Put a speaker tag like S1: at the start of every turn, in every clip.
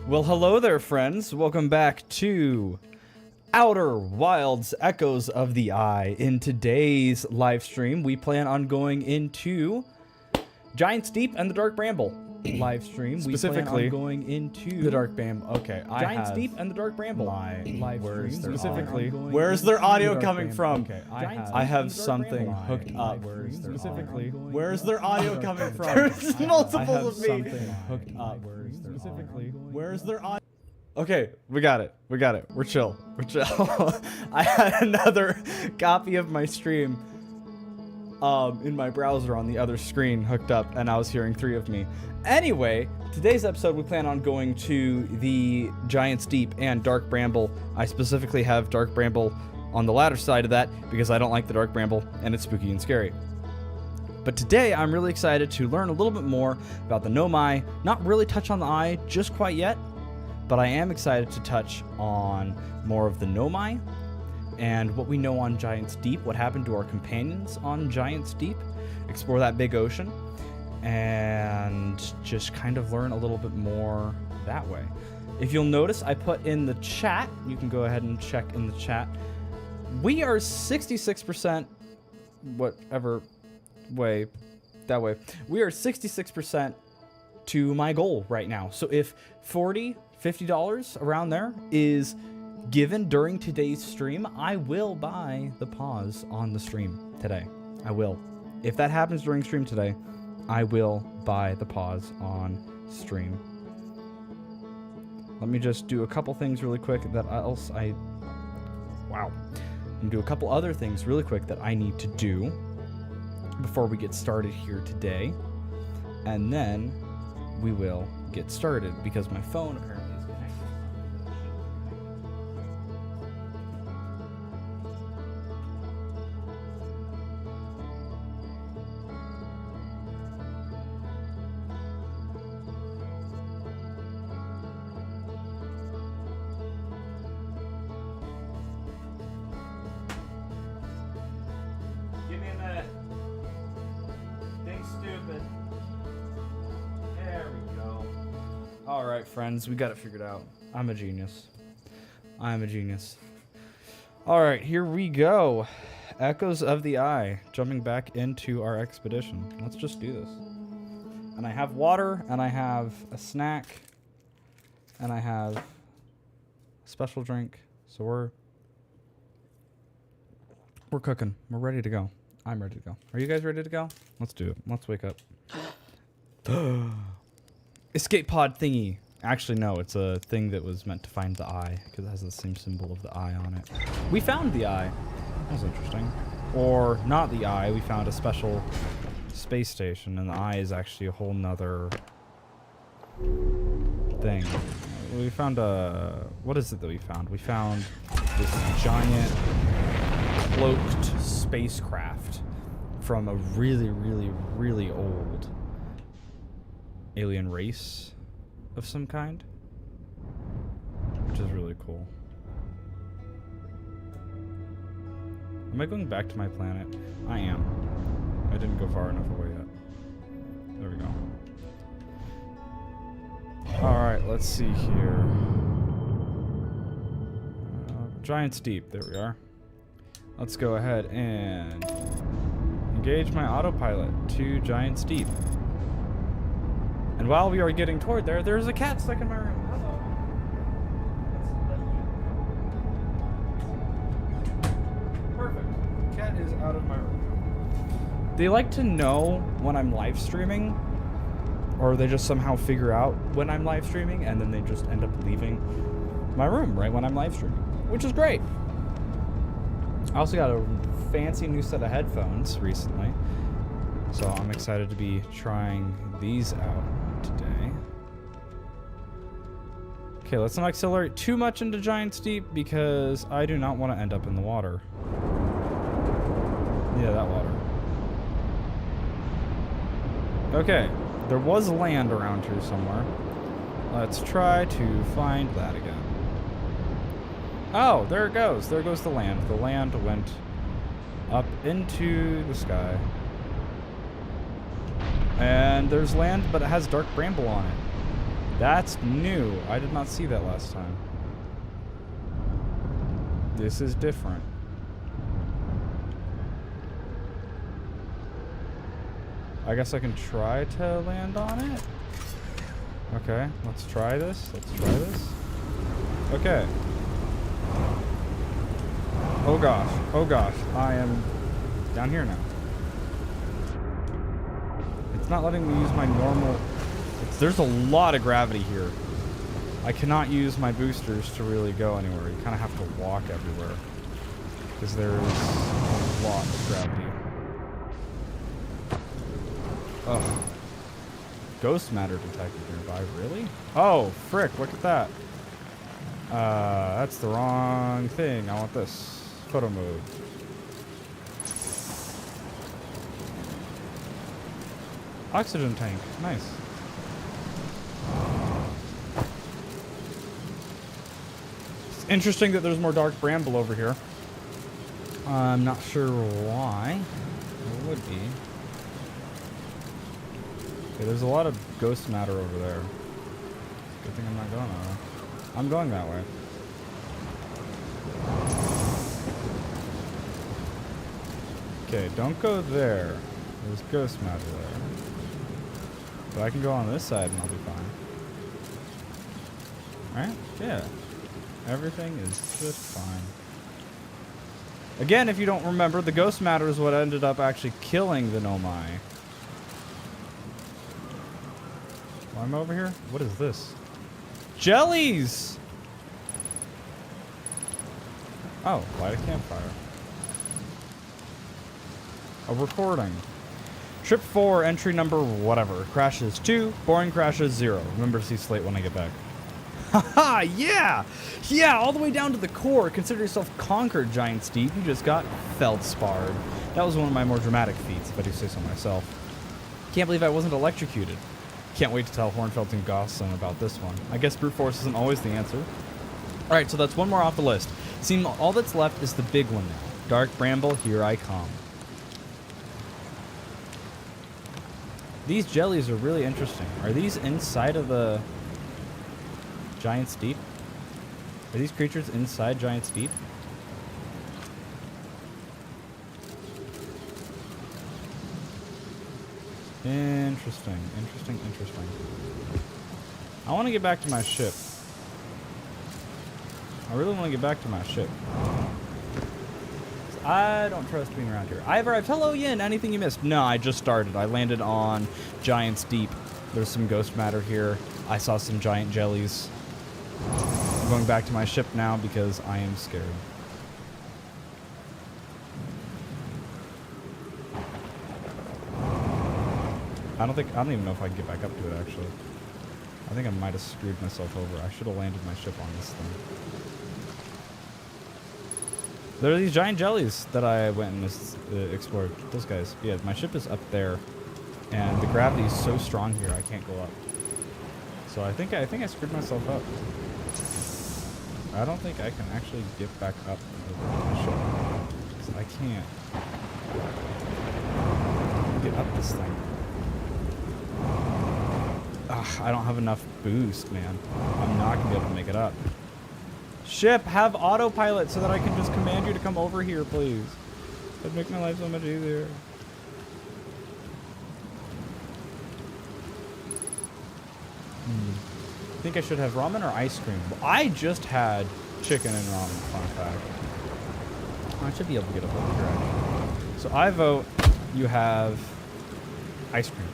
S1: Well, hello there, friends. Welcome back to Outer Wilds Echoes of the Eye. In today's live stream, we plan on going into Giant's Deep and the Dark Bramble. Live stream,
S2: Specifically,
S1: we plan on going into
S2: the Dark Bramble. Okay,
S1: Giant's Deep and the Dark Bramble. Live stream,
S2: specifically,
S1: where's their audio coming from?
S2: Okay,
S1: I have something hooked up.
S2: Specifically,
S1: Where's their audio coming from?
S2: There's multiples of me.
S1: Something hooked up.
S2: Specifically,
S1: Where's their audio? Okay, we got it. We're chill. I had another copy of my stream in my browser on the other screen hooked up, and I was hearing 3 of me. Anyway, today's episode we plan on going to the Giant's Deep and Dark Bramble. I specifically have Dark Bramble on the latter side of that because I don't like the Dark Bramble and it's spooky and scary. But today I'm really excited to learn a little bit more about the nomai. Not really touch on the eye just quite yet, but I am excited to touch on more of the nomai and what we know on Giant's Deep, what happened to our companions on Giant's Deep, explore that big ocean, and just kind of learn a little bit more that way. If you'll notice, I put in the chat, you can go ahead and check in the chat, we are 66%, whatever way, that way, we are 66% to my goal right now. So if $40, $50 around there is given during today's stream, I will buy the pause on the stream today. I will. If that happens during stream today, I will buy the pause on stream. Let me just do a couple things really quick that else I'm gonna do a couple other things really quick that I need to do before we get started here today. And then we will get started because my phone apparently is connected. Give me a minute. Thing's stupid. There we go. Alright, friends, we got it figured out. I'm a genius. Alright, here we go. Echoes of the Eye. Jumping back into our expedition. Let's just do this. And I have water, and I have a snack, and I have a special drink. So we're cooking. We're ready to go. I'm ready to go. Are you guys ready to go? Let's do it. Let's wake up. Escape pod thingy. Actually, no, it's a thing that was meant to find the eye because it has the same symbol of the eye on it. We found the eye. That was interesting. Or not the eye. We found a special space station, and the eye is actually a whole nother thing. We found a... What is it that we found? We found this giant cloaked spacecraft from a really, really, really old alien race of some kind, which is really cool. Am I going back to my planet? I am. I didn't go far enough away yet. There we go. Alright, let's see here. Giant's Deep, there we are. Let's go ahead and engage my autopilot to Giant's Deep. And while we are getting toward there, there's a cat stuck in my room. Hello. Perfect. Cat is out of my room. They like to know when I'm live streaming, or they just somehow figure out when I'm live streaming, and then they just end up leaving my room right when I'm live streaming, which is great. I also got a fancy new set of headphones recently, so I'm excited to be trying these out today. Okay, let's not accelerate too much into Giant's Deep because I do not want to end up in the water. Yeah, that water. Okay, there was land around here somewhere. Let's try to find that again. Oh, there it goes. There goes the land. The land went up into the sky. And there's land, but it has dark bramble on it. That's new. I did not see that last time. This is different. I guess I can try to land on it. Okay, let's try this. Let's try this. Okay. Oh gosh. Oh gosh. I am down here now. It's not letting me use my normal... There's a lot of gravity here. I cannot use my boosters to really go anywhere. You kind of have to walk everywhere. Because there's a lot of gravity. Ugh. Ghost matter detected nearby. Really? Oh, frick. Look at that. That's the wrong thing. I want this. Photo mode. Oxygen tank. Nice. It's interesting that there's more dark bramble over here. I'm not sure why. It would be. Okay, there's a lot of ghost matter over there. Good thing I'm not going that way. I'm going that way. Okay, don't go there. There's ghost matter there. But I can go on this side and I'll be fine. Right? Yeah. Everything is just fine. Again, if you don't remember, the ghost matter is what ended up actually killing the nomai. Why am I over here? What is this? Jellies! Oh, light a campfire. A recording. Trip 4, entry number whatever. Crashes 2, boring crashes 0. Remember to see Slate when I get back. Haha, yeah! Yeah, all the way down to the core. Consider yourself conquered, Giant Steep. You just got feldsparred. That was one of my more dramatic feats, if I do say so myself. Can't believe I wasn't electrocuted. Can't wait to tell Hornfeld and Gosson about this one. I guess brute force isn't always the answer. Alright, so that's one more off the list. Seems all that's left is the big one now. Dark Bramble, here I come. These jellies are really interesting. Are these inside of the Giant Steep? Are these creatures inside Giant Steep? Interesting, interesting, interesting. I want to get back to my ship. I really want to get back to my ship. I don't trust being around here. I've arrived. Hello, Yin. Anything you missed? No, I just started. I landed on Giant Steep. There's some ghost matter here. I saw some giant jellies. I'm going back to my ship now because I am scared. I don't even know if I can get back up to it, actually. I think I might have screwed myself over. I should have landed my ship on this thing. There are these giant jellies that I went and explored. Those guys. Yeah, my ship is up there, and the gravity is so strong here I can't go up. So I think I screwed myself up. I don't think I can actually get back up over my ship. So I can't get up this thing. Ugh, I don't have enough boost, man. I'm not gonna be able to make it up. Ship, have autopilot so that I can just command you to come over here, please. That'd make my life so much easier. I think I should have ramen or ice cream. Well, I just had chicken and ramen, fun fact. I should be able to get up over here, actually. So I vote you have ice cream.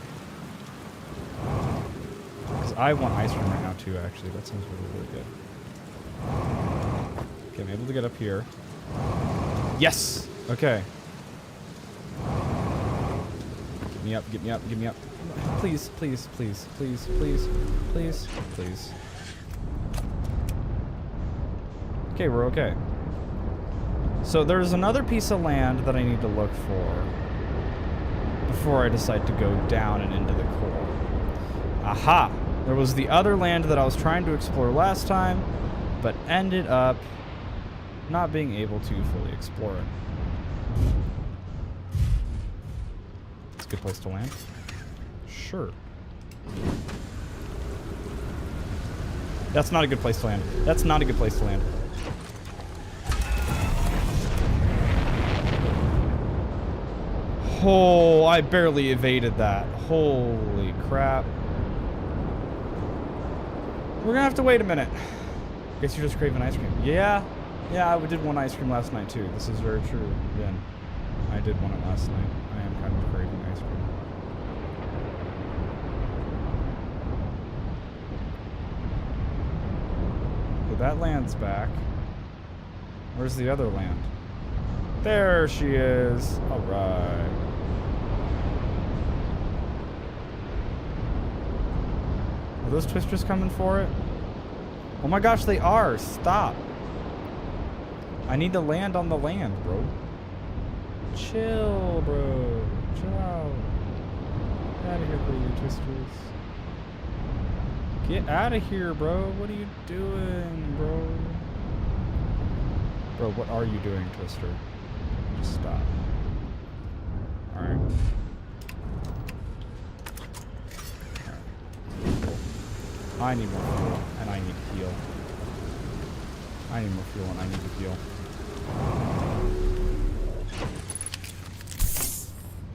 S1: Because I want ice cream right now, too, actually. That sounds really, really good. Okay, I'm able to get up here. Yes! Okay. Get me up, get me up, get me up. Please, please, please, please, please, please, please. Okay, we're okay. So there's another piece of land that I need to look for before I decide to go down and into the core. Aha! There was the other land that I was trying to explore last time, but ended up not being able to fully explore it. It's a good place to land. Sure. That's not a good place to land. That's not a good place to land. Oh, I barely evaded that. Holy crap. We're gonna have to wait a minute. Guess you're just craving ice cream. Yeah. Yeah, I did want ice cream last night too. This is very true, Ben. I did want it last night. I am kind of craving ice cream. Okay, that lands back. Where's the other land? There she is. Alright. Are those twisters coming for it? Oh my gosh, they are. Stop. I need to land on the land, bro. Chill, bro. Chill out. Get out of here, bro, you twisters. Get out of here, bro. What are you doing, bro? Bro, what are you doing, Twister? Just stop. Alright. I need more fuel, and I need to heal. I need more fuel, and I need to heal.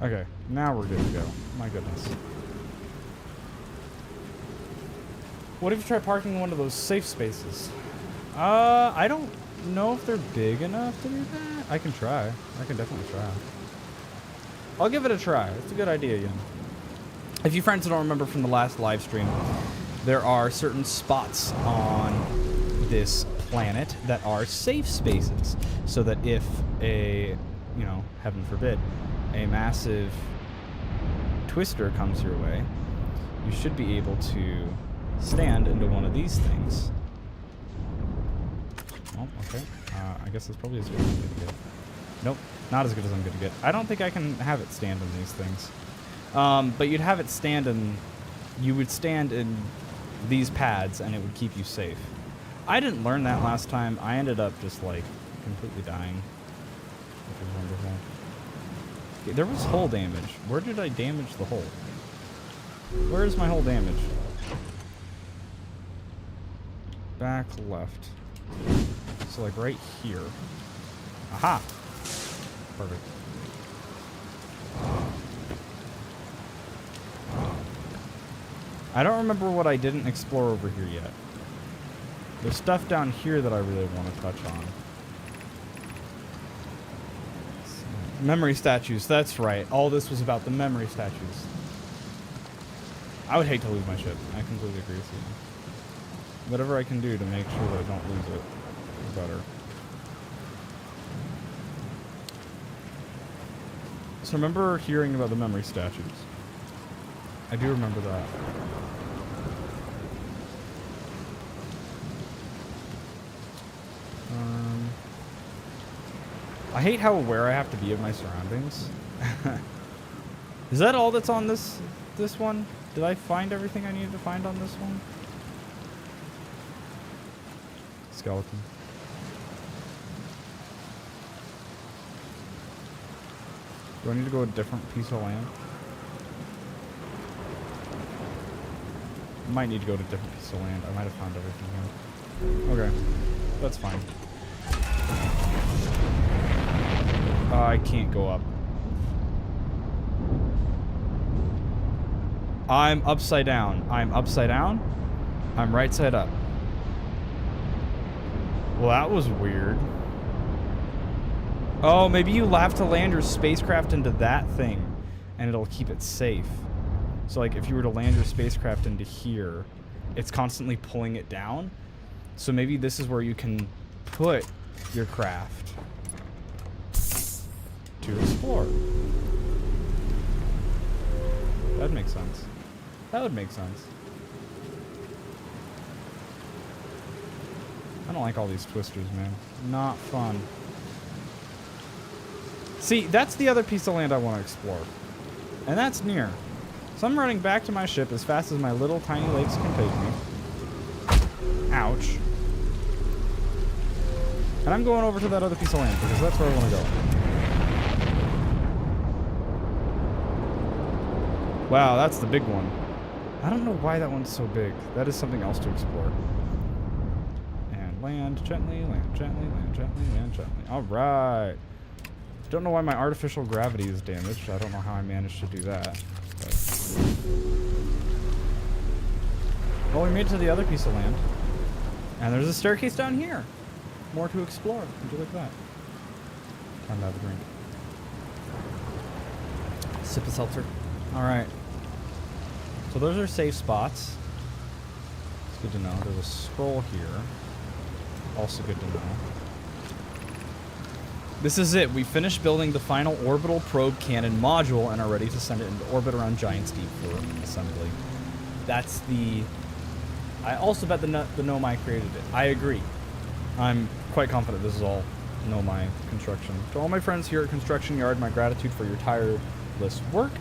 S1: Okay, now we're good to go. My goodness. What if you try parking in one of those safe spaces? I don't know if they're big enough to do that. I can try. I can definitely try. I'll give it a try. It's a good idea, Yen. If you friends don't remember from the last live stream, there are certain spots on this planet that are safe spaces, so that if a, you know, heaven forbid, a massive twister comes your way, you should be able to stand into one of these things. Oh, okay. I guess that's probably as good as I'm gonna get. Nope, not as good as I'm gonna get. I don't think I can have it stand in these things. But you'd have it stand in, you would stand in these pads and it would keep you safe. I didn't learn that last time. I ended up just like completely dying, which was wonderful. Okay, there was hull damage. Where did I damage the hull? Where is my hull damage? Back left. So like right here. Aha! Perfect. I don't remember what I didn't explore over here yet. There's stuff down here that I really want to touch on. Memory statues, that's right. All this was about the memory statues. I would hate to lose my ship. I completely agree with you. Whatever I can do to make sure that I don't lose it is better. So remember hearing about the memory statues. I do remember that. I hate how aware I have to be of my surroundings. Is that all that's on this one? Did I find everything I needed to find on this one? Skeleton. Do I need to go to a different piece of land? I might need to go to a different piece of land. I might have found everything here. Okay. That's fine. I can't go up. I'm upside down. I'm upside down. I'm right side up. Well, that was weird. Oh, maybe you have to land your spacecraft into that thing, and it'll keep it safe. So, like, if you were to land your spacecraft into here, it's constantly pulling it down. So maybe this is where you can put your craft to explore. That'd make sense. That would make sense. I don't like all these twisters, man. Not fun. See, that's the other piece of land I want to explore. And that's near. So I'm running back to my ship as fast as my little tiny legs can take me. Ouch. And I'm going over to that other piece of land because that's where I want to go. Wow, that's the big one. I don't know why that one's so big. That is something else to explore.
S2: Land gently, land gently, land gently, land gently. Alright. Don't know why my artificial gravity is damaged. I don't know how I managed to do that. But. Well, we made it to the other piece of land. And there's a staircase down here. More to explore. Would you like that? Time to have a drink. Sip of seltzer. Alright. So those are safe spots. It's good to know. There's a scroll here. Also good to know. This is it. We finished building the final orbital probe cannon module and are ready to send it into orbit around Giant's Deep for assembly. That's the... I also bet the nomai created it. I agree. I'm quite confident this is all nomai construction. To all my friends here at Construction Yard, my gratitude for your tireless work.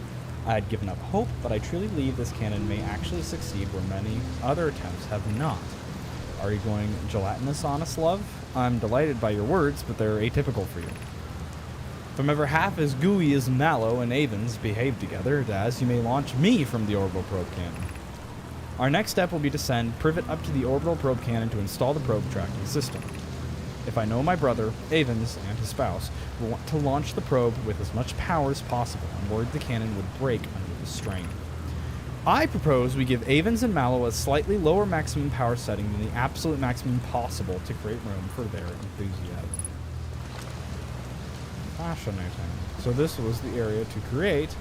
S2: I had given up hope, but I truly believe this cannon may actually succeed where many other attempts have not. Are you going gelatinous, honest love? I'm delighted by your words, but they're atypical for you. If I'm ever half as gooey as Mallow and Avens behave together, Daz, you may launch me from the orbital probe cannon. Our next step will be to send Privet up to the orbital probe cannon to install the probe tracking system. If I know my brother, Avens, and his spouse will want to launch the probe with as much power as possible, I'm worried the cannon would break under the strain. I propose we give Avens and Mallow a slightly lower maximum power setting than the absolute maximum possible to create room for their enthusiasm. Fascinating. So this was the area to create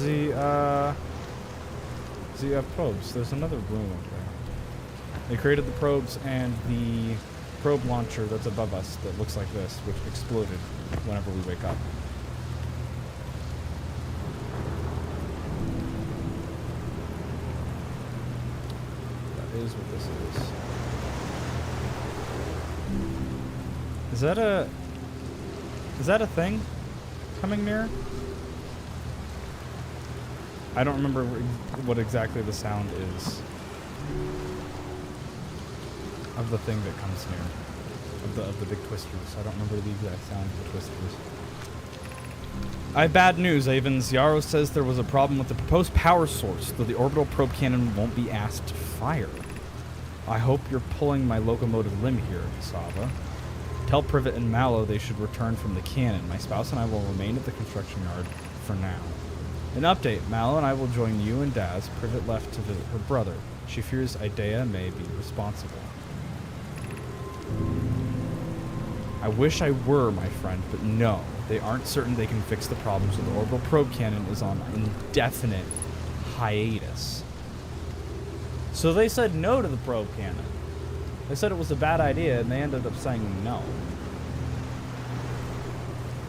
S2: the probes. There's another room up there. They created the probes and the probe launcher that's above us that looks like this, which exploded whenever we wake up. That is what this is. Is that a thing coming near? I don't remember what exactly the sound is of the thing that comes near, of the big twisters. I don't remember the exact sound of the twisters. I have bad news, Avens. Yarrow says there was a problem with the proposed power source, though the orbital probe cannon won't be asked to fire. I hope you're pulling my locomotive limb here, Sava. Tell Privet and Mallow they should return from the cannon. My spouse and I will remain at the construction yard for now. An update. Mallow and I will join you and Daz. Privet left to visit her brother. She fears Idea may be responsible. I wish I were, my friend, but no. They aren't certain they can fix the problem, so the orbital probe cannon is on indefinite hiatus. So they said no to the probe cannon. They said it was a bad idea, and they ended up saying no.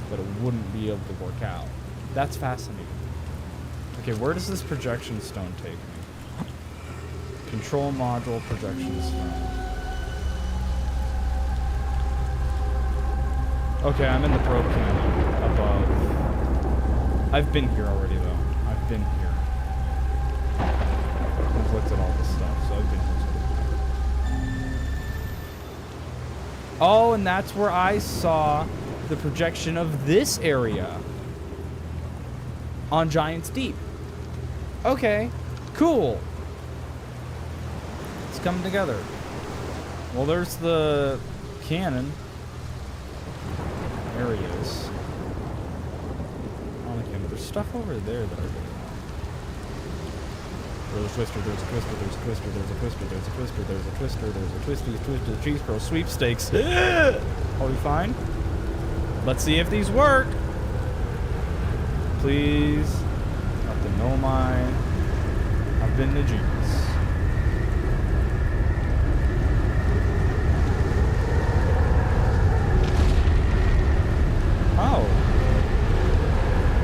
S2: But it wouldn't be able to work out. That's fascinating. Okay, where does this projection stone take me? Control module projection stone. Okay, I'm in the probe cannon above. I've been here already, though. I've been here. I've looked at all this stuff, so I've been here. Oh, and that's where I saw the projection of this area on Giant's Deep. Okay, cool. It's coming together. Well, there's the cannon. Areas. On the cannon. There's stuff over there that I really want. There's a twister, there's a twister, there's a twister, there's a twister, there's a twister, there's a twister, there's a twisty, twisted cheese curl sweepstakes. Are we fine? Let's see if these work. Please. Up the nomai. I've been the genius. Oh.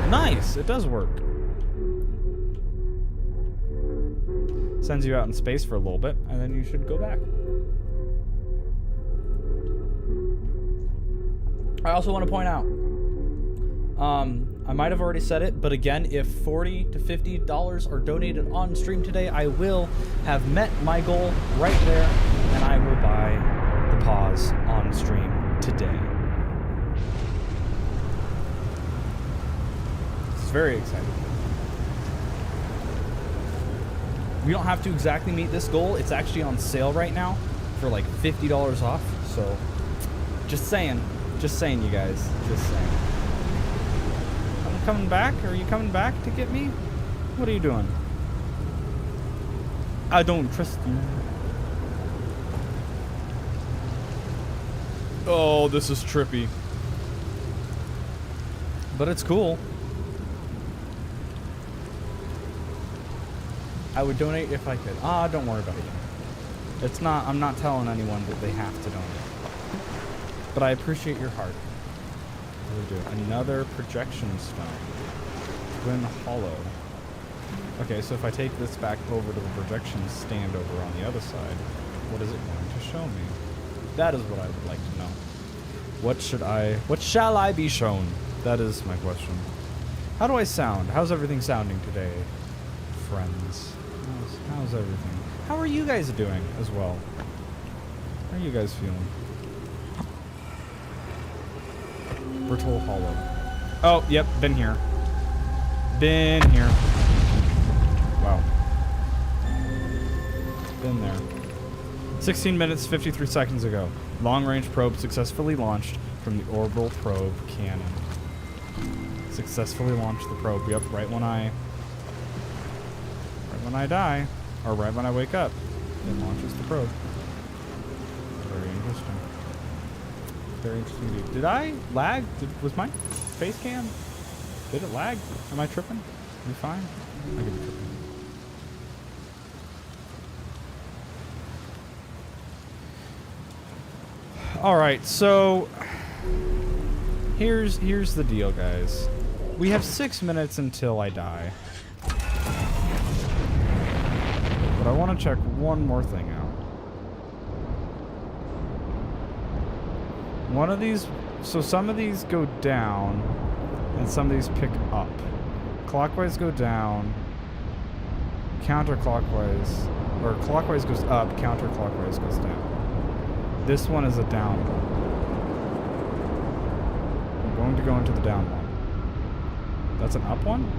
S2: Nice. It does work. Sends you out in space for a little bit, and then you should go back. I also want to point out, I might have already said it, but again, if $40 to $50 are donated on stream today, I will have met my goal right there, and I will buy the pause on stream today. It's very exciting. We don't have to exactly meet this goal. It's actually on sale right now for like $50 off. So just saying, you guys, just saying. I'm coming back. Are you coming back to get me? What are you doing? I don't trust you. Oh, this is trippy. But it's cool. I would donate if I could. Ah, don't worry about it. It's not, I'm not telling anyone that they have to donate. But I appreciate your heart. I really do. Another projection stone. Twin hollow. Okay, so if I take this back over to the projection stand over on the other side, what is it going to show me? That is what I would like to know. What shall I be shown? That is my question. How do I sound? How's everything sounding today, friends? How's everything? How are you guys doing as well? How are you guys feeling? Brittle hollow. Oh, yep, been here. Been here. Wow. Been there. 16 minutes, 53 seconds ago. Long-range probe successfully launched from the orbital probe cannon. Successfully launched the probe. Yep, right when I die, or right when I wake up, it launches the probe. Very interesting. Very interesting indeed. Did I lag? Was my face cam? Did it lag? Am I tripping? Are we fine? I could be tripping. Alright, so here's the deal, guys. We have 6 minutes until I die. But I want to check one more thing out. One of these, so some of these go down, and some of these pick up. Clockwise go down, counterclockwise, or clockwise goes up, counterclockwise goes down. This one is a down one. I'm going to go into the down one. That's an up one?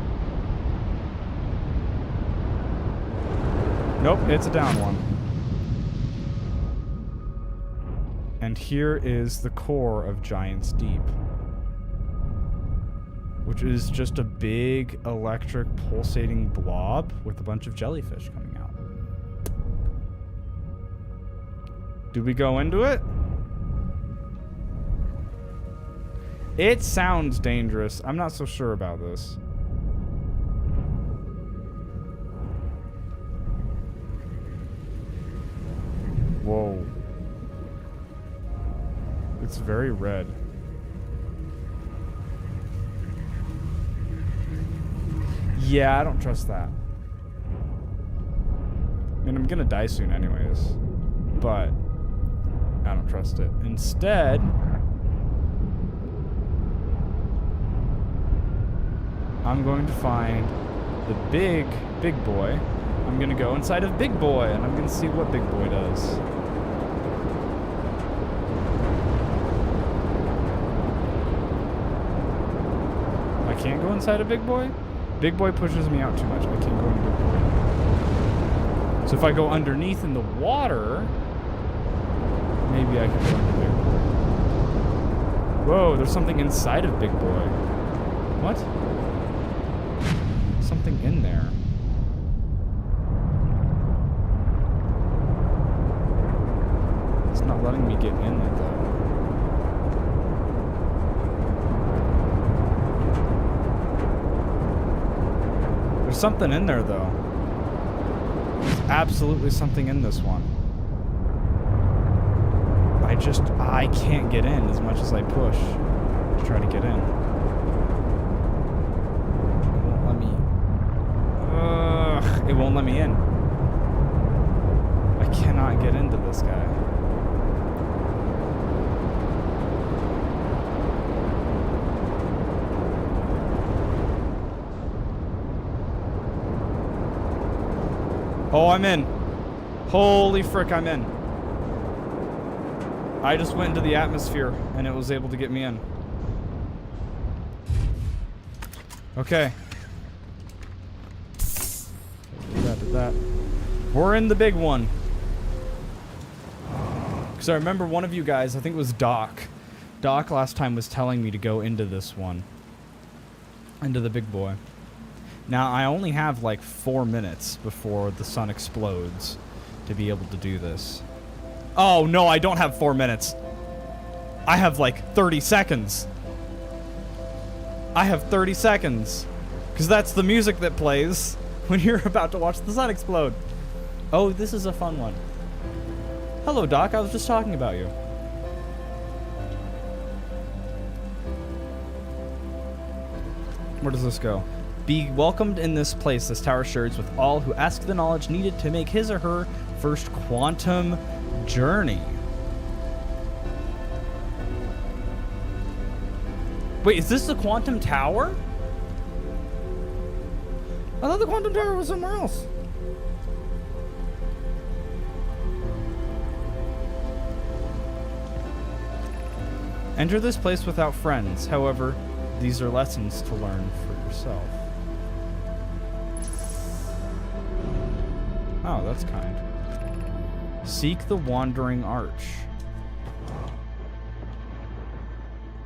S2: Nope, it's a down one. And here is the core of Giant's Deep, which is just a big electric pulsating blob with a bunch of jellyfish coming out. Do we go into it? It sounds dangerous. I'm not so sure about this. Whoa. It's very red. Yeah, I don't trust that. I mean, I'm gonna die soon anyways. But I don't trust it. Instead, I'm going to find the big boy. I'm gonna go inside of Big Boy, and I'm gonna see what Big Boy does. I can't go inside of Big Boy? Big Boy pushes me out too much. I can't go into Big Boy. So if I go underneath in the water, maybe I can go under Big Boy. Whoa, there's something inside of Big Boy. What? Something in there. It's not letting me get in it though. There's something in there though. There's absolutely something in this one. I can't get in as much as I push to try to get in. It won't let me in. I cannot get into this guy. Oh, I'm in. Holy frick, I'm in. I just went into the atmosphere and it was able to get me in. Okay. Did that. We're in the big one. Because I remember one of you guys, I think it was Doc. Doc last time was telling me to go into this one. Into the big boy. Now, I only have like 4 minutes before the sun explodes to be able to do this. Oh, no, I don't have 4 minutes. I have like 30 seconds. I have 30 seconds. Because that's the music that plays when you're about to watch the sun explode. Oh, this is a fun one. Hello, Doc. I was just talking about you. Where does this go? Be welcomed in this place. This tower shares with all who ask the knowledge needed to make his or her first quantum journey. Wait, is this the quantum tower? I thought the quantum tower was somewhere else. Enter this place without friends. However, these are lessons to learn for yourself. Oh, that's kind. Seek the wandering arch.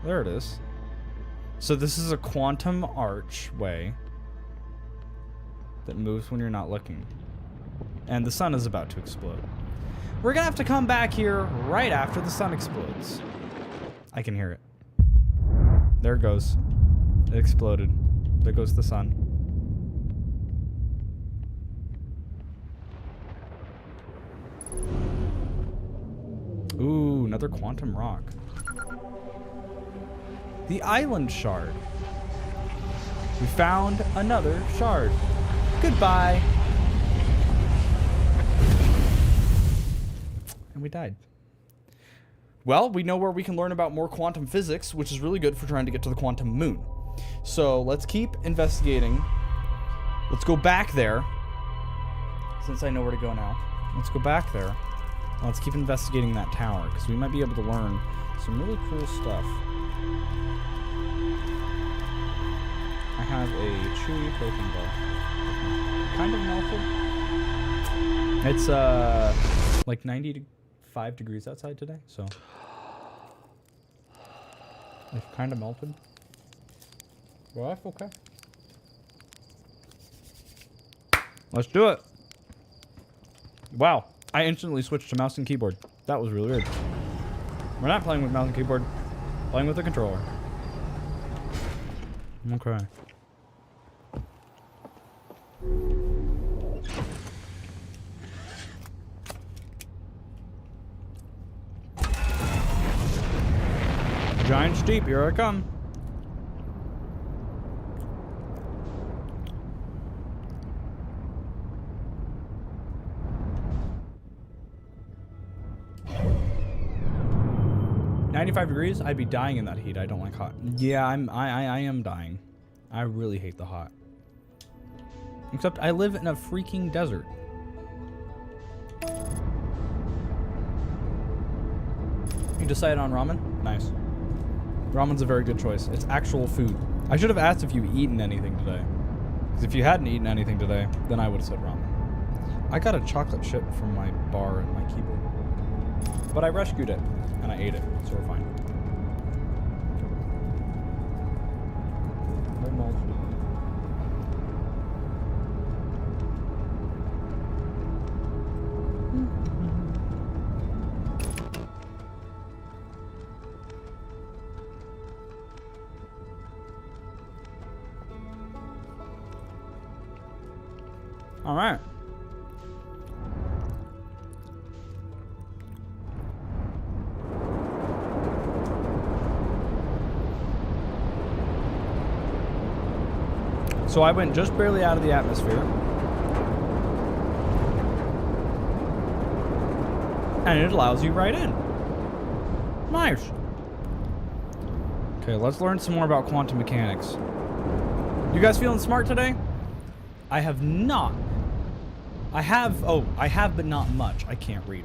S2: There it is. So this is a quantum archway that moves when you're not looking. And the sun is about to explode. We're gonna have to come back here right after the sun explodes. I can hear it. There it goes. It exploded. There goes the sun. Ooh, another quantum rock. The island shard. We found another shard. Goodbye. And we died. Well, we know where we can learn about more quantum physics, which is really good for trying to get to the quantum moon. So let's keep investigating. Let's go back there. Since I know where to go now. Let's go back there. And let's keep investigating that tower, because we might be able to learn some really cool stuff. I have a chewy protein bar. Kind of melted. It's like 95 degrees outside today, so it's kind of melted. Well, that's okay. Let's do it. Wow, I instantly switched to mouse and keyboard. That was really weird. We're not playing with mouse and keyboard. Playing with the controller. Okay. Giant steep, here I come. "95 degrees? I'd be dying in that heat. I don't like hot." Yeah, I am dying. I really hate the hot. Except I live in a freaking desert. You decided on ramen? Nice. Ramen's a very good choice. It's actual food. I should have asked if you've eaten anything today. Because if you hadn't eaten anything today, then I would have said ramen. I got a chocolate chip from my bar and my keyboard. But I rescued it, and I ate it, so we're fine. All right. So I went just barely out of the atmosphere. And it allows you right in. Nice. Okay, let's learn some more about quantum mechanics. You guys feeling smart today? I have not. I have, but not much. I can't read.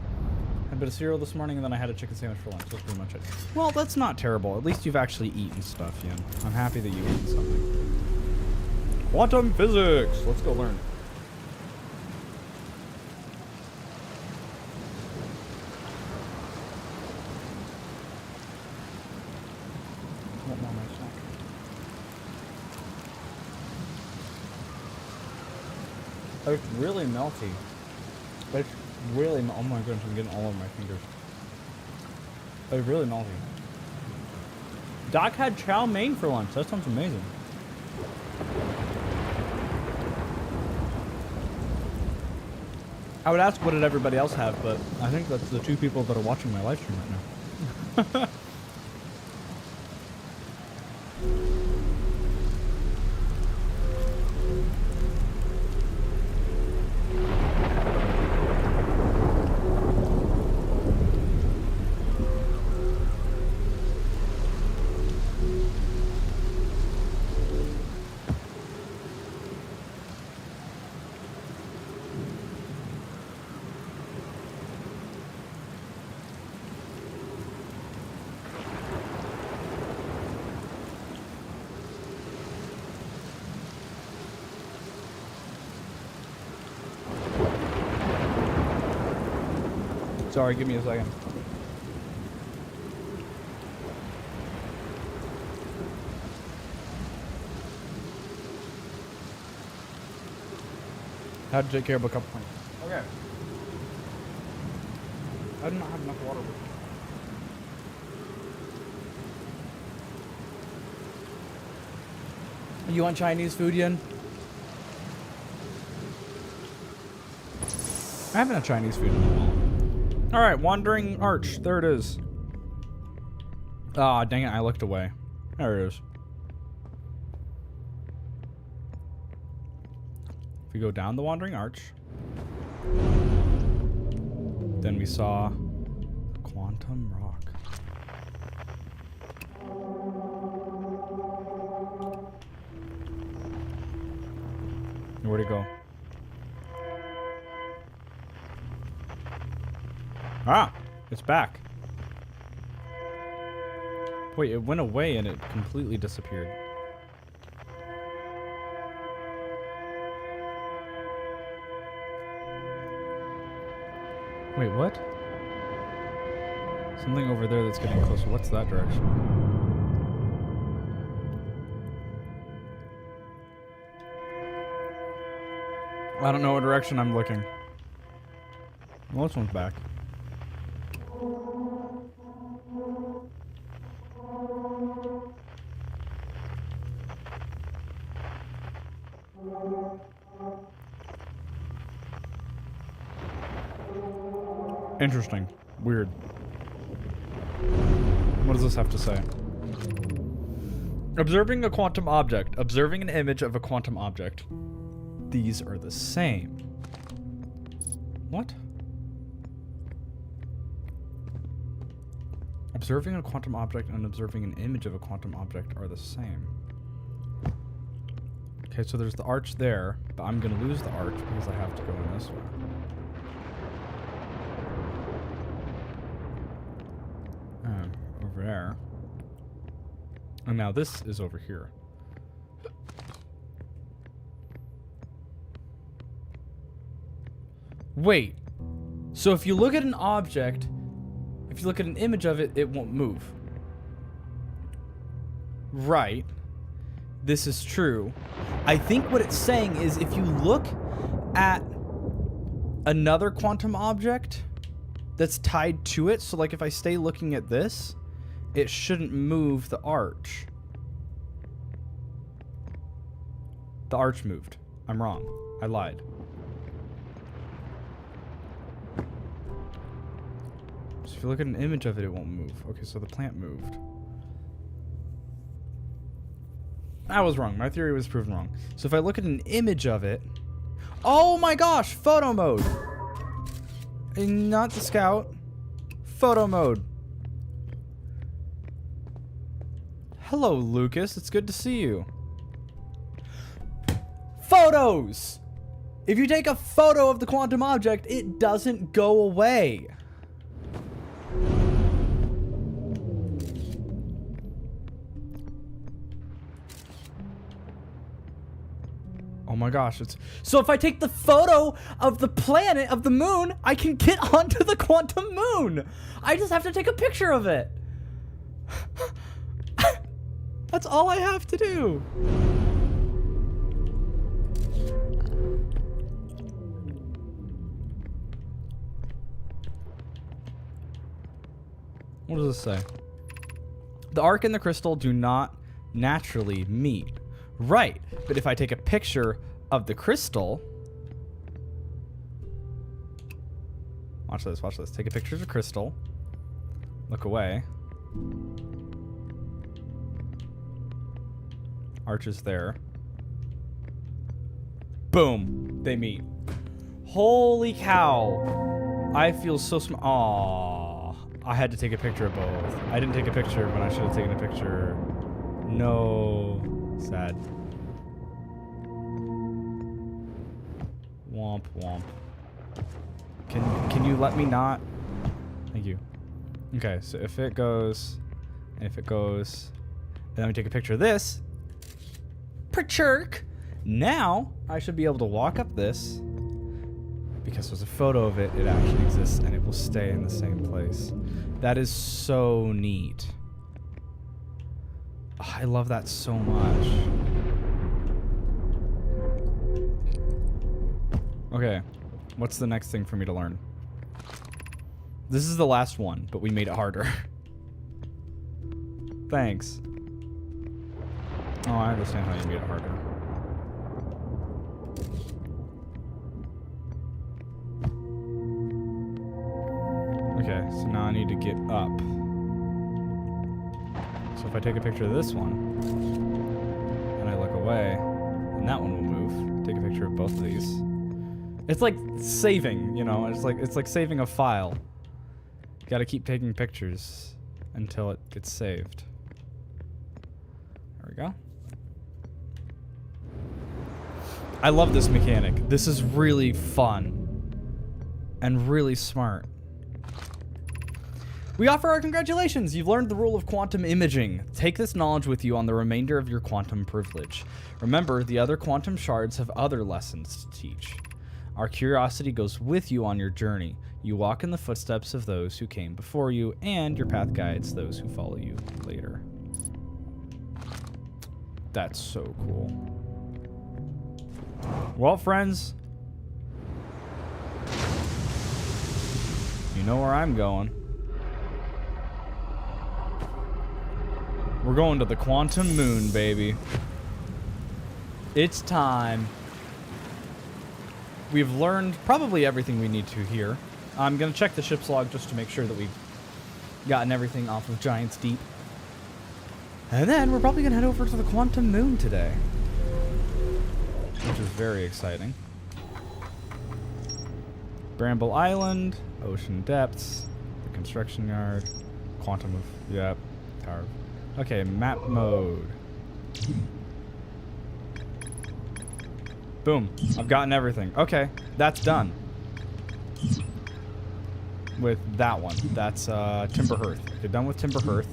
S2: I had a bit of cereal this morning, and then I had a chicken sandwich for lunch. That's pretty much it. Well, that's not terrible. At least you've actually eaten stuff, Yin. I'm happy that you've eaten something. Quantum physics. Let's go learn. It's really melty. It's really, oh my goodness, I'm getting all over my fingers. It's really melty. Doc had chow mein for lunch. That sounds amazing. I would ask what did everybody else have, but I think that's the 2 people that are watching my live stream right now. Sorry, give me a second. Had to take care of a couple things. Okay. I do not have enough water. You want Chinese food, Yin? I haven't had Chinese food in a while. Alright, Wandering Arch. There it is. Ah, dang it, I looked away. There it is. If we go down the Wandering Arch, then we saw Quantum Rock. Where'd it go? Ah, it's back. Wait, it went away and it completely disappeared. Wait, what? Something over there that's getting closer. What's that direction? I don't know what direction I'm looking. Well, this one's back. Interesting. Weird. What does this have to say? Observing a quantum object. Observing an image of a quantum object. These are the same. What? Observing a quantum object and observing an image of a quantum object are the same. Okay, so there's the arch there, but I'm gonna lose the arch because I have to go in this way. Over there. And now this is over here. Wait. So if you look at an object, if you look at an image of it, it won't move. Right. This is true. I think what it's saying is if you look at another quantum object that's tied to it, so like if I stay looking at this, it shouldn't move the arch. The arch moved. I'm wrong. I lied. So if you look at an image of it, it won't move. Okay, so the plant moved. I was wrong. My theory was proven wrong. So if I look at an image of it... Oh my gosh! Photo mode! And not the scout. Photo mode. Hello, Lucas. It's good to see you. Photos! If you take a photo of the quantum object, it doesn't go away. Oh my gosh, it's... So if I take the photo of the planet, of the moon, I can get onto the quantum moon! I just have to take a picture of it! That's all I have to do! What does this say? The arc and the crystal do not naturally meet. Right, but if I take a picture of the crystal... Watch this, watch this. Take a picture of the crystal. Look away. Arch is there. Boom. They meet. Holy cow. I feel so small. Aww. I had to take a picture of both. I didn't take a picture when I should have taken a picture. No. Sad. Womp womp. Can you let me not? Thank you. Okay, so if it goes, and if it goes, and then we take a picture of this. Perchirk. Now I should be able to walk up this because there's a photo of it. It actually exists and it will stay in the same place. That is so neat. Oh, I love that so much. Okay, what's the next thing for me to learn? This is the last one, but we made it harder. Thanks. Oh, I understand how you made it harder. Okay, so now I need to get up. So if I take a picture of this one, and I look away, and that one will move. Take a picture of both of these. It's like saving, you know, it's like saving a file. You gotta keep taking pictures until it gets saved. There we go. I love this mechanic. This is really fun and really smart. We offer our congratulations. You've learned the rule of quantum imaging. Take this knowledge with you on the remainder of your quantum privilege. Remember, the other quantum shards have other lessons to teach. Our curiosity goes with you on your journey. You walk in the footsteps of those who came before you, and your path guides those who follow you later. That's so cool. Well, friends, you know where I'm going. We're going to the quantum moon, baby. It's time. We've learned probably everything we need to here. I'm going to check the ship's log just to make sure that we've gotten everything off of Giant's Deep. And then we're probably going to head over to the quantum moon today, which is very exciting. Bramble Island, ocean depths, the construction yard, quantum of, yep, tower. Okay, map mode. Boom, I've gotten everything. Okay, that's done. With that one, that's Timber Hearth. Okay, done with Timber Hearth.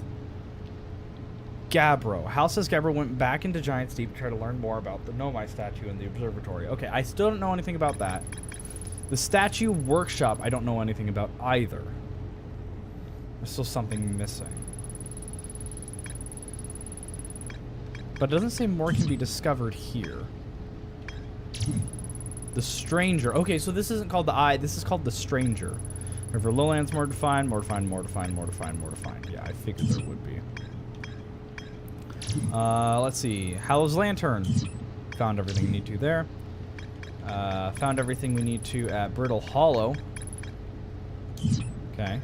S2: Gabbro. Hal says Gabbro went back into Giant's Deep to try to learn more about the Nomai statue in the observatory. Okay, I still don't know anything about that. The statue workshop, I don't know anything about either. There's still something missing. But it doesn't say more can be discovered here. The Stranger. Okay, so this isn't called the Eye. This is called the Stranger. River Lowlands, more defined, more defined, more defined, more defined, more defined. Yeah, I figured there would be. Let's see. Hallow's Lantern. Found everything we need to there. Found everything we need to at Brittle Hollow. Okay.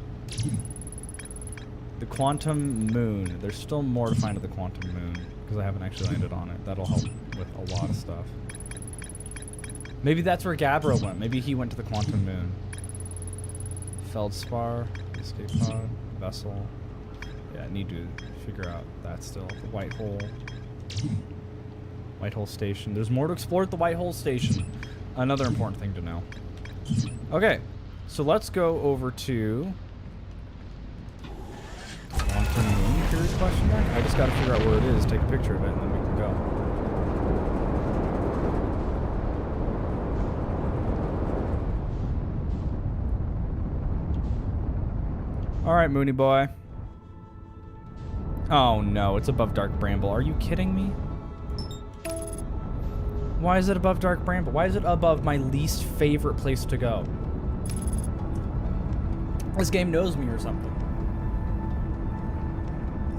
S2: The Quantum Moon. There's still more to find at the Quantum Moon, because I haven't actually landed on it. That'll help with a lot of stuff. Maybe that's where Gabbro went. Maybe he went to the Quantum Moon. Feldspar, escape pod, vessel. Yeah, I need to figure out that still. The White Hole. White Hole Station. There's more to explore at the White Hole Station. Another important thing to know. Okay, so let's go over to Quantum Moon, curious question mark? I just gotta figure out where it is, take a picture of it, and then we can go. Alright, Moony boy. Oh no, it's above Dark Bramble. Are you kidding me? Why is it above Dark Bramble? Why is it above my least favorite place to go? This game knows me or something.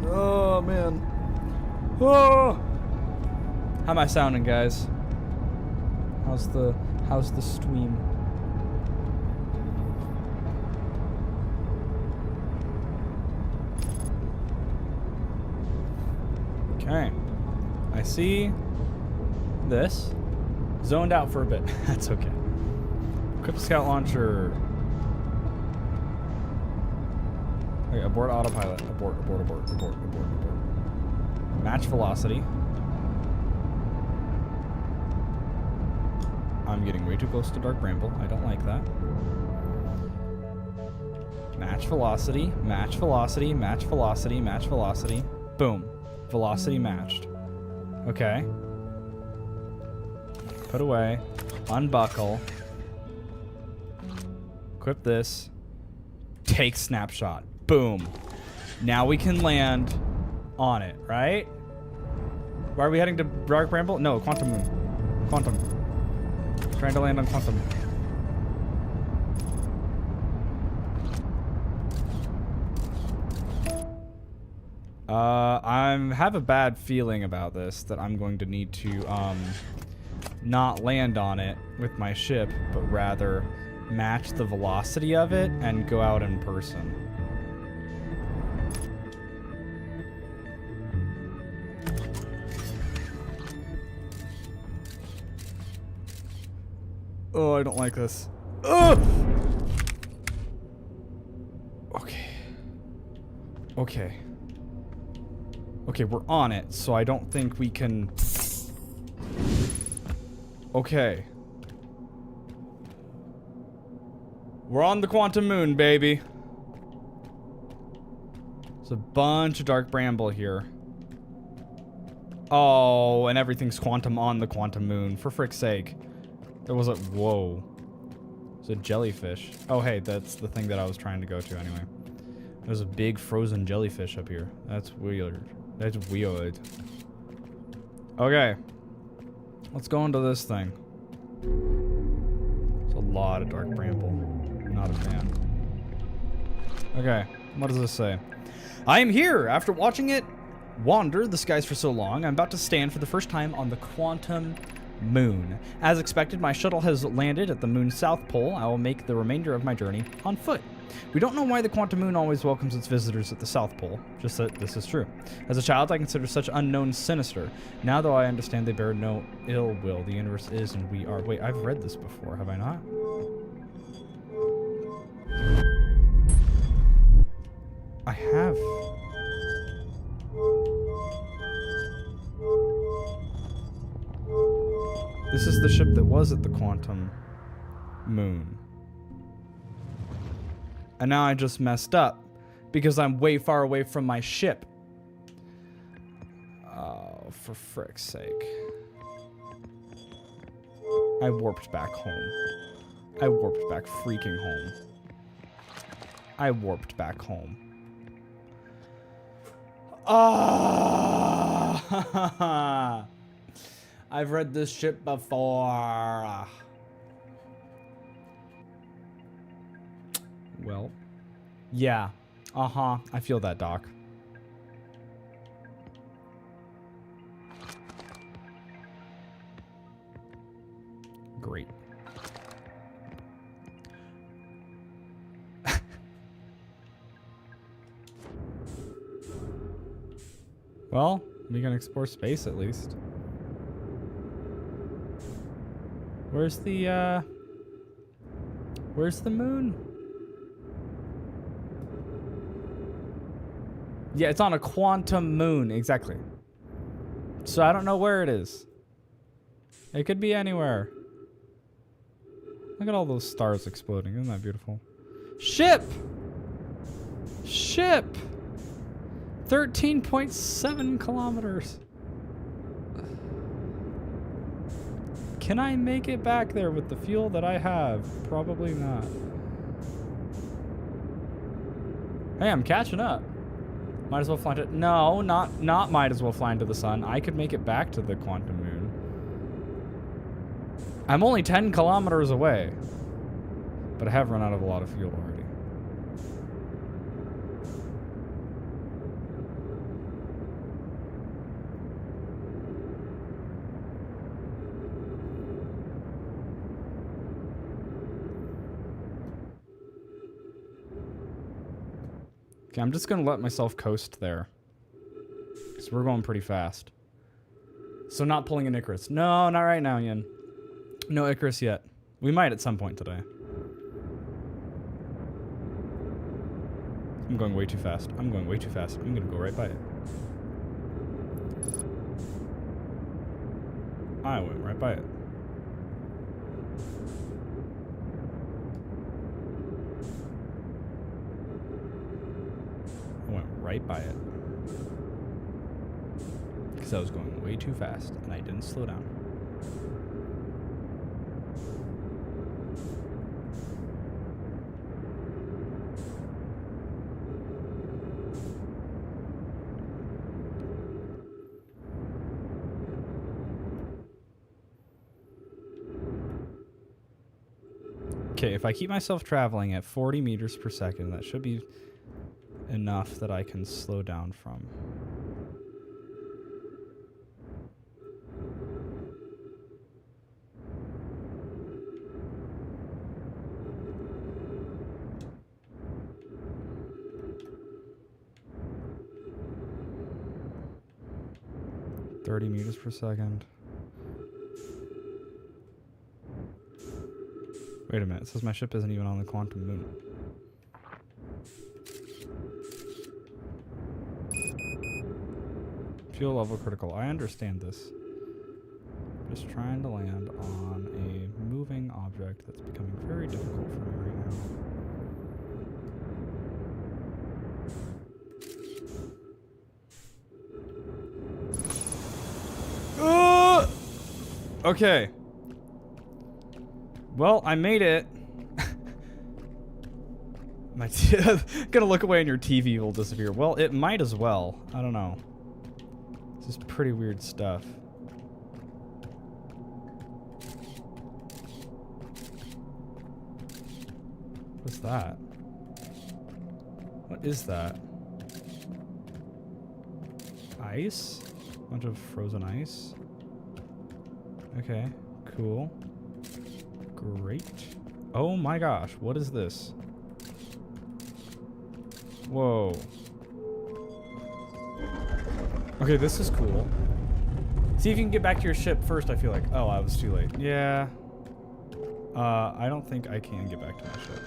S1: Oh, man. Oh! How am I sounding, guys? How's the stream? Okay. I see this. Zoned out for a bit. That's okay. Equip scout launcher. Okay, abort autopilot. Abort. Match velocity. I'm getting way too close to Dark Bramble. I don't like that. Match velocity. Boom. Velocity matched. Okay. Put away. Unbuckle. Equip this. Take snapshot. Boom. Now we can land on it, right? Why are we heading to Dark Bramble? No, Quantum Moon. Quantum. Trying to land on Quantum. I have a bad feeling about this, that I'm going to need to, not land on it with my ship, but rather match the velocity of it and go out in person. Oh, I don't like this. Ugh! Okay. Okay. Okay, we're on it, so I don't think we can... Okay. We're on the Quantum Moon, baby. There's a bunch of Dark Bramble here. Oh, and everything's quantum on the Quantum Moon. For frick's sake. There was a... Whoa. There's a jellyfish. Oh, hey, that's the thing that I was trying to go to anyway. There's a big frozen jellyfish up here. That's weird. That's weird. Okay. Let's go into this thing. There's a lot of Dark Bramble. Not a fan. Okay. What does this say? I am here! After watching it wander the skies for so long, I'm about to stand for the first time on the Quantum Moon. As expected, my shuttle has landed at the moon's south pole. I will make the remainder of my journey on foot. We don't know why the Quantum Moon always welcomes its visitors at the South Pole, just that this is true. As a child, I considered such unknowns sinister. Now, though, I understand they bear no ill will. The universe is and we are... Wait, I've read this before, have I not? I have. This is the ship that was at the Quantum Moon. And now I just messed up because I'm way far away from my ship. Oh, for frick's sake. I warped back home. I warped back freaking home. I warped back home. Ah! I've read this ship before. Well, yeah. Uh-huh. I feel that, Doc. Great. Well, we can explore space at least. Where's the moon? Yeah, it's on a quantum moon, exactly. So I don't know where it is. It could be anywhere. Look at all those stars exploding. Isn't that beautiful? Ship! Ship! 13.7 kilometers. Can I make it back there with the fuel that I have? Probably not. Hey, I'm catching up. Might as well fly to... No, not might as well fly into the sun. I could make it back to the Quantum Moon. I'm only 10 kilometers away. But I have run out of a lot of fuel already.
S2: Okay, I'm just gonna let myself coast there. Because we're going pretty fast. So not pulling an Icarus. No, not right now, Yin. No Icarus yet. We might at some point today. I'm going way too fast. I'm going way too fast. I'm gonna go right by it. I went right by it. I went right by it. Because I was going way too fast and I didn't slow down. Okay, if I keep myself traveling at 40 meters per second, that should be enough that I can slow down from. .30 meters per second. Wait a minute, it says my ship isn't even on the quantum moon. Fuel level critical. I understand this. Just trying to land on a moving object that's becoming very difficult for me right now. Okay. Well, I made it. My gonna look away and your TV will disappear. Well, it might as well. I don't know. This is pretty weird stuff. What's that? What is that? Ice? Bunch of frozen ice? Okay, cool. Great. Oh my gosh, what is this? Whoa. Okay, this is cool. See if you can get back to your ship first, I feel like. Oh, I was too late. Yeah. I don't think I can get back to my ship.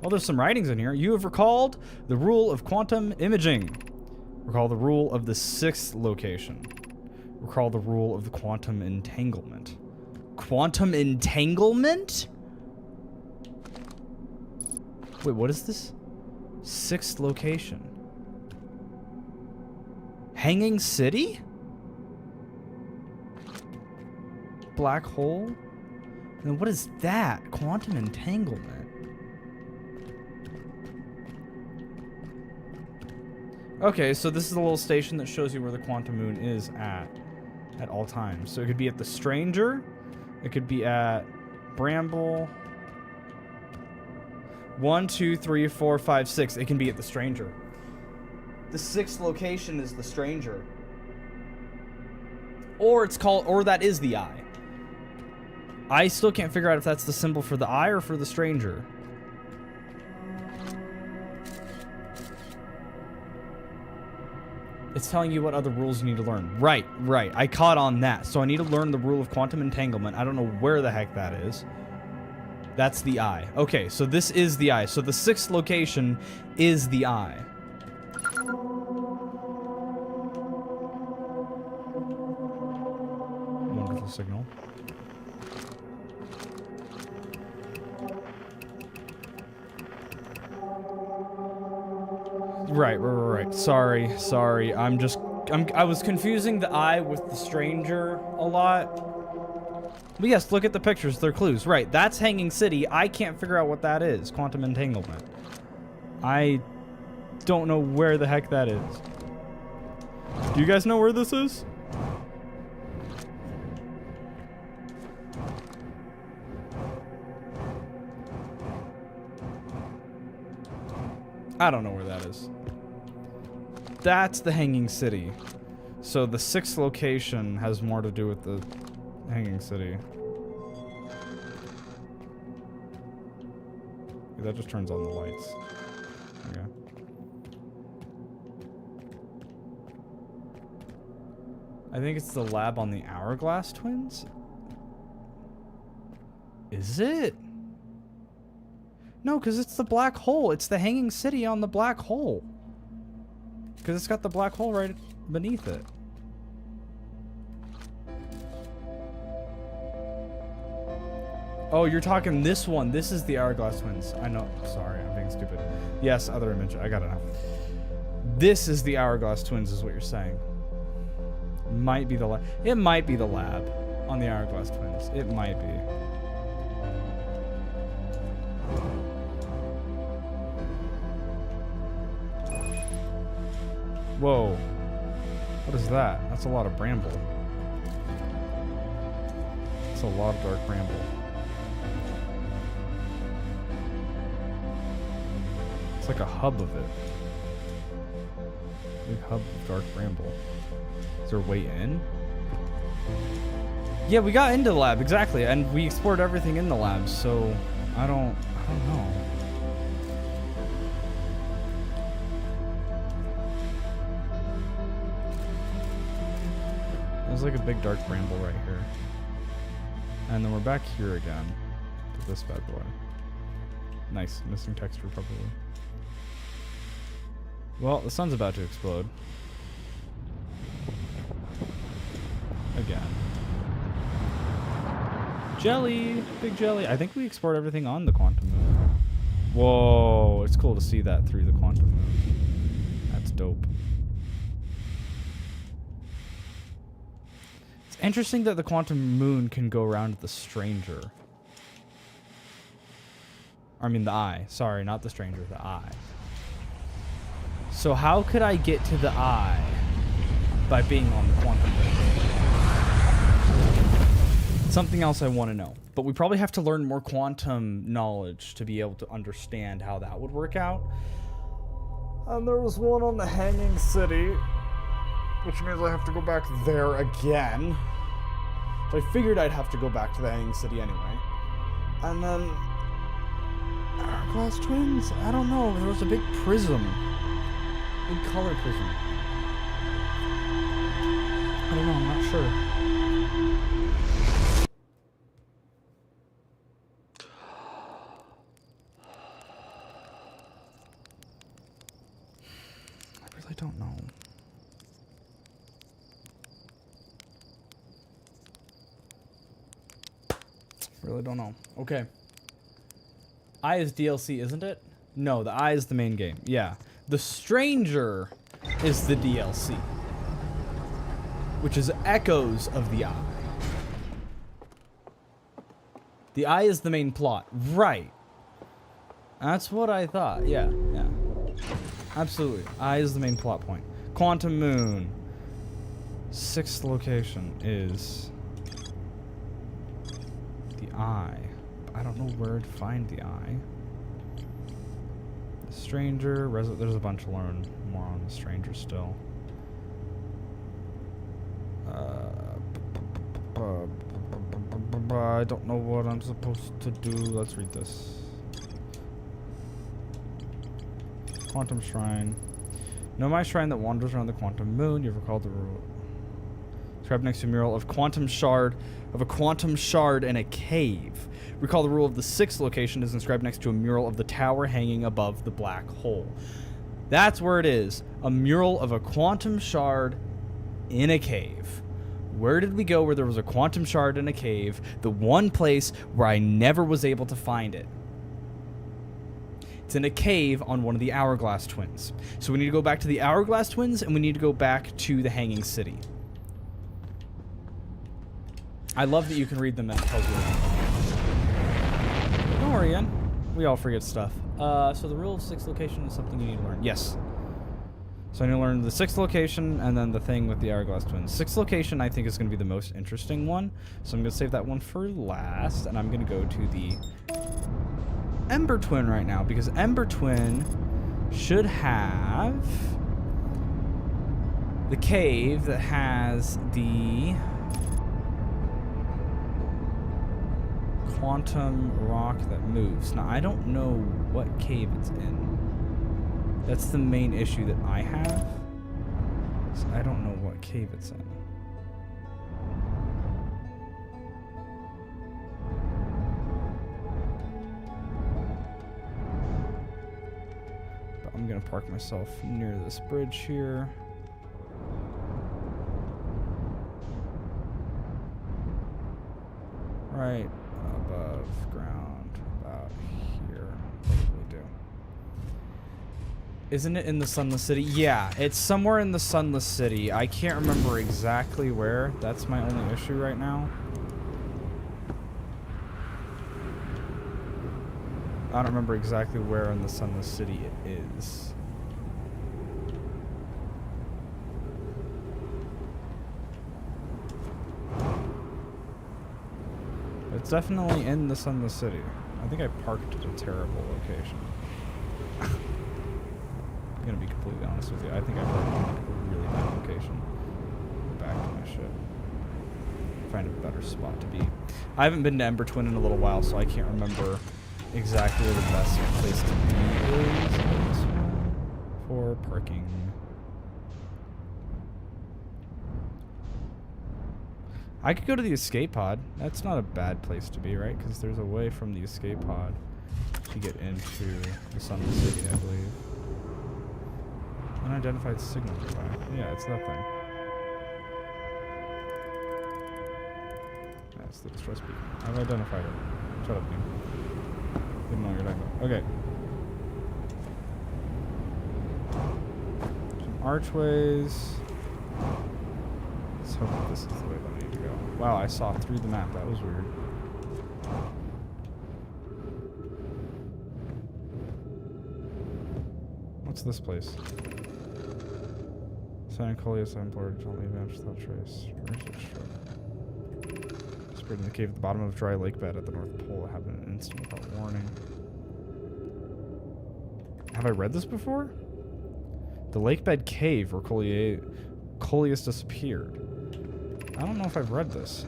S2: Well, there's some writings in here. You have recalled the rule of quantum imaging. Recall the rule of the 6th location. Recall the rule of the quantum entanglement. Quantum entanglement? Wait, what is this? 6th location. Hanging City? Black hole? And what is that? Quantum entanglement. Okay, so this is a little station that shows you where the quantum moon is at all times. So it could be at the Stranger. It could be at Bramble. 1, 2, 3, 4, 5, 6. It can be at the Stranger. The 6th location is the Stranger. Or it's called, or that is the Eye. I still can't figure out if that's the symbol for the Eye or for the Stranger. It's telling you what other rules you need to learn. Right. I caught on that. So I need to learn the rule of quantum entanglement. I don't know where the heck that is. That's the Eye. Okay, so this is the Eye. So the 6th location is the Eye. Wonderful signal. Right. Sorry. I was confusing the Eye with the Stranger a lot. But yes, look at the pictures. They're clues. Right, that's Hanging City. I can't figure out what that is. Quantum entanglement. I don't know where the heck that is. Do you guys know where this is? I don't know where that is. That's the Hanging City. So the 6th location has more to do with the Hanging City. That just turns on the lights. Okay. I think it's the lab on the Hourglass Twins. Is it? No, because it's the black hole. It's the hanging city on the black hole. Because it's got the black hole right beneath it. Oh, you're talking this one. This is the Hourglass Twins. I know. Sorry, I'm being stupid. Yes, other image. I gotta know. This is the Hourglass Twins is what you're saying. Might be the lab. It might be the lab on the Hourglass Twins. It might be. Whoa. What is that? That's a lot of bramble. That's a lot of dark bramble. It's like a hub of it. Big hub of dark bramble. Is there a way in? Yeah, we got into the lab, exactly. And we explored everything in the lab, so I don't know. There's like a big dark bramble right here. And then we're back here again. To this bad boy. Nice. Missing texture probably. Well, the sun's about to explode. Again. Jelly! Big jelly. I think we explored everything on the quantum moon. Whoa. It's cool to see that through the quantum moon. That's dope. Interesting that the quantum moon can go around the stranger. I mean the eye. Sorry, not the stranger, the eye. So how could I get to the eye by being on the quantum moon? Something else I want to know. But we probably have to learn more quantum knowledge to be able to understand how that would work out. And there was one on the Hanging City, which means I have to go back there again. So I figured I'd have to go back to the Hanging City anyway. And then Hourglass Twins? I don't know. There was a big prism. Big color prism. I don't know. I'm not sure. I really don't know. Really don't know. Okay. Eye is DLC, isn't it? No, the Eye is the main game. Yeah. The Stranger is the DLC. Which is echoes of the Eye. The Eye is the main plot. Right. That's what I thought. Yeah, yeah. Absolutely. Eye is the main plot point. Quantum Moon. 6th location is the Eye. I don't know where to find the Eye. The Stranger. There's a bunch to learn more on the Stranger still. I don't know what I'm supposed to do. Let's read this. Quantum Shrine. Nomai shrine that wanders around the quantum moon. You've recalled the rule. Described next to a mural of a quantum shard in a cave. Recall the rule of the 6th location is inscribed next to a mural of the tower hanging above the black hole. That's where it is. A mural of a quantum shard in a cave. Where did we go where there was a quantum shard in a cave? The one place where I never was able to find it. It's in a cave on one of the Hourglass Twins. So we need to go back to the Hourglass Twins and we need to go back to the Hanging City. I love that you can read them and it tells you. Don't worry, Ian. We all forget stuff. So the rule of 6th location is something you need to learn. Yes. So I need to learn the 6th location and then the thing with the Hourglass Twins. 6th location I think is going to be the most interesting one. So I'm going to save that one for last. And I'm going to go to the Ember Twin right now. Because Ember Twin should have the cave that has the quantum rock that moves. Now, I don't know what cave it's in. That's the main issue that I have. So I don't know what cave it's in. I'm gonna park myself near this bridge here. Right above ground, about here. What do we do? Isn't it in the Sunless City? Yeah, it's somewhere in the Sunless City. I can't remember exactly where. That's my only issue right now. I don't remember exactly where in the Sunless City it is. It's definitely in the Sunless City. I think I parked at a terrible location. I'm gonna be completely honest with you. I think I parked at a really bad location. Go back to my ship. Find a better spot to be. I haven't been to Ember Twin in a little while, so I can't remember exactly where the best place to be is on this one for parking. I could go to the escape pod. That's not a bad place to be, right? Because there's a way from the escape pod to get into the Sunless City, I believe. Unidentified signal back. Yeah, it's that thing. That's the distress beacon. I've identified it. Shut up, dude. Didn't know what you're talking about. Okay. Some archways. Let's hope that this is the way that I need to go. Wow, I saw through the map. That was weird. What's this place? San Colius, I'm bored. Don't leave bench without trace. Spread in the cave at the bottom of a dry lake bed at the North Pole. Have an instant without warning. Have I read this before? The lake bed cave where Colius disappeared. I don't know if I've read this.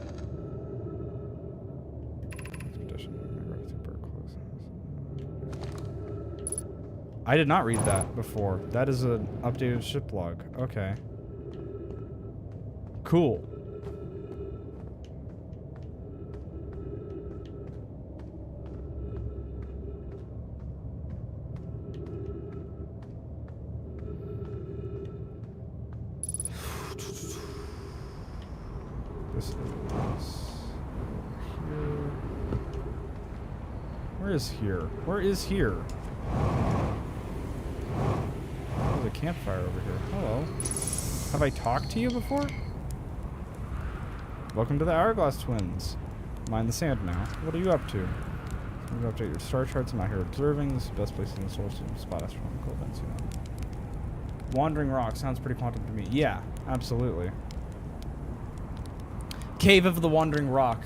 S2: I did not read that before. That is an updated ship log. Okay. Cool. This is here. Where is here? Where is here? There's a campfire over here. Hello. Have I talked to you before? Welcome to the Hourglass Twins. Mind the sand now. What are you up to? I'm going to update your star charts. I'm out here observing. This is the best place in the solar system to spot astronomical events, you know. Wandering Rock sounds pretty quantum to me. Yeah, absolutely. Cave of the Wandering Rock.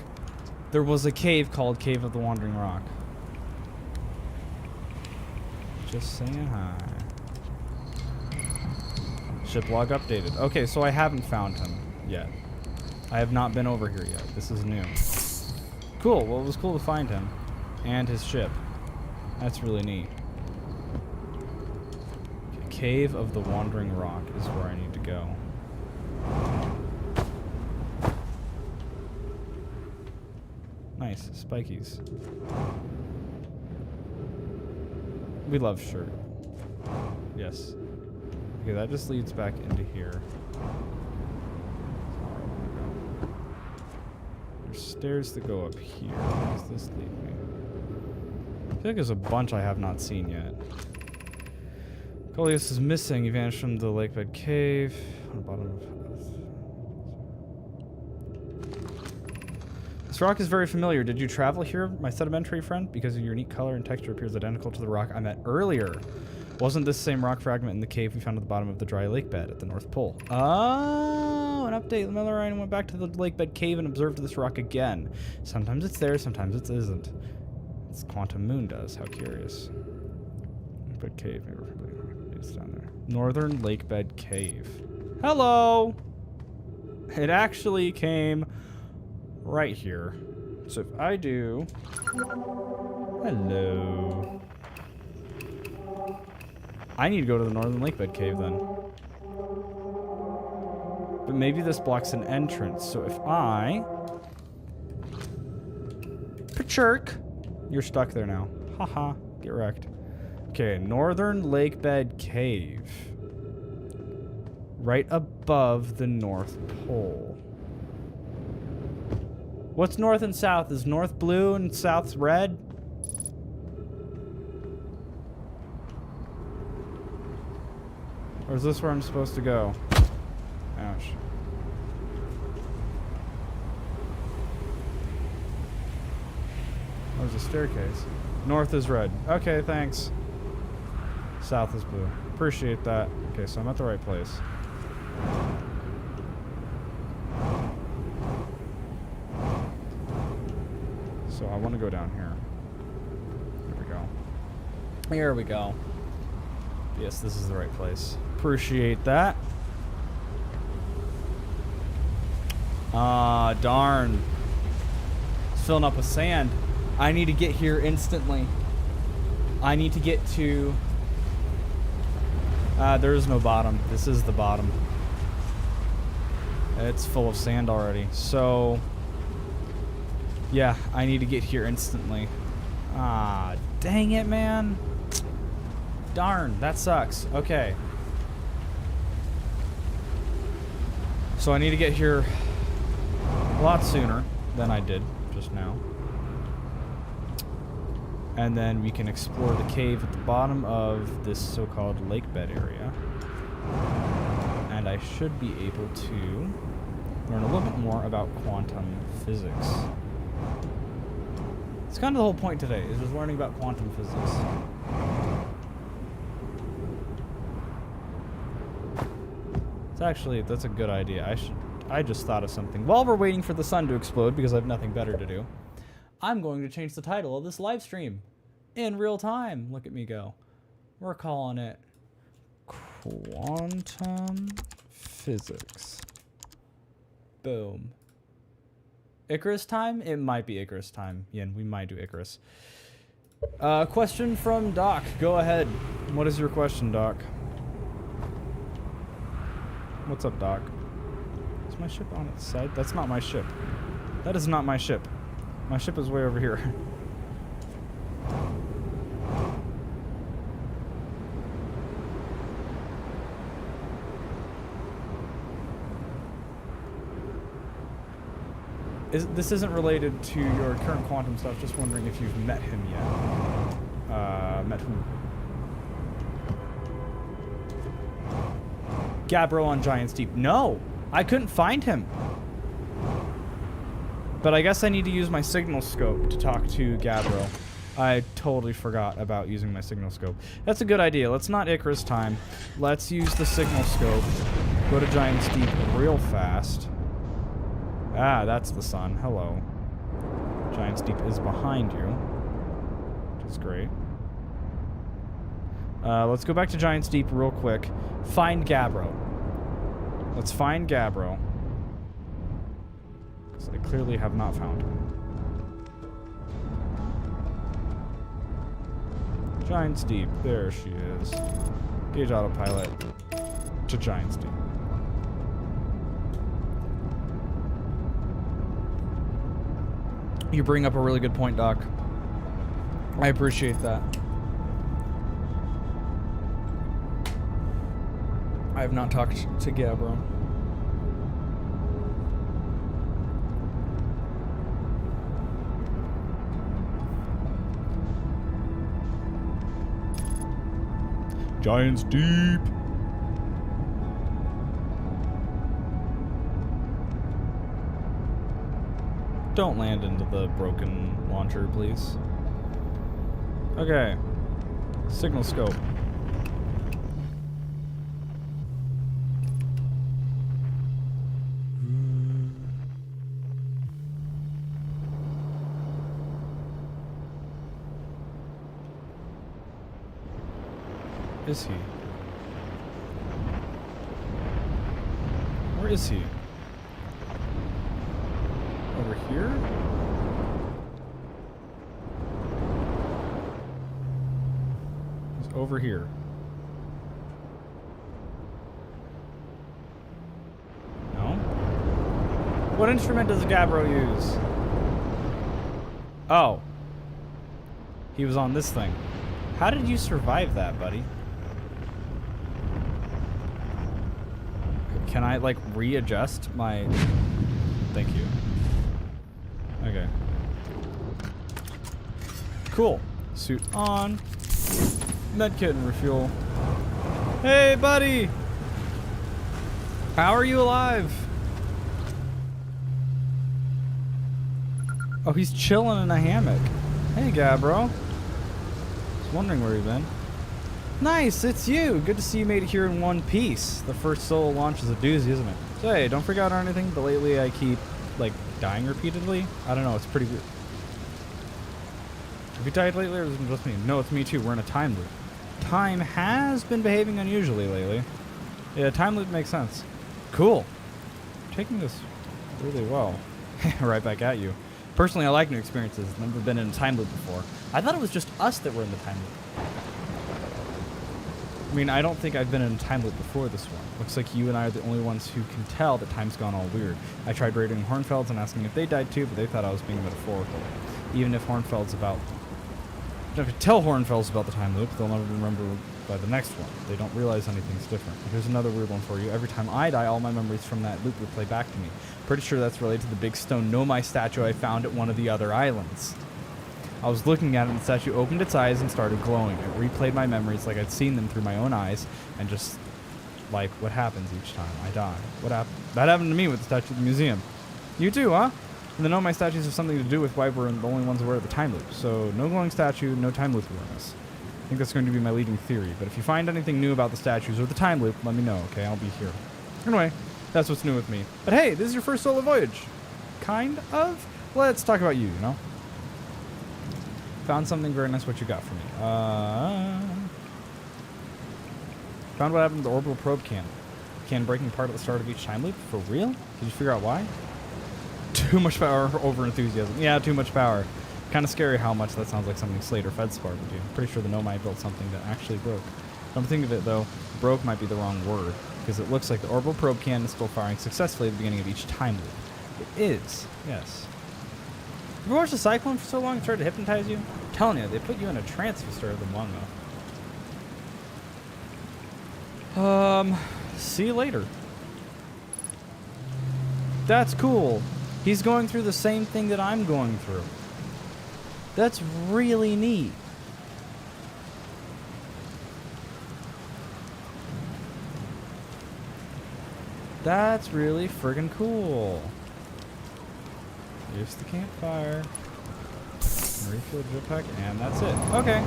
S2: There was a cave called Cave of the Wandering Rock. Just saying hi. Ship log updated. Okay, so I haven't found him yet. I have not been over here yet. This is new. Cool. Well, it was cool to find him. And his ship. That's really neat. Okay, Cave of the Wandering Rock is where I need to go. Nice. Spikies. We love shirt. Yes. Okay, that just leads back into here. There's stairs that go up here. Where does this lead me? I feel like there's a bunch I have not seen yet. Colius is missing. He vanished from the lakebed cave. On the bottom of... This rock is very familiar. Did you travel here, my sedimentary friend? Because of your unique color and texture appears identical to the rock I met earlier. Wasn't this same rock fragment in the cave we found at the bottom of the dry lake bed at the North Pole? Oh, an update. Millerine went back to the lake bed cave and observed this rock again. Sometimes it's there, sometimes it isn't. It's Quantum Moon does. How curious. Lakebed cave. Maybe it's down there. Northern Lakebed Cave. Hello! It actually came right here. So if I do... Hello. I need to go to the Northern Lakebed Cave then. But maybe this blocks an entrance. So if I... Pachirk. You're stuck there now. Haha. Get wrecked. Okay, Northern Lake Bed Cave. Right above the North Pole. What's north and south? Is north blue and south's red? Or is this where I'm supposed to go? Ouch. There's a staircase. North is red. Okay, thanks. South is blue. Appreciate that. Okay, so I'm at the right place. So I want to go down here. Here we go. Here we go. Yes, this is the right place. Appreciate that. Ah, darn. It's filling up with sand. I need to get here instantly. I need to get to... there is no bottom. This is the bottom. It's full of sand already. So... yeah, I need to get here instantly. Ah, dang it, man. Darn, that sucks. Okay. So I need to get here a lot sooner than I did just now. And then we can explore the cave at the bottom of this so-called lake bed area. And I should be able to learn a little bit more about quantum physics. It's kind of the whole point today, is just learning about quantum physics. It's actually, that's a good idea. I just thought of something. While we're waiting for the sun to explode, because I have nothing better to do, I'm going to change the title of this live stream in real time. Look at me go. We're calling it Quantum Physics. Boom. Icarus time? It might be Icarus time. Yin, we might do Icarus. Question from Doc. Go ahead. What is your question, Doc? What's up, Doc? Is my ship on its side? That's not my ship. That is not my ship. My ship is way over here. This isn't related to your current quantum stuff. Just wondering if you've met him yet. Met who? Gabbro on Giant's Deep. No! I couldn't find him. But I guess I need to use my signal scope to talk to Gabbro. I totally forgot about using my signal scope. That's a good idea. Let's not Icarus time. Let's use the signal scope. Go to Giant's Deep real fast. Ah, that's the sun. Hello. Giant's Deep is behind you. Which is great. Let's go back to Giant's Deep real quick. Find Gabbro. Let's find Gabbro. Because I clearly have not found him. Giant's Deep. There she is. Gauge autopilot to Giant's Deep. You bring up a really good point, Doc. I appreciate that. I have not talked to Gabbro. Giant's Deep. Don't land into the broken launcher, please. Okay. Signal scope. Is he? Where is he? Over here? He's over here. No? What instrument does Gabbro use? Oh. He was on this thing. How did you survive that, buddy? Can I, like, readjust my... Thank you. Okay. Cool. Suit on. Medkit and refuel. Hey, buddy! How are you alive? Oh, he's chilling in a hammock. Hey, Gabbro. Was wondering where you've been. Nice, it's you. Good to see you made it here in one piece. The first solo launch is a doozy, isn't it? So, hey, don't forget or anything, but lately I keep, like, dying repeatedly. I don't know, it's pretty weird. Have you died lately, or is it just me? No, it's me too. We're in a time loop. Time has been behaving unusually lately. Yeah, time loop makes sense. Cool. You're taking this really well. Right back at you. Personally, I like new experiences. Never been in a time loop before. I thought it was just us that were in the time loop. I mean, I don't think I've been in a time loop before this one. Looks like you and I are the only ones who can tell that time's gone all weird. I tried raiding Hornfelds and asking if they died too, but they thought I was being metaphorical. Even if Hornfeld's about... If you tell Hornfelds about the time loop, they'll never remember by the next one. They don't realize anything's different. Here's another weird one for you. Every time I die, all my memories from that loop replay back to me. Pretty sure that's related to the big stone nomai statue I found at one of the other islands. I was looking at it and the statue opened its eyes and started glowing. It replayed my memories like I'd seen them through my own eyes, and just like what happens each time I die. What happened? That happened to me with the statue at the museum. You too, huh? And the nomai statues have something to do with why we're the only ones aware of the time loop. So no glowing statue, no time loop awareness. I think that's going to be my leading theory. But if you find anything new about the statues or the time loop, let me know, okay? I'll be here. Anyway, that's what's new with me. But hey, this is your first solo voyage. Kind of? Let's talk about you, you know? Found something very nice. What you got for me? Found what happened to the orbital probe can. Can breaking apart at the start of each time loop? For real? Did you figure out why? Too much power over enthusiasm. Yeah, too much power. Kind of scary how much that sounds like something Slate or Fedspark would do. Pretty sure the nomai built something that actually broke. Come to think of it, though, broke might be the wrong word, because it looks like the orbital probe can is still firing successfully at the beginning of each time loop. It is, yes. Have you watched the Cyclone for so long it started to hypnotize you? I'm telling you, they put you in a trance if you started them long enough. See you later. That's cool. He's going through the same thing that I'm going through. That's really neat. That's really friggin' cool. Here's the campfire. Refill jetpack, and that's it. Okay.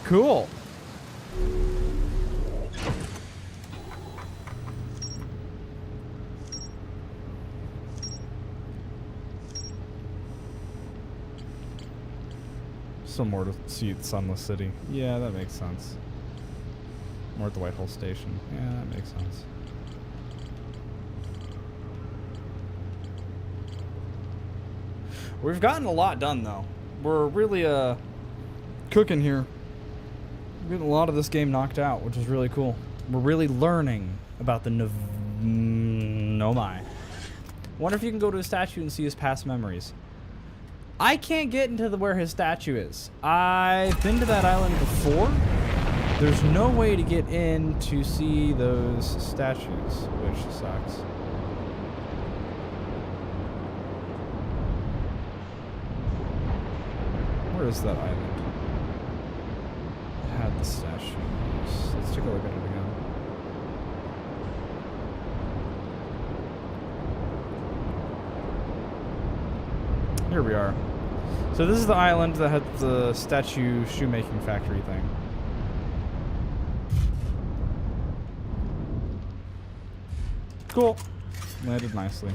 S2: Cool. Still more to see at Sunless City. Yeah, that makes sense. More at the Whitehall Station. Yeah, that makes sense. We've gotten a lot done, though. We're really, cooking here. We're getting a lot of this game knocked out, which is really cool. We're really learning about the nomai. Wonder if you can go to a statue and see his past memories. I can't get into where his statue is. I've been to that island before. There's no way to get in to see those statues, which sucks. Where is that island? It had the statues. Let's take a look at it again. Here we are. So this is the island that had the statue shoemaking factory thing. Cool. Landed nicely.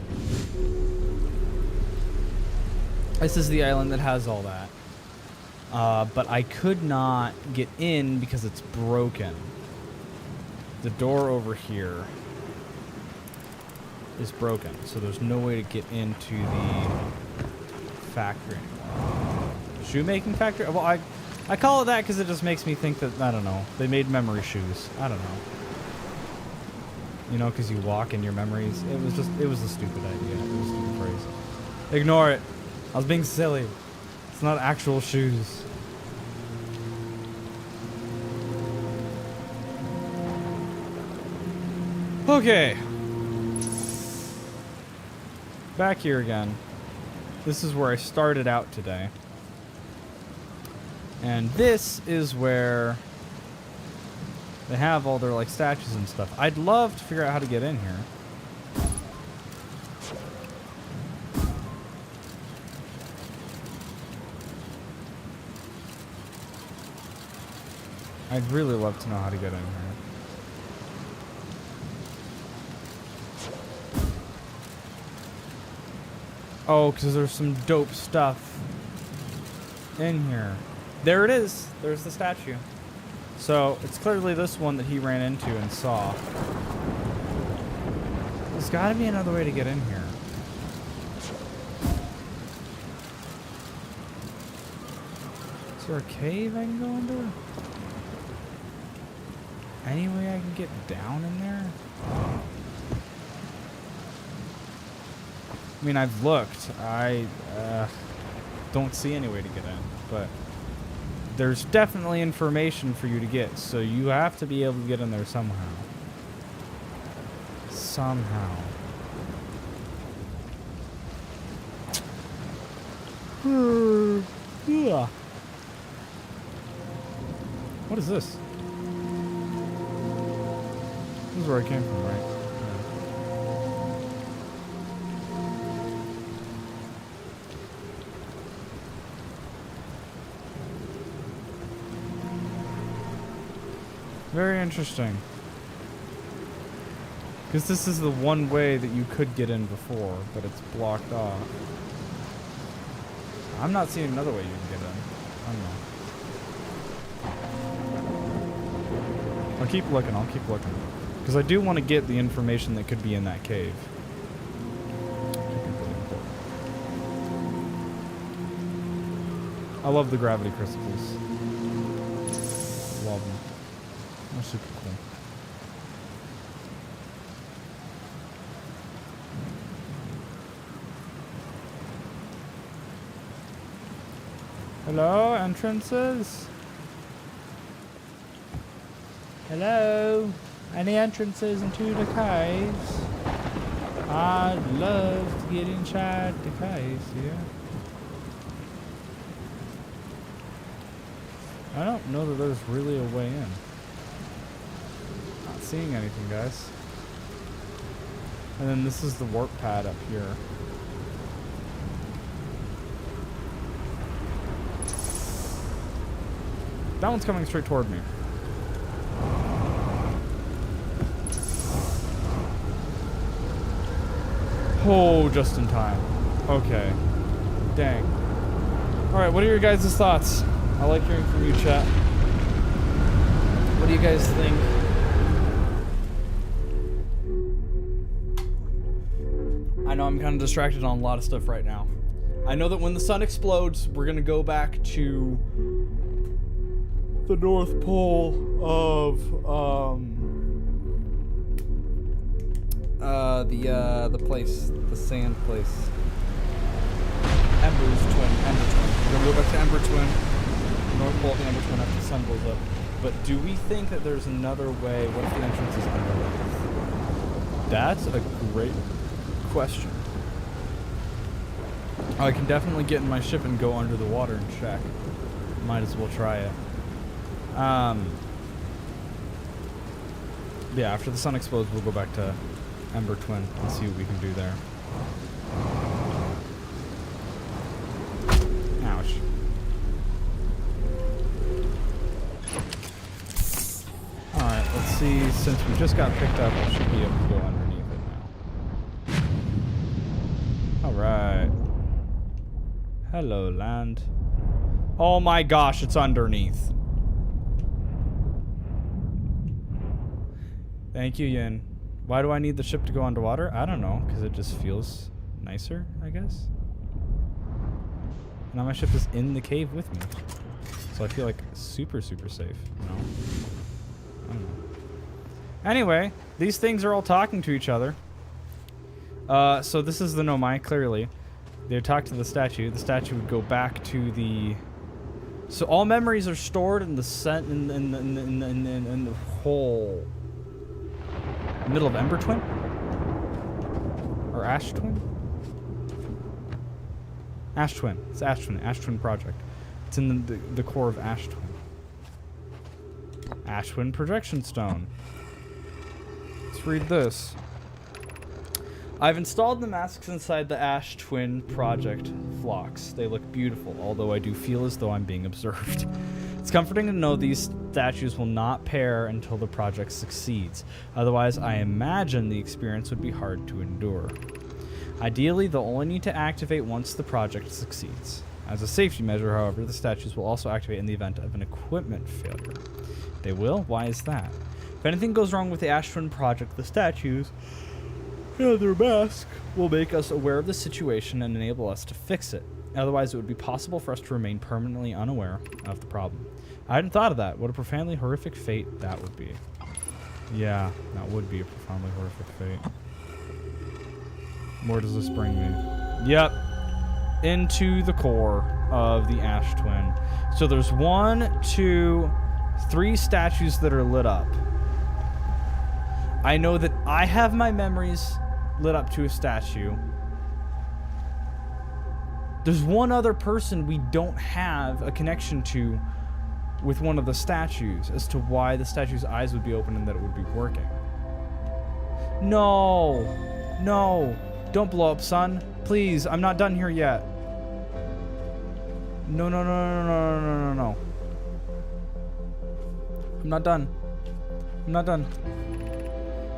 S2: This is the island that has all that. But I could not get in because it's broken. The door over here is broken, so there's no way to get into the factory anymore. Shoemaking factory? Well, I call it that because it just makes me think that, I don't know, they made memory shoes. I don't know. You know, because you walk in your memories. It was a stupid idea. It was a stupid phrase. Ignore it. I was being silly. It's not actual shoes. Okay. Back here again. This is where I started out today. And this is where they have all their like statues and stuff. I'd love to figure out how to get in here. I'd really love to know how to get in here. Oh, because there's some dope stuff in here. There it is. There's the statue. So, it's clearly this one that he ran into and saw. There's got to be another way to get in here. Is there a cave I can go under? Any way I can get down in there? I mean, I've looked. I don't see any way to get in, but there's definitely information for you to get, so you have to be able to get in there somehow. Somehow. Yeah. What is this? This is where I came from, right? Very interesting. Because this is the one way that you could get in before, but it's blocked off. I'm not seeing another way you can get in. I don't know. I'll keep looking, Because I do want to get the information that could be in that cave. I love the gravity crystals. Love them. They're super cool. Hello, entrances? Hello? Any entrances into the caves? I'd love to get inside the caves, yeah. I don't know that there's really a way in. Not seeing anything, guys. And then this is the warp pad up here. That one's coming straight toward me. Oh, just in time. Okay. Dang. Alright, what are your guys' thoughts? I like hearing from you, chat. What do you guys think? I know I'm kind of distracted on a lot of stuff right now. I know that when the sun explodes, we're going to go back to the North Pole of the place, the sand place. Ember Twin. We're gonna go back to Ember Twin. North Pole of the Ember Twin after the sun blows up. But do we think that there's another way? What if the entrance is underneath? That's a great question. I can definitely get in my ship and go under the water and check. Might as well try it. Yeah, after the sun explodes, we'll go back to Ember Twin and see what we can do there. Ouch. Alright, let's see. Since we just got picked up, I should be able to go underneath it now. Alright. Hello, land. Oh my gosh, it's underneath. Thank you, Yin. Why do I need the ship to go underwater? I don't know, because it just feels nicer, I guess. Now my ship is in the cave with me. So I feel like super, super safe, you know? I don't know. Anyway, these things are all talking to each other. So this is the nomai, clearly. They talk to the statue. The statue would go back to the... So all memories are stored in the in the whole... Middle of Ember Twin? Or Ash Twin? Ash Twin. It's Ash Twin. Ash Twin Project. It's in the core of Ash Twin. Ash Twin Projection Stone. Let's read this. I've installed the masks inside the Ash Twin Project flocks. They look beautiful, although I do feel as though I'm being observed. It's comforting to know these statues will not pair until the project succeeds. Otherwise, I imagine the experience would be hard to endure. Ideally, they'll only need to activate once the project succeeds. As a safety measure, however, the statues will also activate in the event of an equipment failure. They will? Why is that? If anything goes wrong with the Ash Twin Project, the statues and their mask will make us aware of the situation and enable us to fix it. Otherwise, it would be possible for us to remain permanently unaware of the problem. I hadn't thought of that. What a profoundly horrific fate that would be. Yeah, that would be a profoundly horrific fate. Where does this bring me? Yep. Into the core of the Ash Twin. So there's 1, 2, 3 statues that are lit up. I know that I have my memories lit up to a statue. There's one other person we don't have a connection to with one of the statues as to why the statue's eyes would be open and that it would be working. No. No. Don't blow up, son. Please, I'm not done here yet. No, no, no, no, no, no, no, no. I'm not done. I'm not done.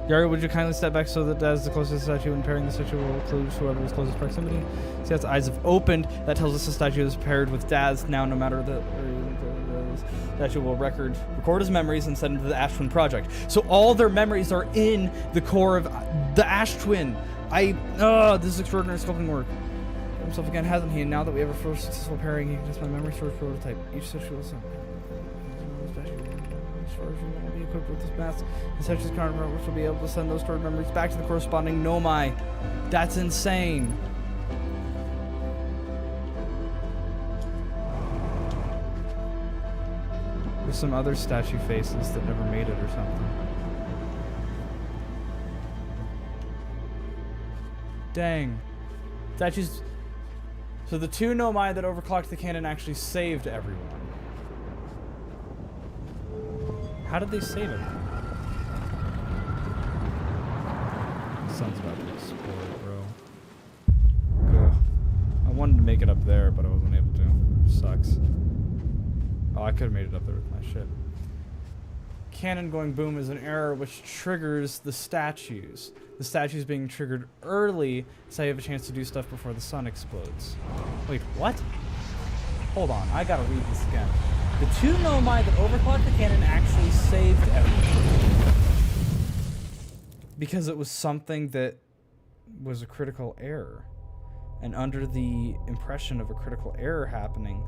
S2: Yari, would you kindly step back so that as the closest statue and pairing the statue will close whoever is closest proximity? See, its eyes have opened. That tells us the statue is paired with Daz. Now, no matter the statue will record his memories and send them to the Ash Twin Project. So all their memories are in the core of the Ash Twin. This is extraordinary sculpting work. Himself again, hasn't he? And now that we have a first successful pairing, he can test my memory storage prototype. Each statue will send. Will be equipped with this mask. The statue's counterpart, which will be able to send those stored memories back to the corresponding nomai. That's insane. There's some other statue faces that never made it or something. Dang. Statues. So the 2 nomai that overclocked the cannon actually saved everyone. How did they save it? The sun's about to explode, bro. Ugh. I wanted to make it up there, but I wasn't able to. Sucks. Oh, I could have made it up there with my ship. Cannon going boom is an error which triggers the statues. The statues being triggered early so you have a chance to do stuff before the sun explodes. Wait, what? Hold on, I gotta read this again. The 2 nomai that overclocked the cannon actually saved everything. Because it was something that was a critical error. And under the impression of a critical error happening,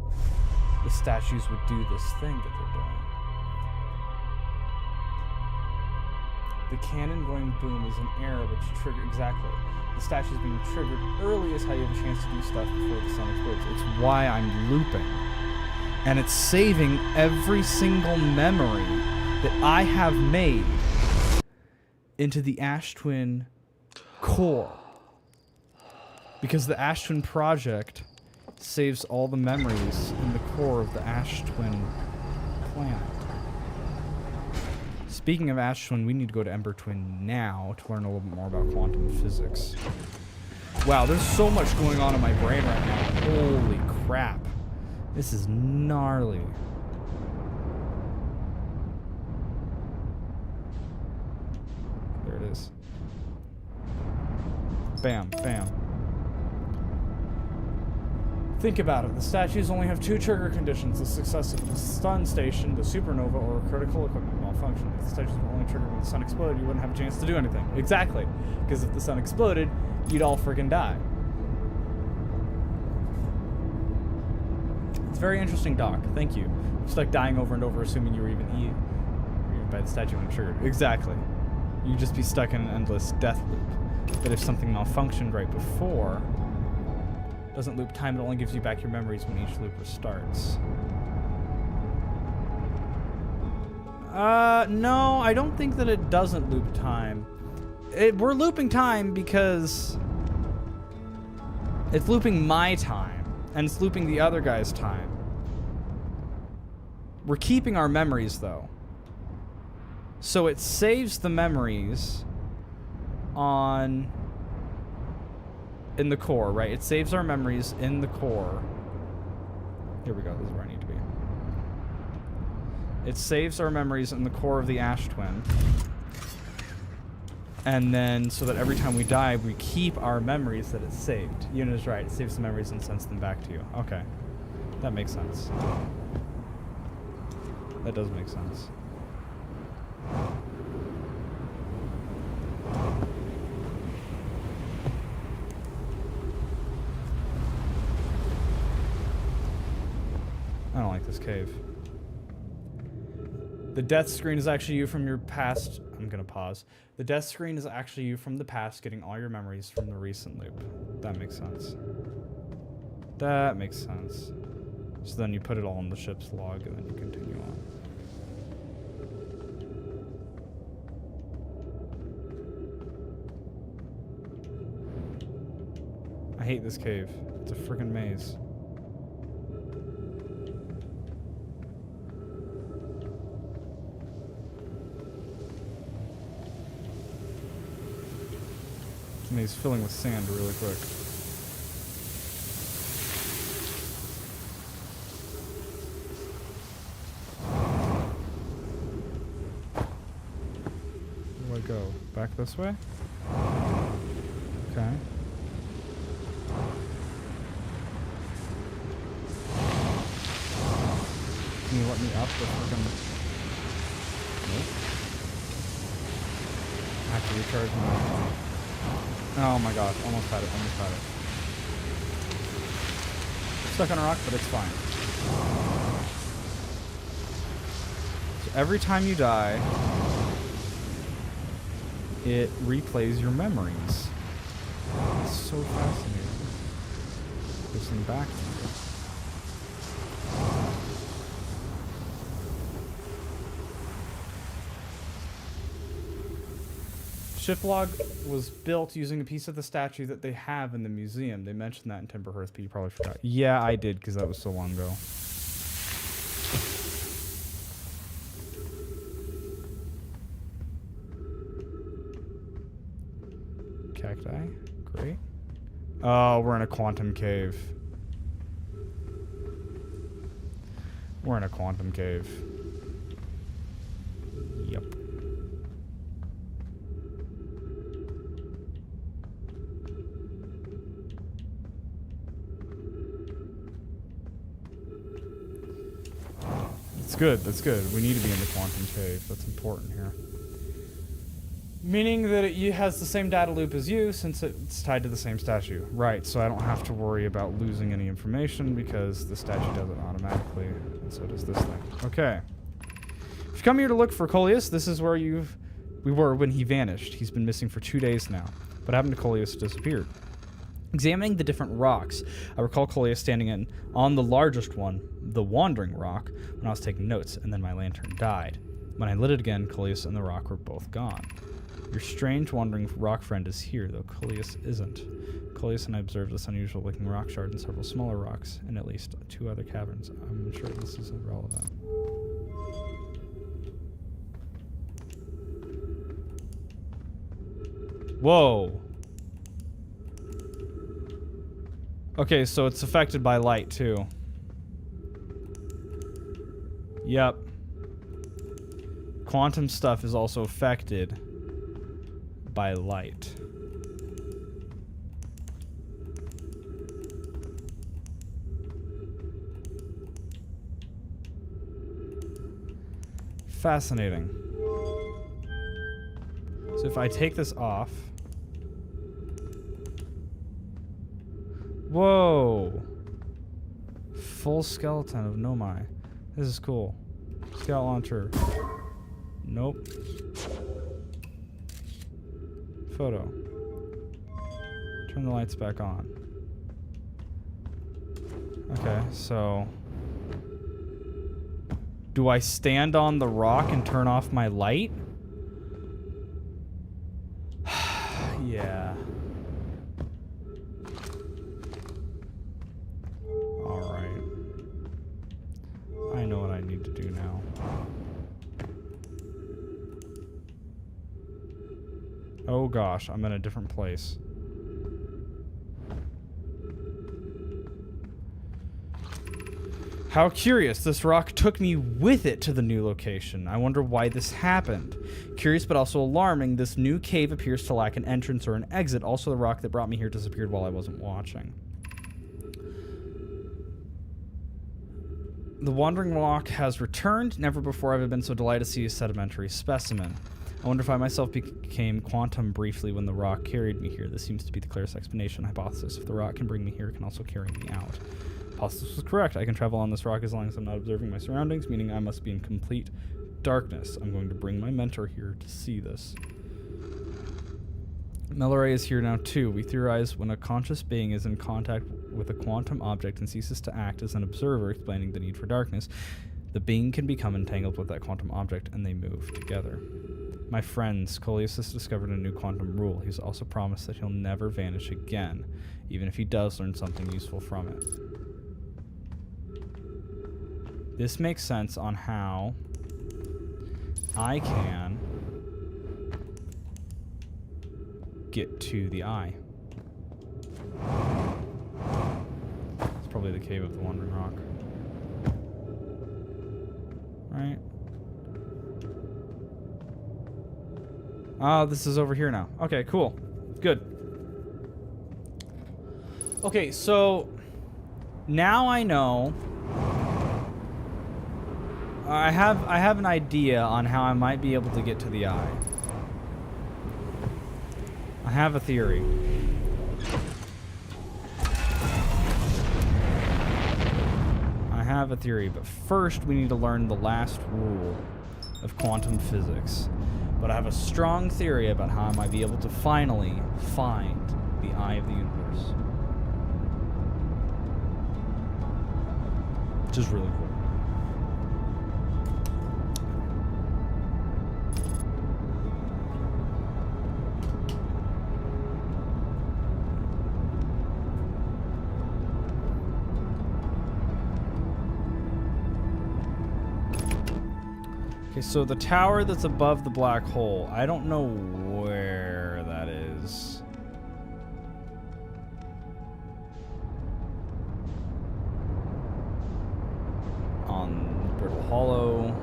S2: the statues would do this thing that they're doing. The cannon going boom is an error which triggered exactly. The statues being triggered early is how you have a chance to do stuff before the sun explodes. It's why I'm looping. And it's saving every single memory that I have made into the Ash Twin core. Because the Ash Twin Project saves all the memories in the core of the Ash Twin planet. Speaking of Ash Twin, we need to go to Ember Twin now to learn a little bit more about quantum physics. Wow, there's so much going on in my brain right now. Holy crap. This is gnarly. There it is. Bam, bam. Think about it. The statues only have 2 trigger conditions: the success of the sun station, the supernova, or a critical equipment malfunction. If the statues were only triggered when the sun exploded, you wouldn't have a chance to do anything. Exactly. Because if the sun exploded, you'd all friggin' die. It's very interesting, Doc. Thank you. It's like dying over and over, assuming you were even eaten by the statue when it triggered. Exactly. You'd just be stuck in an endless death loop. But if something malfunctioned right before, doesn't loop time, it only gives you back your memories when each loop restarts. No, I don't think that it doesn't loop time. we're looping time because it's looping my time, and it's looping the other guy's time. We're keeping our memories, though. So it saves the memories in the core, right? It saves our memories in the core. Here we go. This is where I need to be. It saves our memories in the core of the Ash Twin. And then, so that every time we die, we keep our memories that it's saved. Unit is right. It saves the memories and sends them back to you. Okay. That makes sense. That does make sense. I don't like this cave. The death screen is actually you from your past. I'm gonna pause. The death screen is actually you from the past getting all your memories from the recent loop. That makes sense. That makes sense. So then you put it all in the ship's log and then you continue on. I hate this cave. It's a freaking maze. This maze filling with sand really quick. Where do I go? Back this way? Okay. Can you let me up the freaking... Nope. I have to recharge my... Oh my god, almost had it, almost had it. Stuck on a rock, but it's fine. So every time you die, it replays your memories. It's so fascinating. Listen back to you. Shiftlog was built using a piece of the statue that they have in the museum. They mentioned that in Timberhearth, but you probably forgot. Yeah, I did, because that was so long ago. Cacti. Great. Oh, we're in a quantum cave. We're in a quantum cave. Yep. That's good, that's good. We need to be in the quantum cave. That's important here. Meaning that it has the same data loop as you since it's tied to the same statue. Right, so I don't have to worry about losing any information because the statue does it automatically, and so does this thing. Okay. If you come here to look for Coleus, this is where we were when he vanished. He's been missing for 2 days now. What happened to Coleus disappeared. Examining the different rocks, I recall Coleus standing on the largest one, the Wandering Rock, when I was taking notes, and then my lantern died. When I lit it again, Coleus and the rock were both gone. Your strange wandering rock friend is here, though Coleus isn't. Coleus and I observed this unusual-looking rock shard and several smaller rocks, and at least 2 other caverns. I'm sure this is irrelevant. Whoa! Okay, so it's affected by light, too. Yep. Quantum stuff is also affected by light. Fascinating. So if I take this off... Whoa! Full skeleton of nomai. This is cool. Scout launcher. Nope. Photo. Turn the lights back on. Okay, so... Do I stand on the rock and turn off my light? Oh gosh, I'm in a different place. How curious, this rock took me with it to the new location. I wonder why this happened. Curious but also alarming, this new cave appears to lack an entrance or an exit. Also, the rock that brought me here disappeared while I wasn't watching. The wandering rock has returned. Never before have I been so delighted to see a sedimentary specimen. I wonder if I myself became quantum briefly when the rock carried me here. This seems to be the clearest explanation. Hypothesis. If the rock can bring me here, it can also carry me out. Hypothesis was correct. I can travel on this rock as long as I'm not observing my surroundings, meaning I must be in complete darkness. I'm going to bring my mentor here to see this. Melloray is here now too. We theorize when a conscious being is in contact with a quantum object and ceases to act as an observer, explaining the need for darkness, the being can become entangled with that quantum object and they move together. My friend, Scoleus has discovered a new quantum rule. He's also promised that he'll never vanish again, even if he does learn something useful from it. This makes sense on how I can get to the eye. It's probably the cave of the Wandering Rock. Right? Oh, this is over here now. Okay, cool. Good. Okay, so now I know. I have an idea on how I might be able to get to the eye. I have a theory. But first we need to learn the last rule of quantum physics. But I have a strong theory about how I might be able to finally find the eye of the universe. Which is really cool. Okay, so the tower that's above the black hole, I don't know where that is. On Brittle Hollow.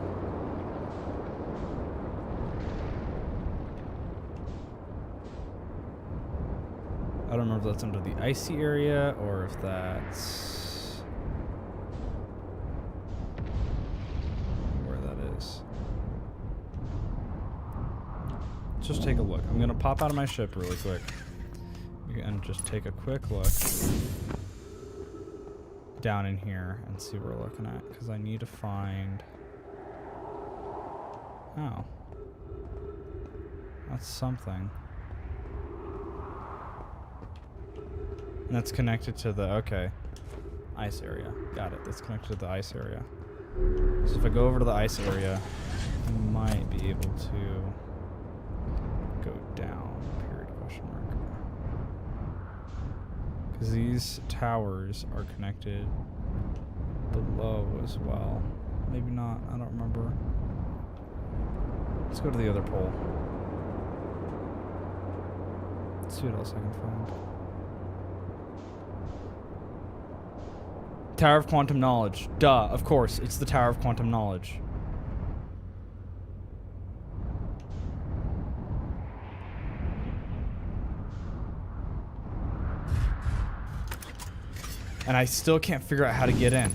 S2: I don't remember if that's under the icy area or if that's where that is. Just take a look. I'm gonna pop out of my ship really quick and just take a quick look down in here and see what we're looking at, because I need to find. Oh, that's something. And that's connected to the ice area. Got it. That's connected to the ice area. So if I go over to the ice area, I might be able to go down, period, question mark. Because these towers are connected below as well. Maybe not, I don't remember. Let's go to the other pole. Let's see what else I can find. Tower of Quantum Knowledge. Duh, of course, it's the Tower of Quantum Knowledge. And I still can't figure out how to get in.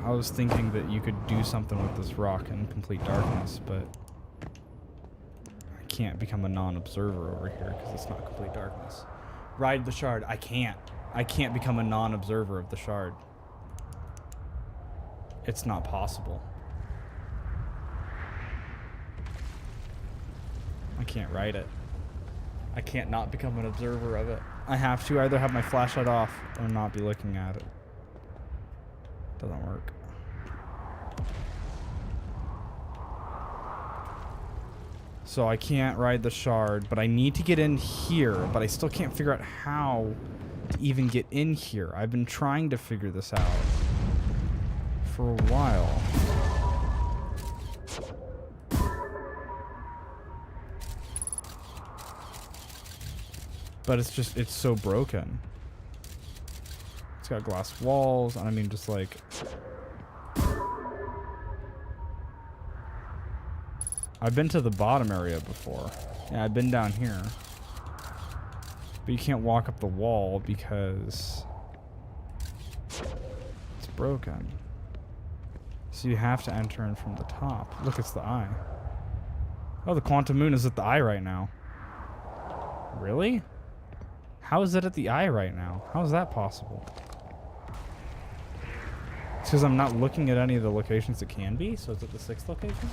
S2: I was thinking that you could do something with this rock in complete darkness, but I can't become a non-observer over here because it's not complete darkness. Ride the shard. I can't. I can't become a non-observer of the shard. It's not possible. I can't ride it. I can't not become an observer of it. I have to either have my flashlight off or not be looking at it. Doesn't work. So I can't ride the shard, but I need to get in here, but I still can't figure out how to even get in here. I've been trying to figure this out. for a while. But it's so broken. It's got glass walls. I mean, just like... I've been to the bottom area before. Yeah, I've been down here. But you can't walk up the wall because it's broken. So you have to enter in from the top. Look, it's the eye. Oh, the quantum moon is at the eye right now. Really? How is it at the eye right now? How is that possible? It's because I'm not looking at any of the locations it can be, so it's at the 6th location?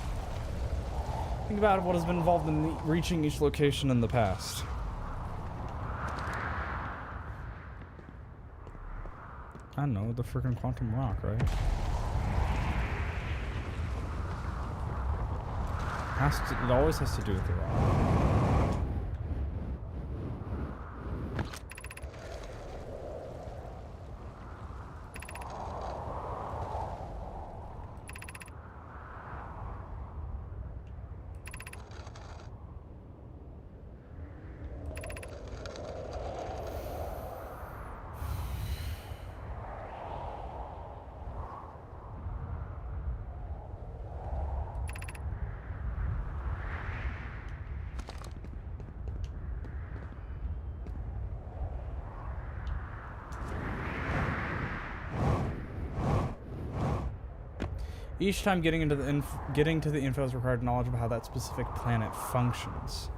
S2: Think about what has been involved in reaching each location in the past. I don't know, the freaking quantum rock, right? It always has to do with the rock. Each time getting to the info has required knowledge of how that specific planet functions.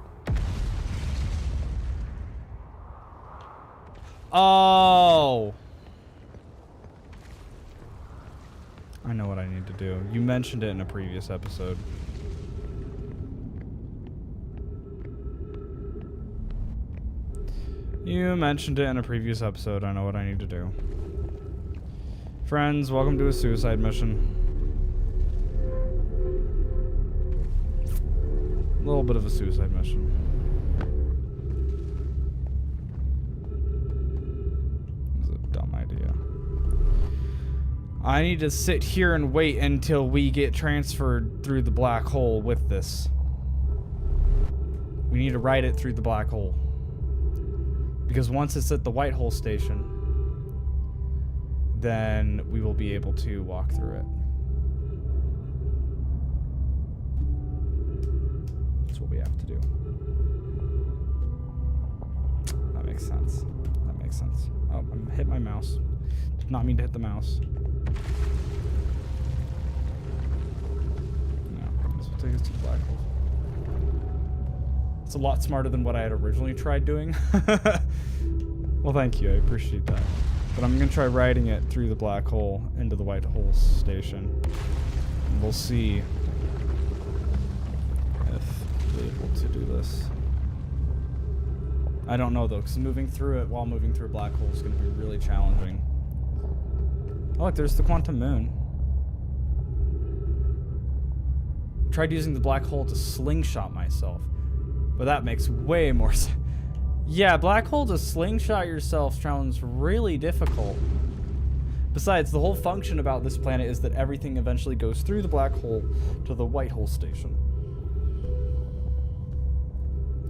S2: Oh! I know what I need to do. You mentioned it in a previous episode. You mentioned it in a previous episode. I know what I need to do. Friends, welcome to a suicide mission. A little bit of a suicide mission. This is a dumb idea. I need to sit here and wait until we get transferred through the black hole with this. We need to ride it through the black hole. Because once it's at the white hole station, then we will be able to walk through it. That's what we have to do. That makes sense. That makes sense. Oh, I hit my mouse. Did not mean to hit the mouse. No, this will take us to the black hole. It's a lot smarter than what I had originally tried doing. Well, thank you. I appreciate that. But I'm going to try riding it through the black hole into the white hole station. And we'll see if we're able to do this. I don't know, though, because moving through it while moving through a black hole is going to be really challenging. Oh, look, there's the quantum moon. Tried using the black hole to slingshot myself. But that makes way more sense. Yeah, black hole to slingshot yourself sounds really difficult. Besides, the whole function about this planet is that everything eventually goes through the black hole to the white hole station.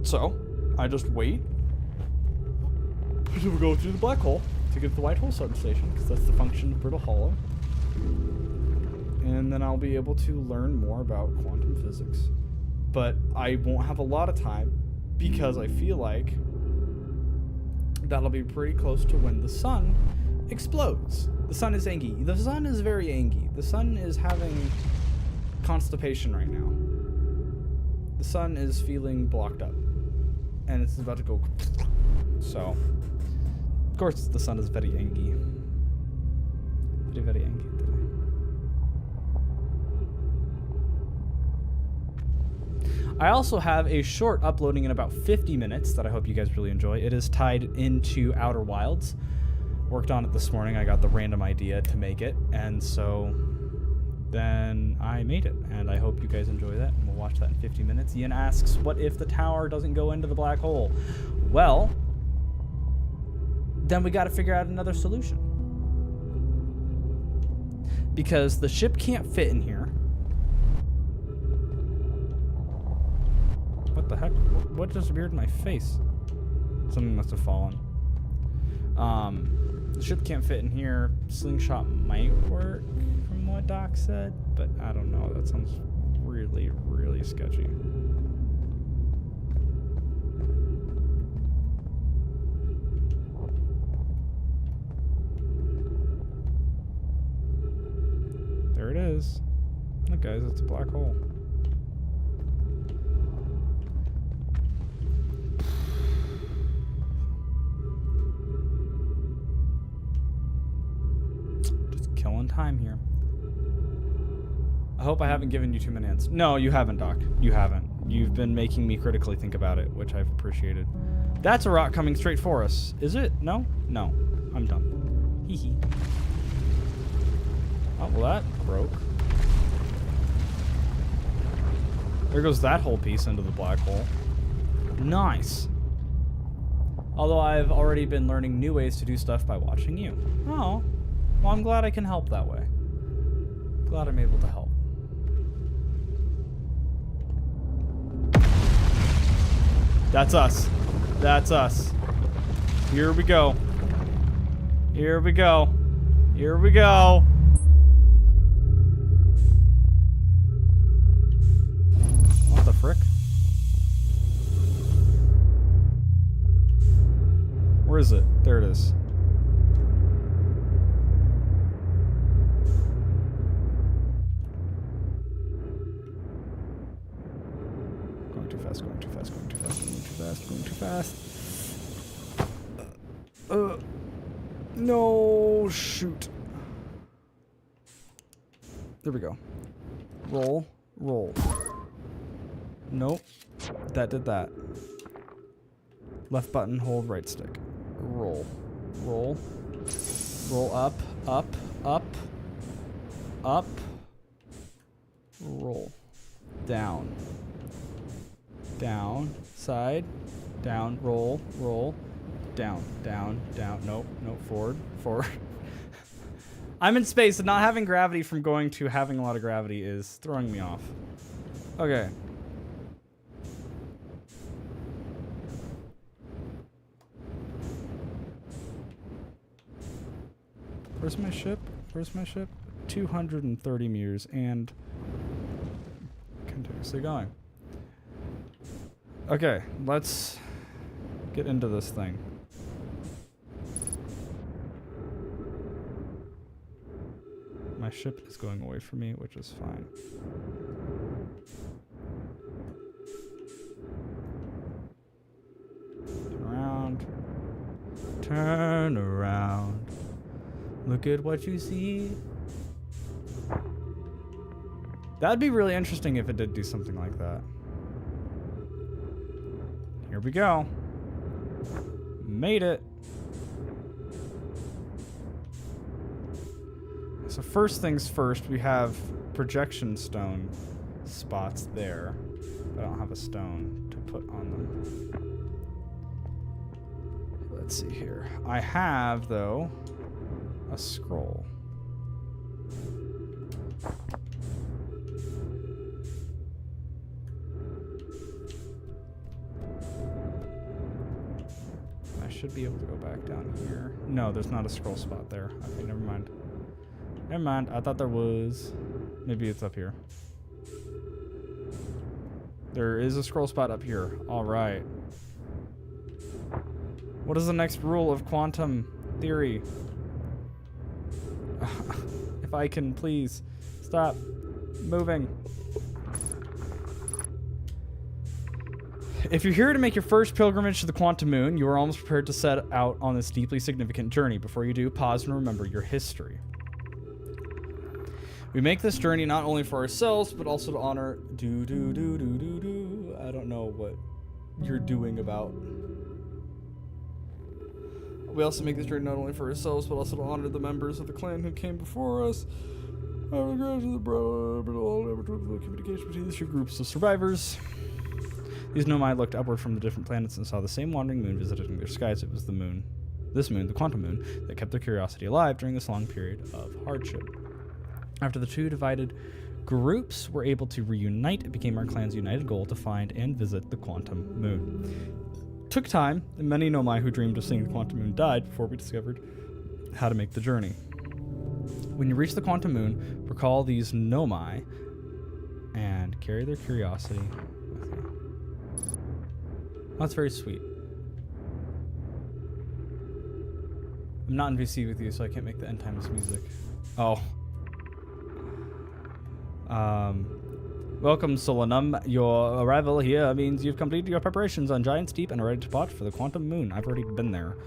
S2: So, I just wait until we go through the black hole to get to the white hole substation, because that's the function of Brittle Hollow. And then I'll be able to learn more about quantum physics. But I won't have a lot of time, because I feel like that'll be pretty close to when the sun explodes. The sun is angry. The sun is very angry. The sun is having constipation right now. The sun is feeling blocked up. And it's about to go. So, of course, the sun is very angry. Very, very angry today. I also have a short uploading in about 50 minutes that I hope you guys really enjoy. It is tied into Outer Wilds. Worked on it this morning. I got the random idea to make it, and so then I made it, and I hope you guys enjoy that, and we'll watch that in 50 minutes. Ian asks, what if the tower doesn't go into the black hole? Well, then we got to figure out another solution. because the ship can't fit in here. What the heck? What just appeared in my face? Something must have fallen. The ship can't fit in here. Slingshot might work from what Doc said, but I don't know. That sounds really, really sketchy. There it is. Look, guys, it's a black hole. Just killing time here. I hope I haven't given you too many hints. No, you haven't, Doc. You haven't. You've been making me critically think about it, which I've appreciated. That's a rock coming straight for us. Is it? No? No. I'm dumb. Hee hee. Oh, well, that broke. There goes that whole piece into the black hole. Nice. Although I've already been learning new ways to do stuff by watching you. Oh. Well, I'm glad I can help that way. Glad I'm able to help. That's us. That's us. Here we go. Here we go. Here we go. What the frick? Where is it? There it is. Going too fast, going too fast, going too fast, going too fast, going too fast. No, shoot. There we go. Roll, roll. Nope. That did that. Left button, hold right stick. Roll. Roll. Roll up, up, up, up. Roll. Down. Down. Side. Down. Roll. Roll. Down. Down. Down. Nope. Nope. Forward. Forward. I'm in space, and not having gravity from going to having a lot of gravity is throwing me off. Okay. Where's my ship? Where's my ship? 230 meters and continuously going. Okay, let's get into this thing. My ship is going away from me, which is fine. Turn around. Turn around. Look at what you see. That'd be really interesting if it did do something like that. Here we go. Made it. So first things first, we have projection stone spots there. But I don't have a stone to put on them. Let's see here. I have, though, a scroll. I should be able to go back down here. No, there's not a scroll spot there. Okay, never mind. Never mind. I thought there was. Maybe it's up here. There is a scroll spot up here. All right. What is the next rule of quantum theory? If I can please stop moving. If you're here to make your first pilgrimage to the quantum moon, you are almost prepared to set out on this deeply significant journey. Before you do, pause and remember your history. We make this journey not only for ourselves, but also to honor I don't know what you're doing about. We also make this journey not only for ourselves, but also to honor the members of the clan who came before us. I regret the communication between these two groups of survivors. These nomai looked upward from the different planets and saw the same wandering moon visiting their skies. It was the moon, this moon, the quantum moon, that kept their curiosity alive during this long period of hardship. After the two divided groups were able to reunite, it became our clan's united goal to find and visit the Quantum Moon. Took time, and many nomai who dreamed of seeing the Quantum Moon died before we discovered how to make the journey. When you reach the Quantum Moon, recall these nomai and carry their curiosity with you. That's very sweet. I'm not in VC with you, so I can't make the end times music. Oh. Welcome, Solanum. Your arrival here means you've completed your preparations on Giant's Deep and are ready to depart for the Quantum Moon. I've already been there.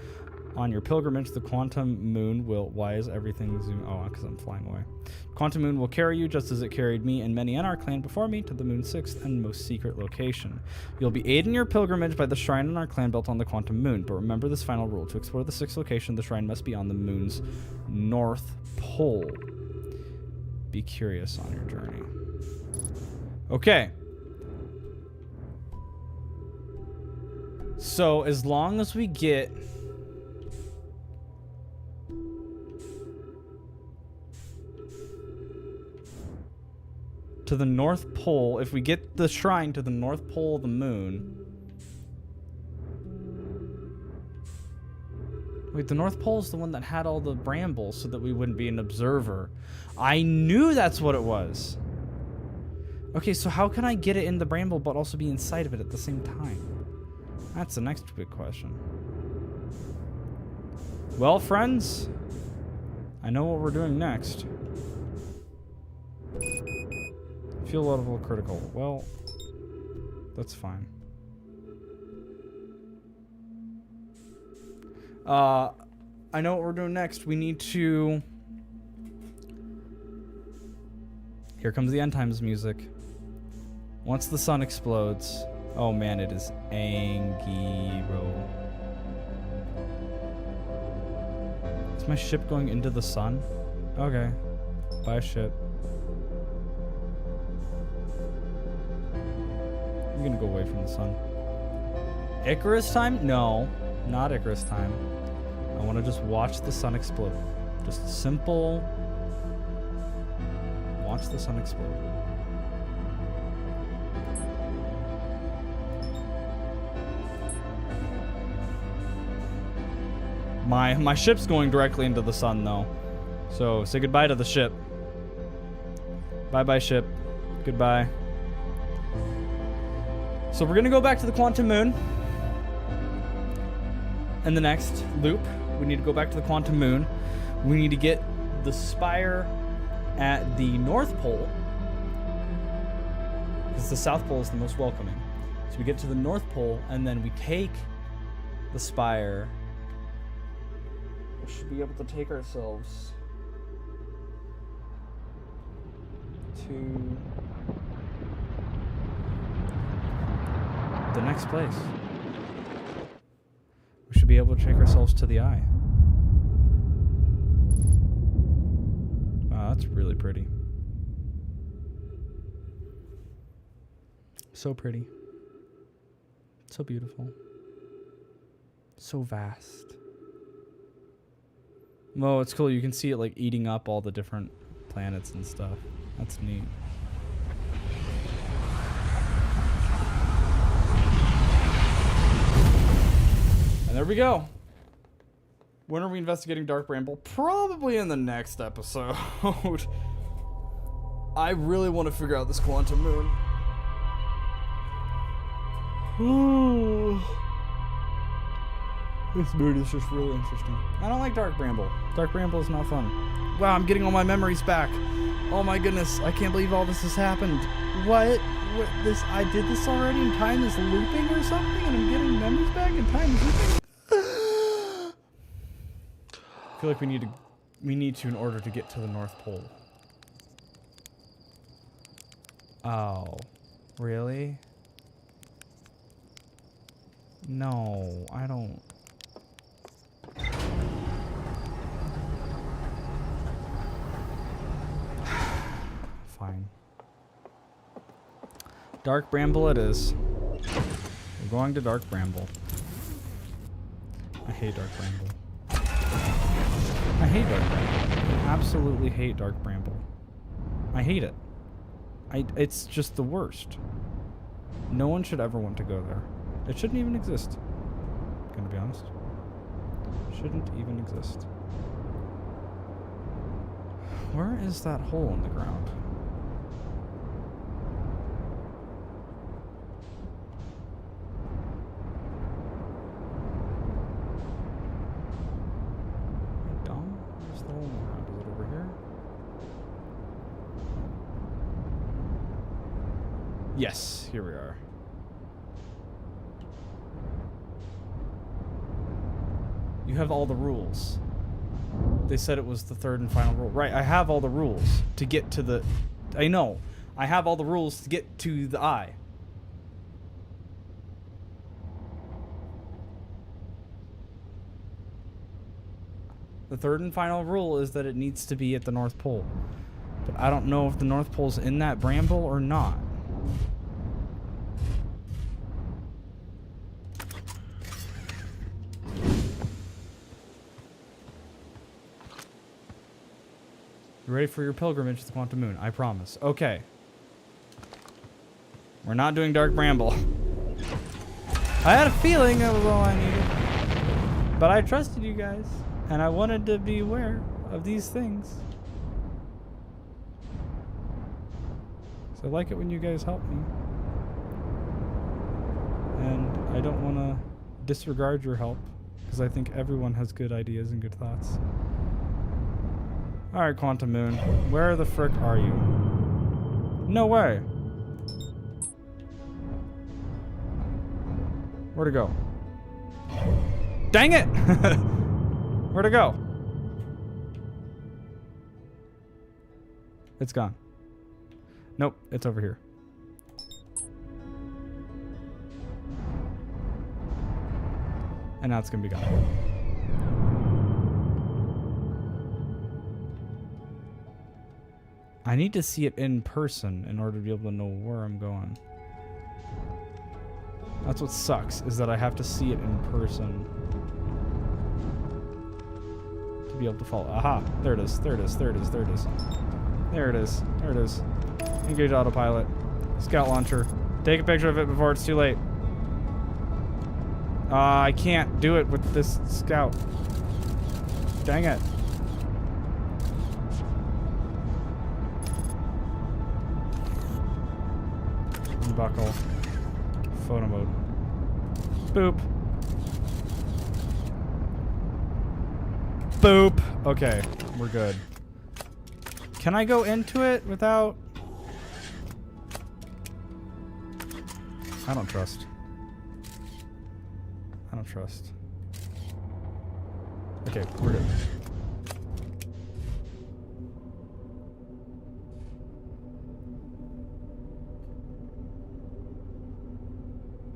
S2: On your pilgrimage, the Quantum Moon will... Why is everything zoom... Oh, because I'm flying away. Quantum Moon will carry you just as it carried me and many in our clan before me to the Moon's sixth and most secret location. You'll be aided in your pilgrimage by the shrine in our clan built on the Quantum Moon, but remember this final rule. To explore the sixth location, the shrine must be on the Moon's north pole. Be curious on your journey. Okay. So, as long as we get... to the North Pole, if we get the shrine to the North Pole of the Moon... Wait, the North Pole is the one that had all the brambles so that we wouldn't be an observer. I knew that's what it was. Okay, so how can I get it in the bramble but also be inside of it at the same time? That's the next big question. Well, friends, I know what we're doing next. Fuel level critical. Well, that's fine. I know what we're doing next. We need to... Here comes the end times music. Once the sun explodes... Oh man, it is Angiro. Is my ship going into the sun? Okay. Bye, ship. I'm gonna go away from the sun. Icarus time? No, not Icarus time. I want to just watch the sun explode. Just simple. Watch the sun explode. My ship's going directly into the sun though. So say goodbye to the ship. Bye bye ship. Goodbye. So we're gonna go back to the Quantum Moon. In the next loop, we need to go back to the Quantum Moon. We need to get the spire at the North Pole, because the South Pole is the most welcoming. So we get to the North Pole, and then we take the spire. We should be able to take ourselves to the next place. We should be able to take ourselves to the eye. Wow, that's really pretty. So pretty. So beautiful. So vast. Oh, it's cool. You can see it like eating up all the different planets and stuff. That's neat. And there we go. When are we investigating Dark Bramble? Probably in the next episode. I really want to figure out this Quantum Moon. This moon is just really interesting. I don't like Dark Bramble. Dark Bramble is not fun. Wow, I'm getting all my memories back. Oh my goodness, I can't believe all this has happened. What? This? I did this already and time is looping or something and I'm getting memories back and time is looping? I feel like we need to in order to get to the North Pole. Oh, really? No, I don't. Fine. Dark Bramble it is. We're going to Dark Bramble. I hate Dark Bramble. I hate Dark Bramble. I absolutely hate Dark Bramble. I hate it. It's just the worst. No one should ever want to go there. It shouldn't even exist. Gonna be honest. Shouldn't even exist. Where is that hole in the ground? Am I dumb? Where's the hole in the ground? Is it over here? Yes, here we are. You have all the rules. They said it was the third and final rule. Right, I have all the rules to get to the... I know. I have all the rules to get to the eye. The third and final rule is that it needs to be at the North Pole. But I don't know if the North Pole's in that bramble or not. You ready for your pilgrimage to the Quantum Moon? I promise. Okay. We're not doing Dark Bramble. I had a feeling that was all I needed. But I trusted you guys. And I wanted to be aware of these things. So I like it when you guys help me. And I don't want to disregard your help. Because I think everyone has good ideas and good thoughts. Alright, Quantum Moon. Where the frick are you? No way! Where'd it go? Dang it! Where'd it go? It's gone. Nope, it's over here. And now it's gonna be gone. I need to see it in person in order to be able to know where I'm going. That's what sucks, is that I have to see it in person to be able to follow. Aha! There it is. There it is. There it is. There it is. There it is. There it is. Engage autopilot. Scout launcher. Take a picture of it before it's too late. I can't do it with this scout. Dang it. Unbuckle. Photo mode. Boop. Boop. Okay, we're good. Can I go into it without... I don't trust. I don't trust. Okay, we're good.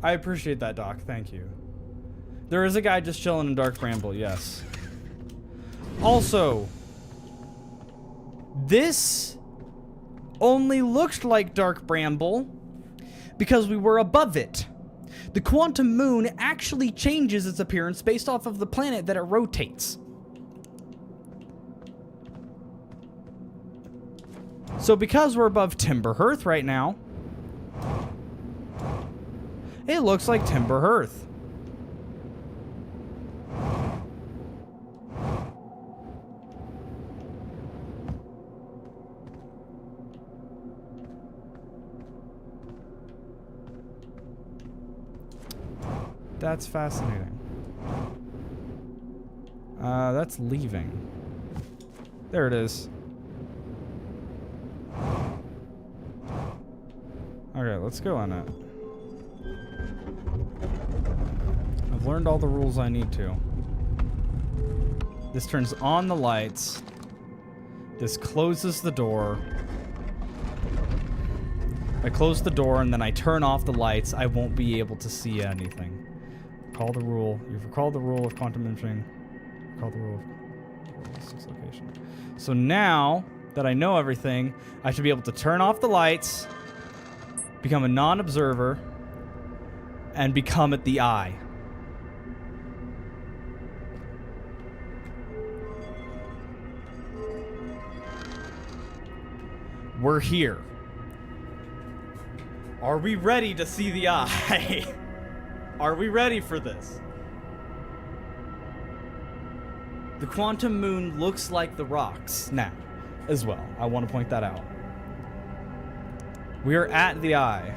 S2: I appreciate that, Doc. Thank you. There is a guy just chilling in Dark Bramble, yes. Also, this only looked like Dark Bramble because we were above it. The Quantum Moon actually changes its appearance based off of the planet that it rotates. So because we're above Timber Hearth right now, it looks like Timber Hearth. That's fascinating. That's leaving. There it is. Okay, let's go on it. I've learned all the rules I need to. This turns on the lights. This closes the door. If I close the door and then I turn off the lights, I won't be able to see anything. Recall the rule. You've recalled the rule of quantum imaging. Recall the rule of 6 location. So now that I know everything, I should be able to turn off the lights, become a non-observer, and become at the eye.
S1: We're here. Are we ready to see the eye? Are we ready for this? The quantum moon looks like the rocks now, as well. I want to point that out. We are at the eye.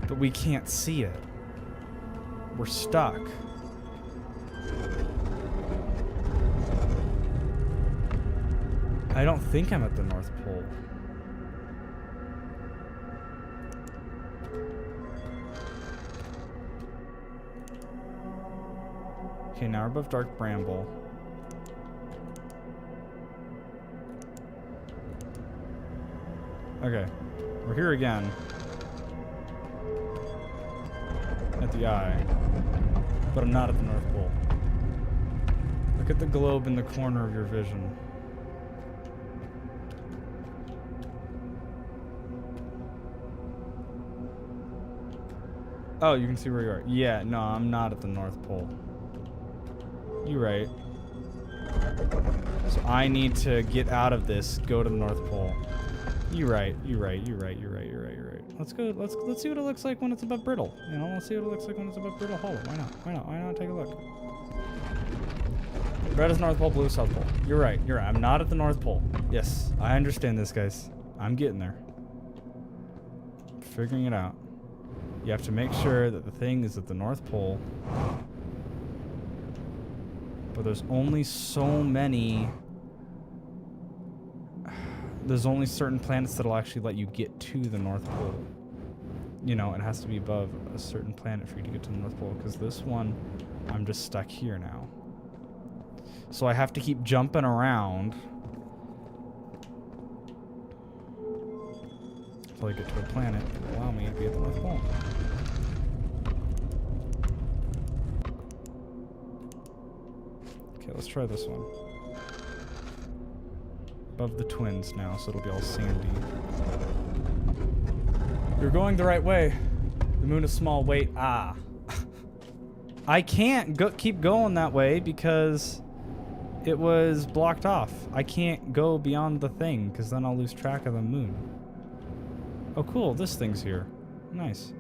S1: But we can't see it. We're stuck. I don't think I'm at the North Pole. Okay, now we're above dark bramble. Okay, we're here again. At the eye. But I'm not at the North Pole. Look at the globe in the corner of your vision. Oh, you can see where you are. Yeah, no, I'm not at the North Pole. You're right. So I need to get out of this, go to the North Pole. You're right. Let's go. Let's see what it looks like when it's above brittle. You know, let's see what it looks like when it's above brittle hollow. Why not? Take a look. Red is North Pole, blue is South Pole. You're right. I'm not at the North Pole. Yes, I understand this, guys. I'm getting there. Figuring it out. You have to make sure that the thing is at the North Pole. But there's only so many... There's only certain planets that'll actually let you get to the North Pole. You know, it has to be above a certain planet for you to get to the North Pole, because this one, I'm just stuck here now. So I have to keep jumping around until I get to a planet that will allow me to be at the North Pole. Okay, let's try this one. Above the twins now, so it'll be all sandy. You're going the right way. The moon is small. Wait, I can't keep going that way because it was blocked off. I can't go beyond the thing because then I'll lose track of the moon. Oh, cool. This thing's here. Nice.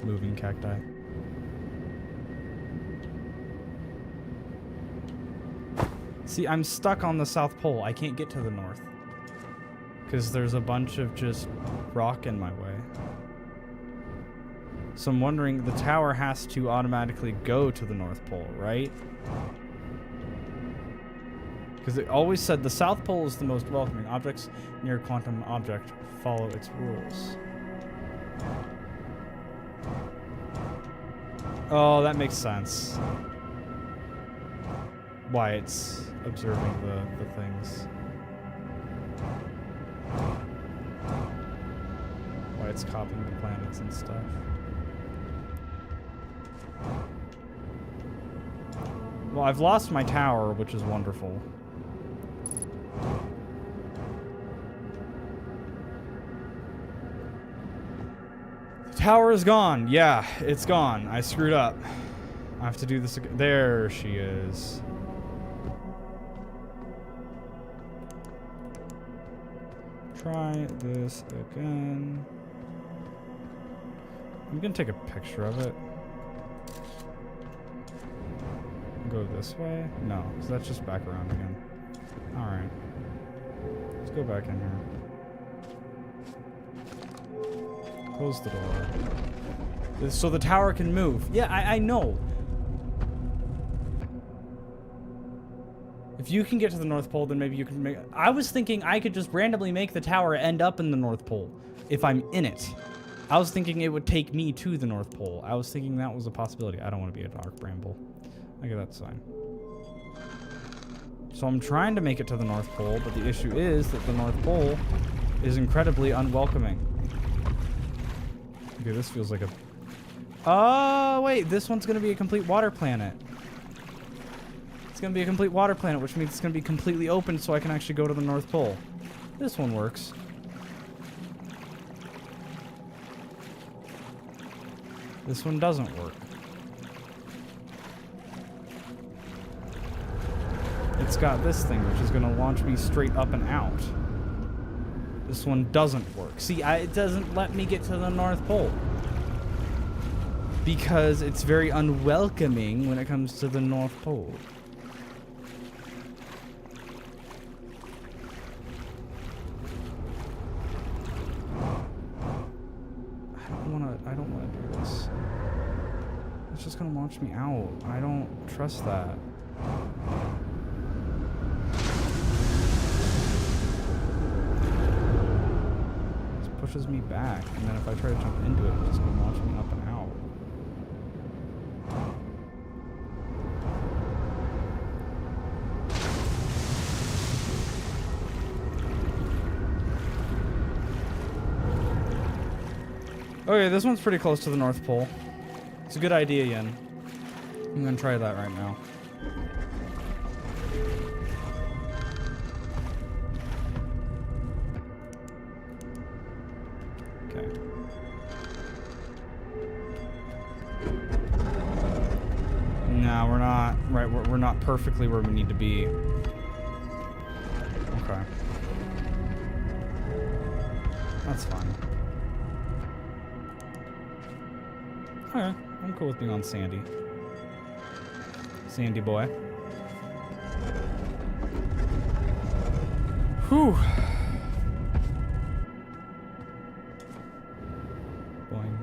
S1: Moving cacti. See, I'm stuck on the South Pole. I can't get to the north. Because there's a bunch of just rock in my way. So I'm wondering, the tower has to automatically go to the North Pole, right? Because it always said the South Pole is the most welcoming. Objects near a quantum object follow its rules. Oh, that makes sense. Why it's observing the things. Why it's copying the planets and stuff. Well, I've lost my tower, which is wonderful. The tower is gone. Yeah, it's gone. I screwed up. I have to do this again. There she is. Try this again. I'm gonna take a picture of it. Go this way? No, because that's just back around again. Alright. Let's go back in here. Close the door. So the tower can move. Yeah, I know. If you can get to the North Pole, then maybe you can make... I was thinking I could just randomly make the tower end up in the North Pole if I'm in it. I was thinking it would take me to the North Pole. I was thinking that was a possibility. I don't want to be a dark bramble. Okay, that's fine. So I'm trying to make it to the North Pole, but the issue is that the North Pole is incredibly unwelcoming. Okay, this feels like a... Oh, wait, this one's going to be a complete water planet. It's going to be a complete water planet, which means it's going to be completely open so I can actually go to the North Pole. This one works.
S2: This one doesn't work. It's got this thing, which is going to launch me straight up and out. This one doesn't work. See, it doesn't let me get to the North Pole. Because it's very unwelcoming when it comes to the North Pole. I don't wanna do this. It's just gonna launch me out. I don't trust that. It pushes me back, and then if I try to jump into it, it's just gonna launch me up and out. Okay, this one's pretty close to the North Pole. It's a good idea, Yen. I'm gonna try that right now. Okay. No, we're not. Right, we're not perfectly where we need to be. Okay. That's fine. Okay, I'm cool with being on Sandy. Sandy boy. Whew. Boing.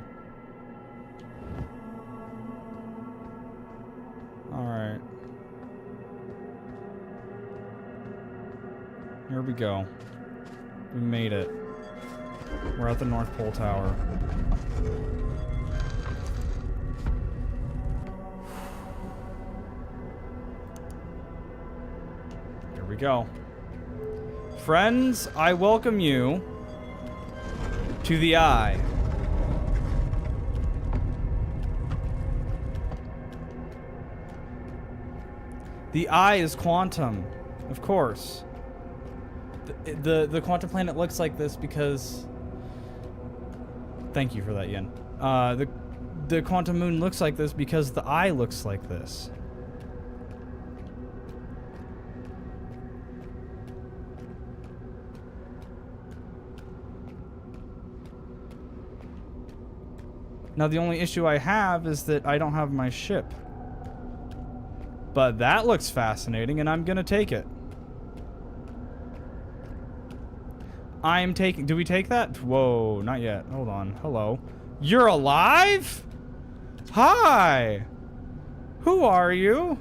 S2: Alright. Here we go. We made it. We're at the North Pole Tower. Here we go. Friends, I welcome you to the Eye. The Eye is quantum, of course. The quantum planet looks like this because... Thank you for that, Yen. The quantum moon looks like this because the Eye looks like this. Now, the only issue I have is that I don't have my ship. But that looks fascinating, and I'm gonna take it. I'm taking... Do we take that? Whoa, not yet. Hold on. Hello. You're alive? Hi! Who are you?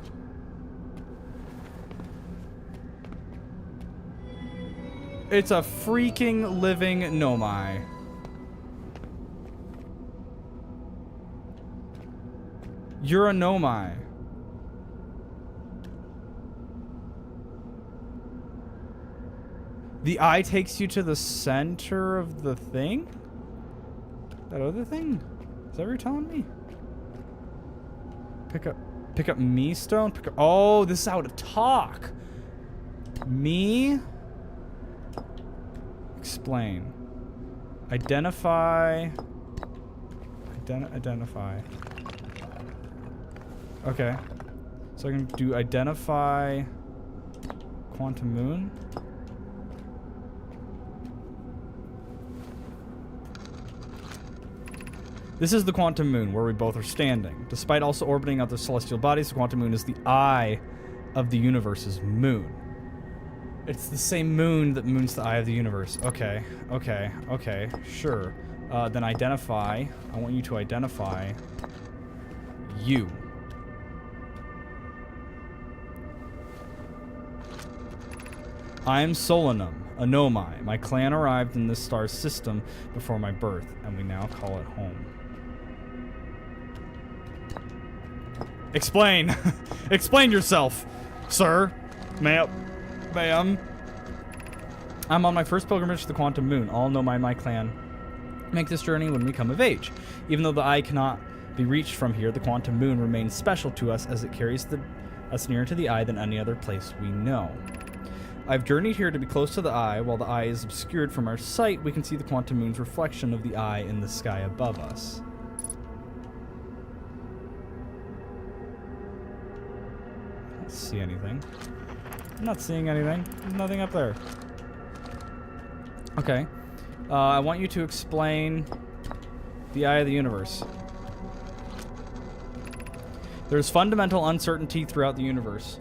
S2: It's a freaking living nomai. You're a nomai. The Eye takes you to the center of the thing? That other thing? Is that what you're telling me? Pick up me stone? Oh, this is how to talk. Me? Explain. Identify. Identify. Okay. So I can do identify quantum moon. This is the quantum moon where we both are standing. Despite also orbiting other celestial bodies, the quantum moon is the eye of the universe's moon. It's the same moon that moons the eye of the universe. Okay, okay, okay, sure. Then identify. I want you to identify you. I am Solanum, a nomai. My clan arrived in this star system before my birth, and we now call it home. Explain! Explain yourself, sir. Ma'am. I'm on my first pilgrimage to the quantum moon. All nomai in my clan make this journey when we come of age. Even though the eye cannot be reached from here, the quantum moon remains special to us as it carries us nearer to the eye than any other place we know. I've journeyed here to be close to the eye. While the eye is obscured from our sight, we can see the quantum moon's reflection of the eye in the sky above us. see anything. I'm not seeing anything. There's nothing up there. Okay. I want you to explain the eye of the universe. There's fundamental uncertainty throughout the universe.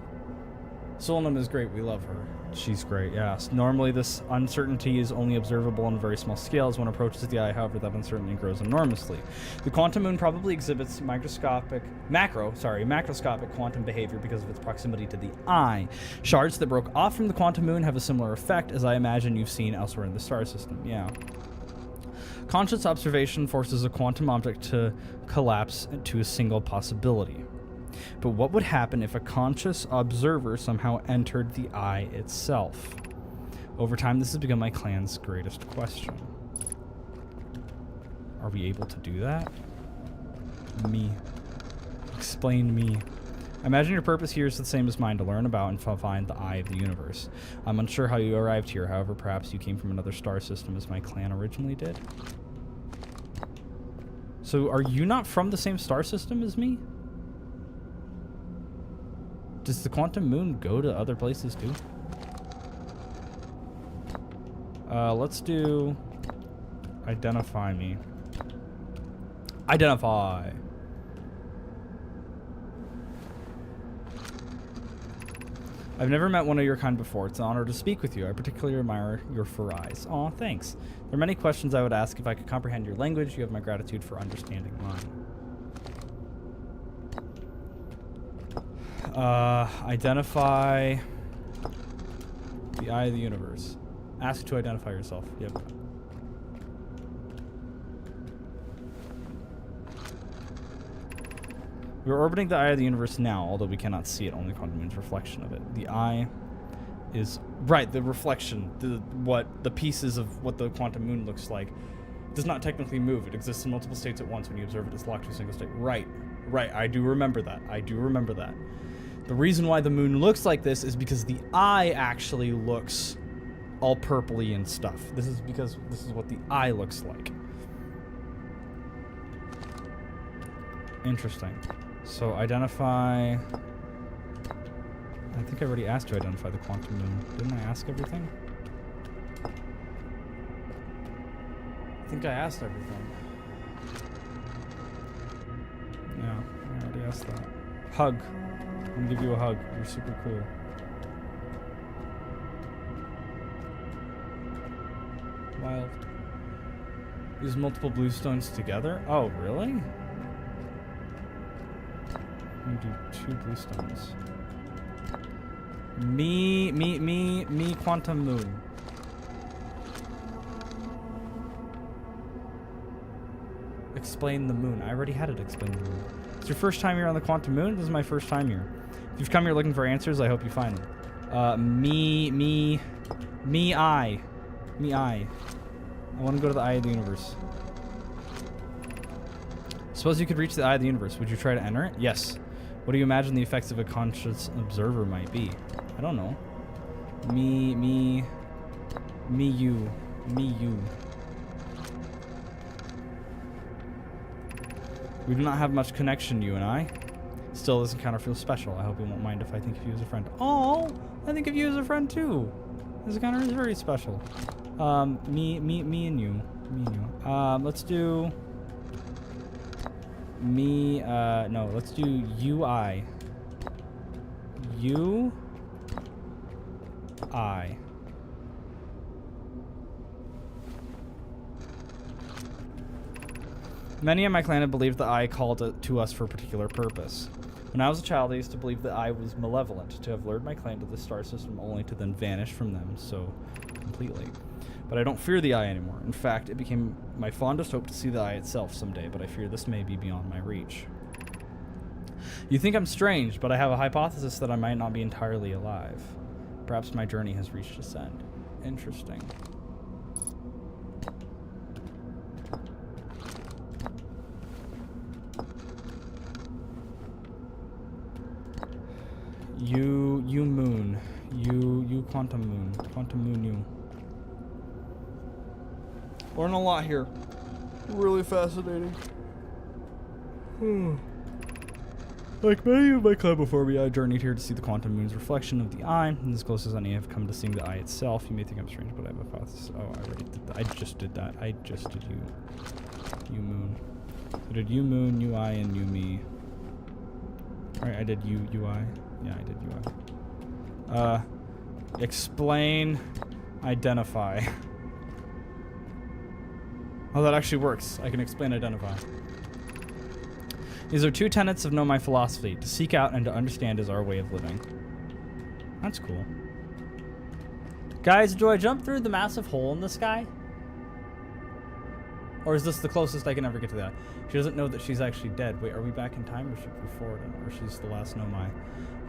S2: Solnum is great. We love her. She's great, yes. Normally, this uncertainty is only observable on very small scales. When approaches the eye, however, that uncertainty grows enormously. The quantum moon probably exhibits macroscopic quantum behavior because of its proximity to the eye. Shards that broke off from the quantum moon have a similar effect, as I imagine you've seen elsewhere in the star system. Yeah. Conscious observation forces a quantum object to collapse to a single possibility. But what would happen if a conscious observer somehow entered the eye itself? Over time, this has become my clan's greatest question. Are we able to do that? Me. Explain me. I imagine your purpose here is the same as mine, to learn about and find the eye of the universe. I'm unsure how you arrived here, however, perhaps you came from another star system as my clan originally did? So, are you not from the same star system as me? Does the quantum moon go to other places too? Let's do identify me. Identify. I've never met one of your kind before. It's an honor to speak with you. I particularly admire your fur eyes. Aw, thanks. There are many questions I would ask if I could comprehend your language. You have my gratitude for understanding mine. Identify the eye of the universe. Ask to identify yourself. Yep. We're orbiting the eye of the universe now, although we cannot see it, only the quantum moon's reflection of it. The eye is... Right, the reflection, the pieces of what the quantum moon looks like does not technically move. It exists in multiple states at once. When you observe it, it's locked to a single state. Right, I do remember that. The reason why the moon looks like this is because the eye actually looks all purpley and stuff. This is because this is what the eye looks like. Interesting. So identify... I think I already asked to identify the quantum moon. Didn't I ask everything? I think I asked everything. Yeah, I already asked that. Hug. I'm gonna give you a hug. You're super cool. Wild. Use multiple blue stones together? Oh, really? I'm gonna do 2 blue stones. Me, quantum moon. Explain the moon. I already had it explain the moon. It's your first time here on the quantum moon? This is my first time here. If you've come here looking for answers, I hope you find them. Me, eye. I want to go to the eye of the universe. Suppose you could reach the eye of the universe. Would you try to enter it? Yes. What do you imagine the effects of a conscious observer might be? I don't know. Me, you. We do not have much connection, you and I. Still, this encounter feels special. I hope you won't mind if I think of you as a friend. Oh, I think of you as a friend too. This encounter is very special. Me and you. Let's do... no, let's do UI. UI. Many in my clan have believed the eye called to us for a particular purpose. When I was a child, I used to believe the eye was malevolent, to have lured my clan to the star system only to then vanish from them so completely. But I don't fear the eye anymore. In fact, it became my fondest hope to see the eye itself someday, but I fear this may be beyond my reach. You think I'm strange, but I have a hypothesis that I might not be entirely alive. Perhaps my journey has reached its end. Interesting. You moon. You quantum moon. Quantum moon you. Learn a lot here. Really fascinating. Like many of my clan before me, I journeyed here to see the quantum moon's reflection of the eye, and as close as any have come to seeing the eye itself. You may think I'm strange, but I have a path. Oh, I already did that. I just did that. I just did you. You moon. I did you moon, you eye, and you me. Alright, I did you, UI. Yeah, I did UI. Explain, identify. Oh, that actually works. I can explain, identify. These are two tenets of nomai philosophy. To seek out and to understand is our way of living. That's cool. Guys, do I jump through the massive hole in the sky? Or is this the closest I can ever get to that? She doesn't know that she's actually dead. Wait, are we back in time or should we forward it? Or she's the last nomai?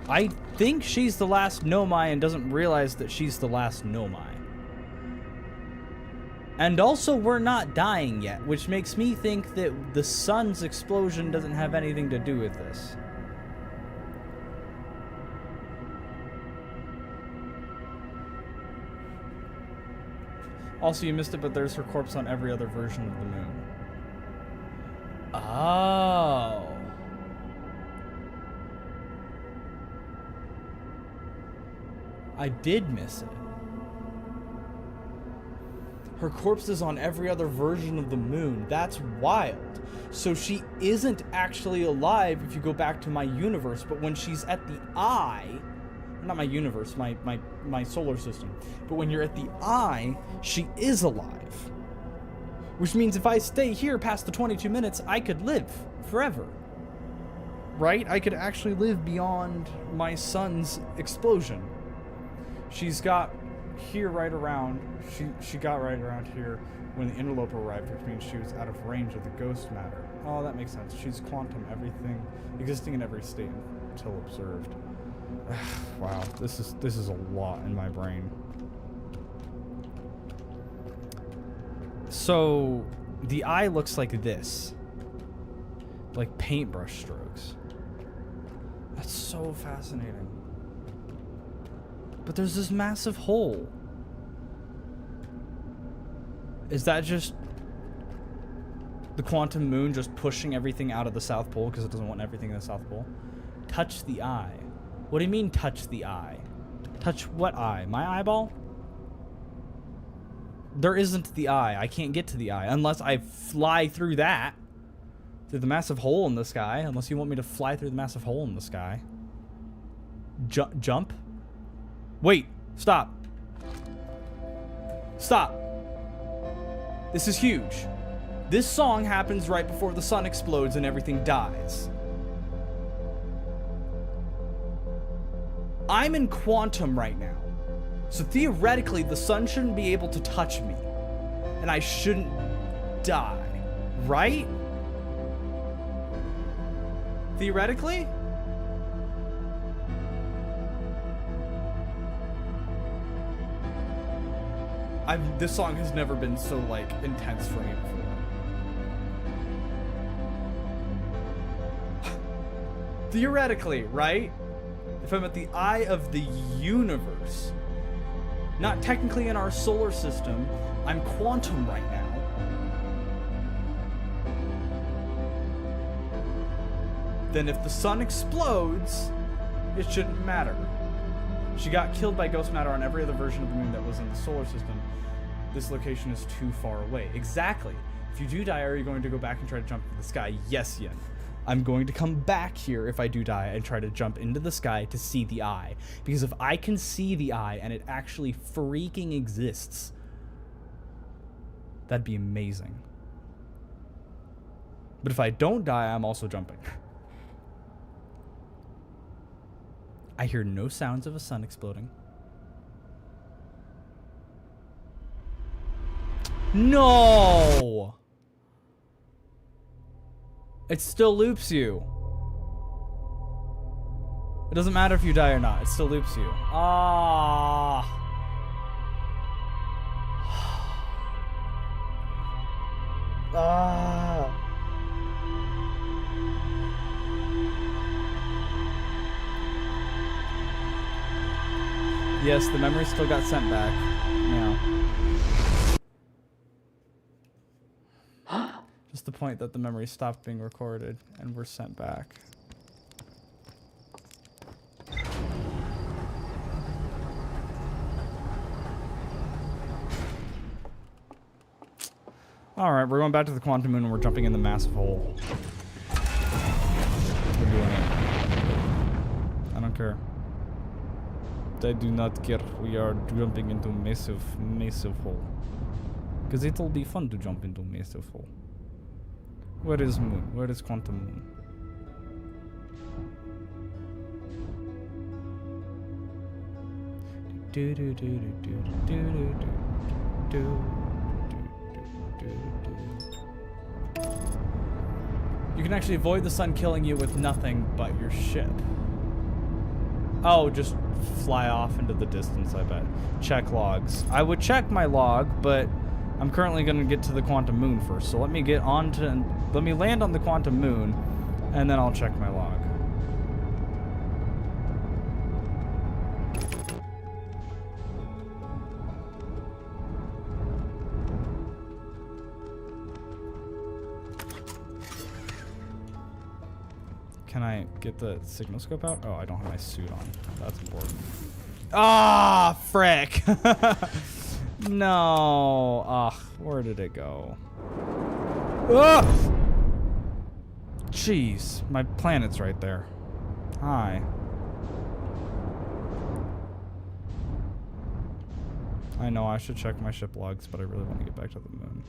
S2: I think she's the last nomai and doesn't realize that she's the last nomai. And also, we're not dying yet, which makes me think that the sun's explosion doesn't have anything to do with this. Also, you missed it, but there's her corpse on every other version of the moon. Oh. I did miss it. Her corpse is on every other version of the moon. That's wild. So she isn't actually alive if you go back to my universe, but when she's at the eye, not my universe, my solar system, but when you're at the eye, she is alive. Which means if I stay here past the 22 minutes, I could live forever. Right? I could actually live beyond my sun's explosion. She's got here right around, she got right around here when the interloper arrived, which means she was out of range of the ghost matter. Oh, that makes sense. She's quantum everything, existing in every state until observed. Wow, this is a lot in my brain. So, the eye looks like this. Like paintbrush strokes. That's so fascinating. But there's this massive hole. Is that just the quantum moon just pushing everything out of the South Pole because it doesn't want everything in the South Pole? Touch the eye. What do you mean touch the eye? Touch what eye? My eyeball? There isn't the eye. I can't get to the eye unless I fly through that. Through the massive hole in the sky. Unless you want me to fly through the massive hole in the sky. Jump? Wait. Stop. Stop. This is huge. This song happens right before the sun explodes and everything dies. I'm in quantum right now. So theoretically, the sun shouldn't be able to touch me. And I shouldn't die. Right? Theoretically? This song has never been so, like, intense for me before. Theoretically, right? If I'm at the eye of the universe, not technically in our solar system, I'm quantum right now. Then if the sun explodes, it shouldn't matter. She got killed by ghost matter on every other version of the moon that was in the solar system. This location is too far away. Exactly. If you do die, are you going to go back and try to jump into the sky? Yes, Yin. I'm going to come back here if I do die and try to jump into the sky to see the eye. Because if I can see the eye and it actually freaking exists, that'd be amazing. But if I don't die, I'm also jumping. I hear no sounds of a sun exploding. No! It still loops you. It doesn't matter if you die or not. It still loops you. Ah. Ah. Yes, the memory still got sent back. Yeah. Just the point that the memory stopped being recorded and were sent back. Alright, we're going back to the quantum moon and we're jumping in the massive hole. We're doing it. I don't care. I do not care. We are jumping into massive, massive hole. Because it'll be fun to jump into massive hole. Where is moon? Where is quantum moon? Do do do do do do do do. You can actually avoid the sun killing you with nothing but your ship. Oh, just fly off into the distance, I bet. Check logs. I would check my log, but I'm currently going to get to the quantum moon first. So let me land on the quantum moon, and then I'll check my log. Can I get the signal scope out? Oh, I don't have my suit on. That's important. Ah, frick! No. Ugh, where did it go? Ugh! Jeez, my planet's right there. Hi. I know I should check my ship logs, but I really want to get back to the moon.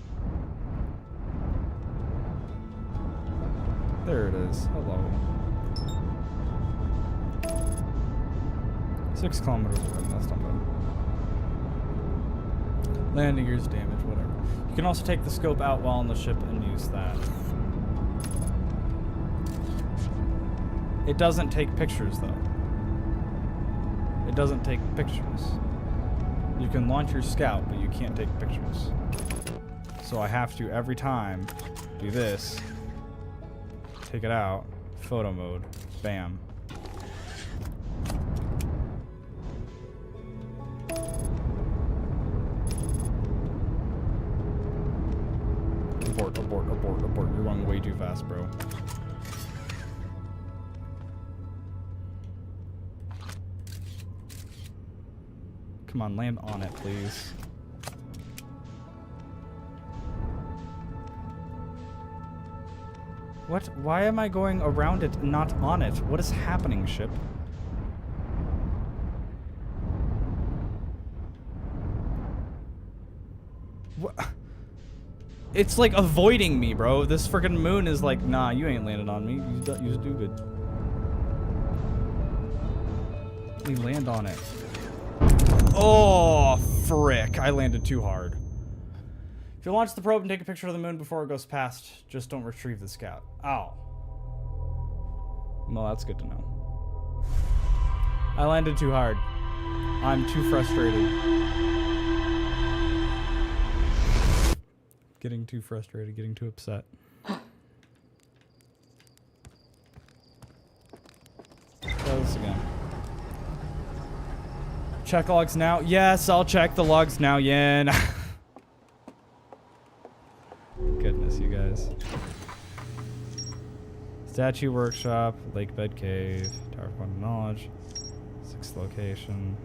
S2: There it is. Hello. 6 kilometers away. That's not bad. Landing gears damage, whatever. You can also take the scope out while on the ship and use that. It doesn't take pictures, though. It doesn't take pictures. You can launch your scout, but you can't take pictures. So I have to, every time, do this. Take it out. Photo mode. Bam. Abort, abort, abort, abort. You're going way too fast, bro. Come on, land on it, please. What? Why am I going around it, not on it? What is happening, ship? What? It's like avoiding me, bro. This freaking moon is like, nah, you ain't landed on me. You stupid. Let me land on it. Oh, frick. I landed too hard. If you launch the probe and take a picture of the moon before it goes past, just don't retrieve the scout. Ow. Well, that's good to know. I landed too hard. I'm too frustrated. Getting too frustrated, getting too upset. Try this again. Check logs now. Yes, I'll check the logs now, Yen. Goodness, you guys. Statue workshop, lake bed cave, tower of quantum knowledge, 6th location.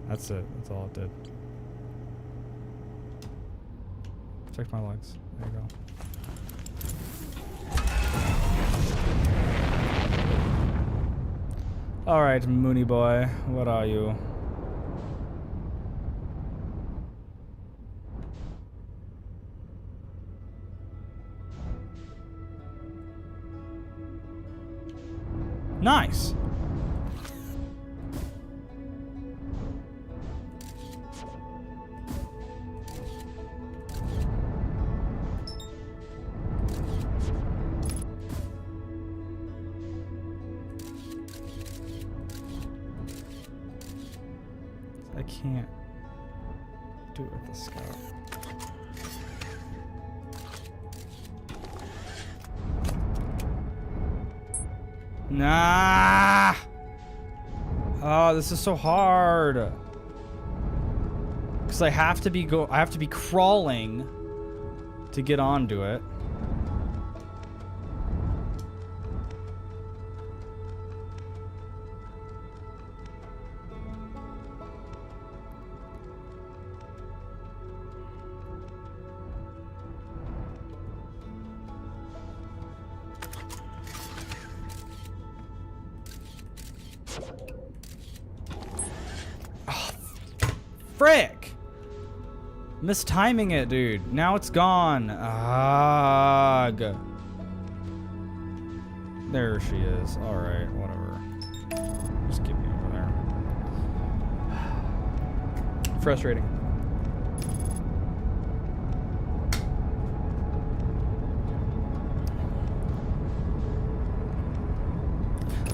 S2: That's it. That's all it did. Check my logs. There you go. All right, Mooney boy, what are you? Nice. I can't do it with the scout. Nah. Oh, this is so hard. Cause I have to be crawling to get onto it. Frick! Mistiming it, dude. Now it's gone. Ugh. There she is. Alright, whatever. Just get me over there. Frustrating.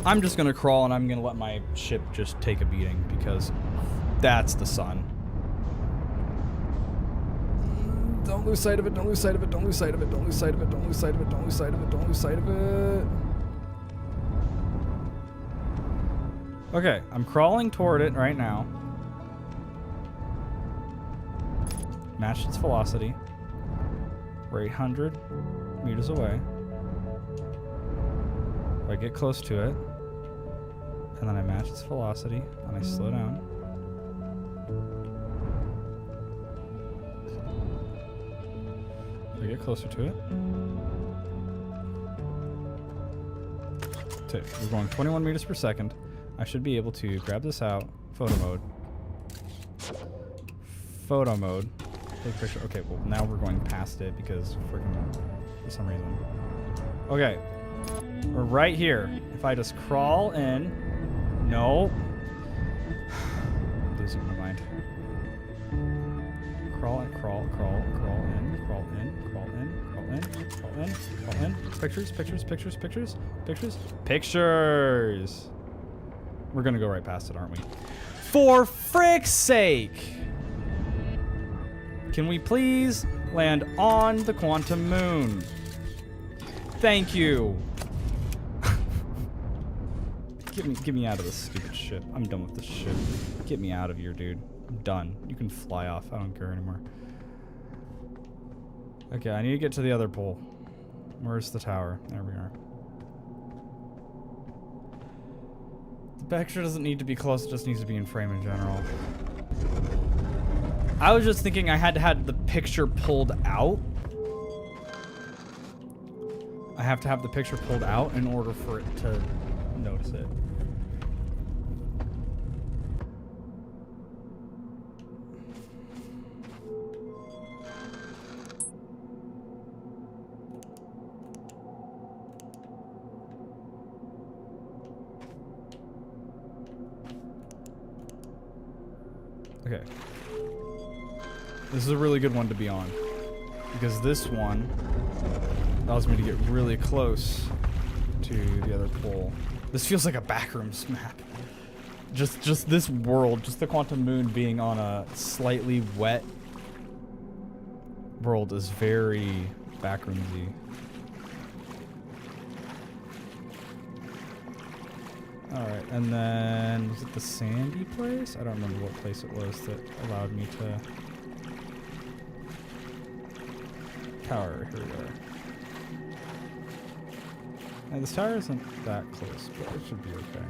S2: I'm just gonna crawl and I'm gonna let my ship just take a beating because that's the sun. Don't lose sight of it, don't lose sight of it, don't lose sight of it, don't lose sight of it, don't lose sight of it, don't lose sight of it, don't lose sight of it. Okay, I'm crawling toward it right now. Match its velocity. We're 800 meters away. If I get close to it, and then I match its velocity, and I slow down. If I get closer to it. We're going 21 meters per second. I should be able to grab this out. Photo mode. Photo mode. Take a picture. Okay, well now we're going past it because freaking for some reason. Okay. We're right here. If I just crawl in. No. I'm losing my mind. Crawl in, crawl, crawl, crawl in, crawl in, crawl in, crawl in, crawl in, crawl in. Pictures, pictures, pictures, pictures, pictures, pictures. We're gonna go right past it, aren't we? For frick's sake! Can we please land on the quantum moon? Thank you. Get me out of this stupid ship. I'm done with this ship. Get me out of here, dude. I'm done. You can fly off. I don't care anymore. Okay, I need to get to the other pole. Where's the tower? There we are. The picture doesn't need to be close, it just needs to be in frame in general. I was just thinking I had to have the picture pulled out. I have to have the picture pulled out in order for it to notice it. Okay. This is a really good one to be on. Because this one allows me to get really close to the other pole. This feels like a backrooms map. Just this world, just the quantum moon being on a slightly wet world is very backroomsy. Alright, and then was it the sandy place? I don't remember what place it was that allowed me to... Tower, here we are. And this tower isn't that close, but it should be okay.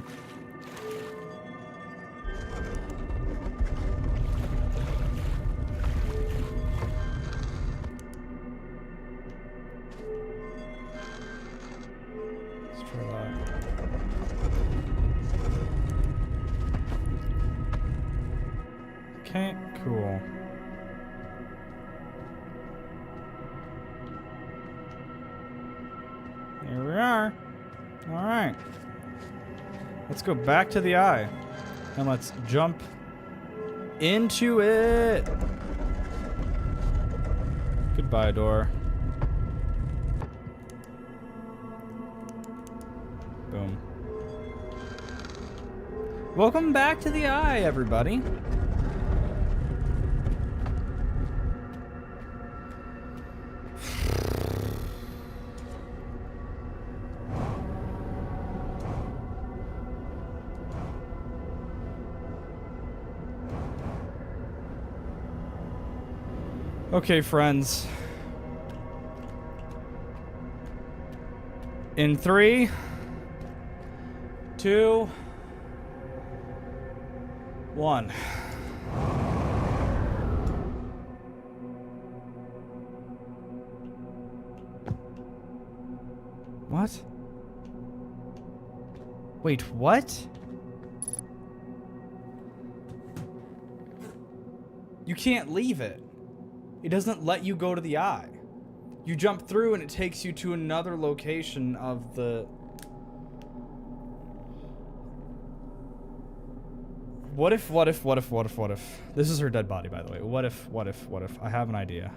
S2: Let's try that. Okay, cool. Here we are. Alright. Let's go back to the eye. And let's jump into it. Goodbye, door. Boom. Welcome back to the eye, everybody. Okay, friends. In 3, 2, 1. What? Wait, what? You can't leave it. It doesn't let you go to the eye. You jump through and it takes you to another location of the... What if? This is her dead body, by the way. What if? I have an idea.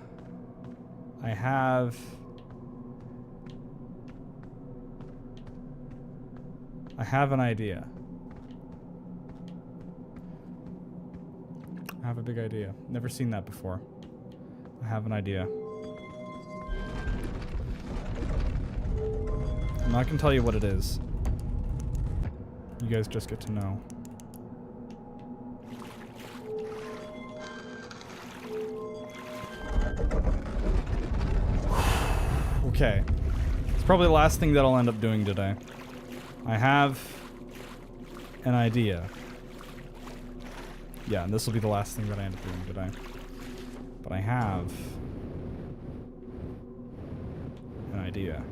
S2: I have an idea. I have a big idea. Never seen that before. I have an idea. I'm not gonna tell you what it is. You guys just get to know. Okay. It's probably the last thing that I'll end up doing today. I have an idea. Yeah, and this will be the last thing that I end up doing today. But I have an idea.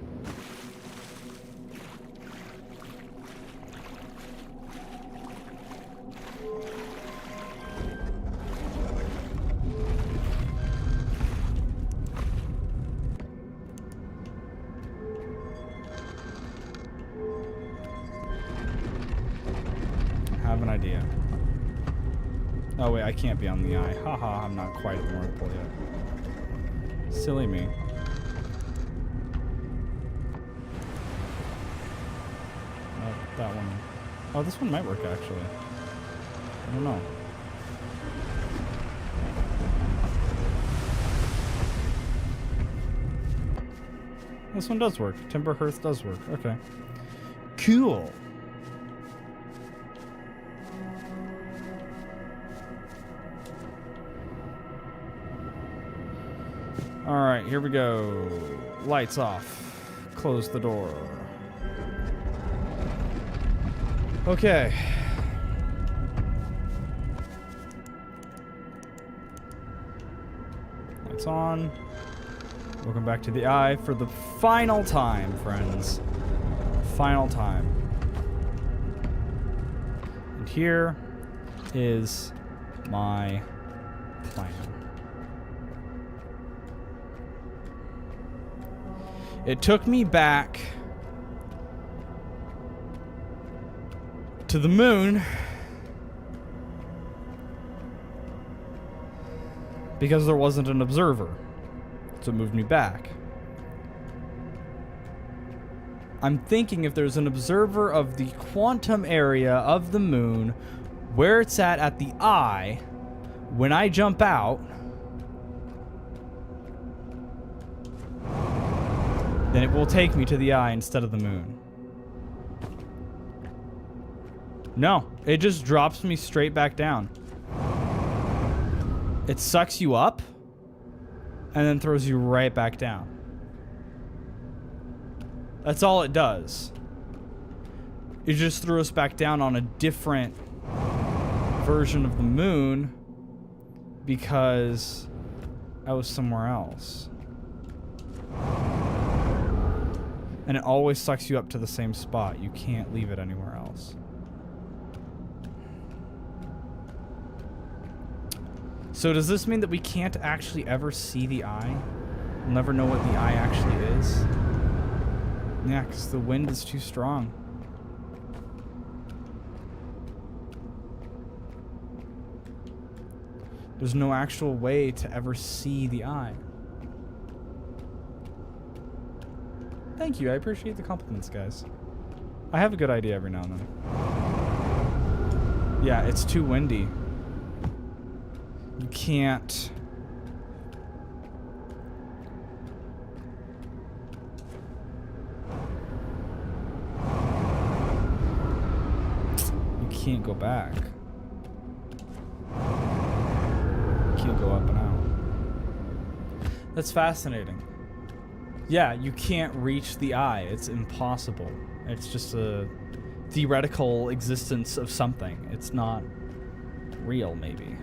S2: Oh wait, I can't be on the eye. Haha, I'm not quite at the North Pole yet. Silly me. Oh, that one. Oh, this one might work actually. I don't know. This one does work. Timber Hearth does work. Okay. Cool. Alright, here we go. Lights off. Close the door. Okay. Lights on. Welcome back to the eye for the final time, friends. Final time. And here is my plan. It took me back to the moon because there wasn't an observer. So it moved me back. I'm thinking if there's an observer of the quantum area of the moon, where it's at the eye, when I jump out, then it will take me to the eye instead of the moon. No, it just drops me straight back down. It sucks you up and then throws you right back down. That's all it does. It just threw us back down on a different version of the moon because I was somewhere else. And it always sucks you up to the same spot. You can't leave it anywhere else. So does this mean that we can't actually ever see the eye? We'll never know what the eye actually is? Yeah, because the wind is too strong. There's no actual way to ever see the eye. Thank you, I appreciate the compliments, guys. I have a good idea every now and then. Yeah, it's too windy. You can't... You can't go back. You can't go up and out. That's fascinating. Yeah, you can't reach the eye. It's impossible. It's just a theoretical existence of something. It's not real, maybe.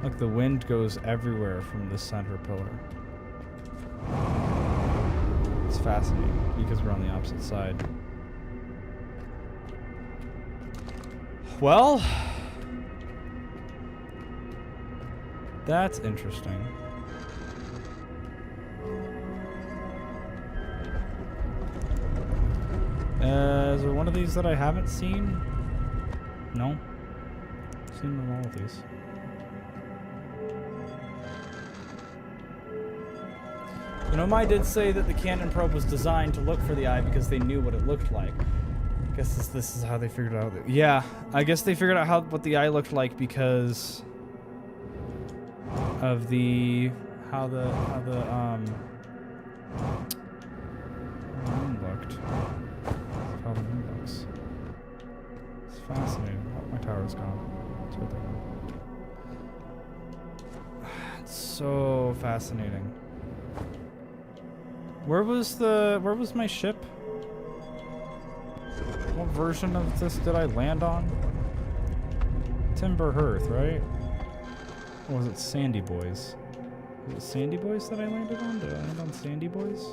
S2: Look, the wind goes everywhere from the center pillar. It's fascinating because we're on the opposite side. Well, that's interesting. Is there one of these that I haven't seen? No. I've seen them all of these. You know, Nomai did say that the cannon probe was designed to look for the eye because they knew what it looked like. I guess this is how they figured out. Yeah, I guess they figured out what the eye looked like because of how the moon looked. How the moon looks. It's fascinating. Oh, my tower's gone. It's right there. It's so fascinating. Where was my ship? What version of this did I land on? Timber Hearth, right? Or was it Sandy Boys? Was it Sandy Boys that I landed on? Did I land on Sandy Boys?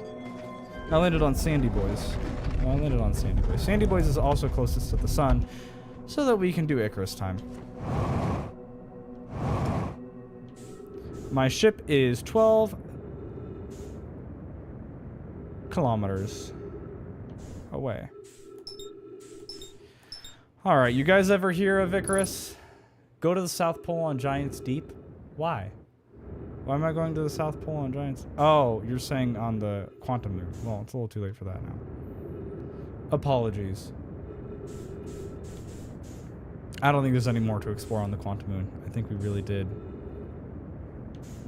S2: I landed on Sandy Boys. Well, I landed on Sandy Boys. Sandy Boys is also closest to the sun, so that we can do Icarus time. My ship is 12 kilometers away. Alright, you guys ever hear of Icarus? Go to the South Pole on Giant's Deep? Why? Why am I going to the South Pole on Giant's... Oh, you're saying on the quantum moon. Well, it's a little too late for that now. Apologies. I don't think there's any more to explore on the quantum moon. I think we really did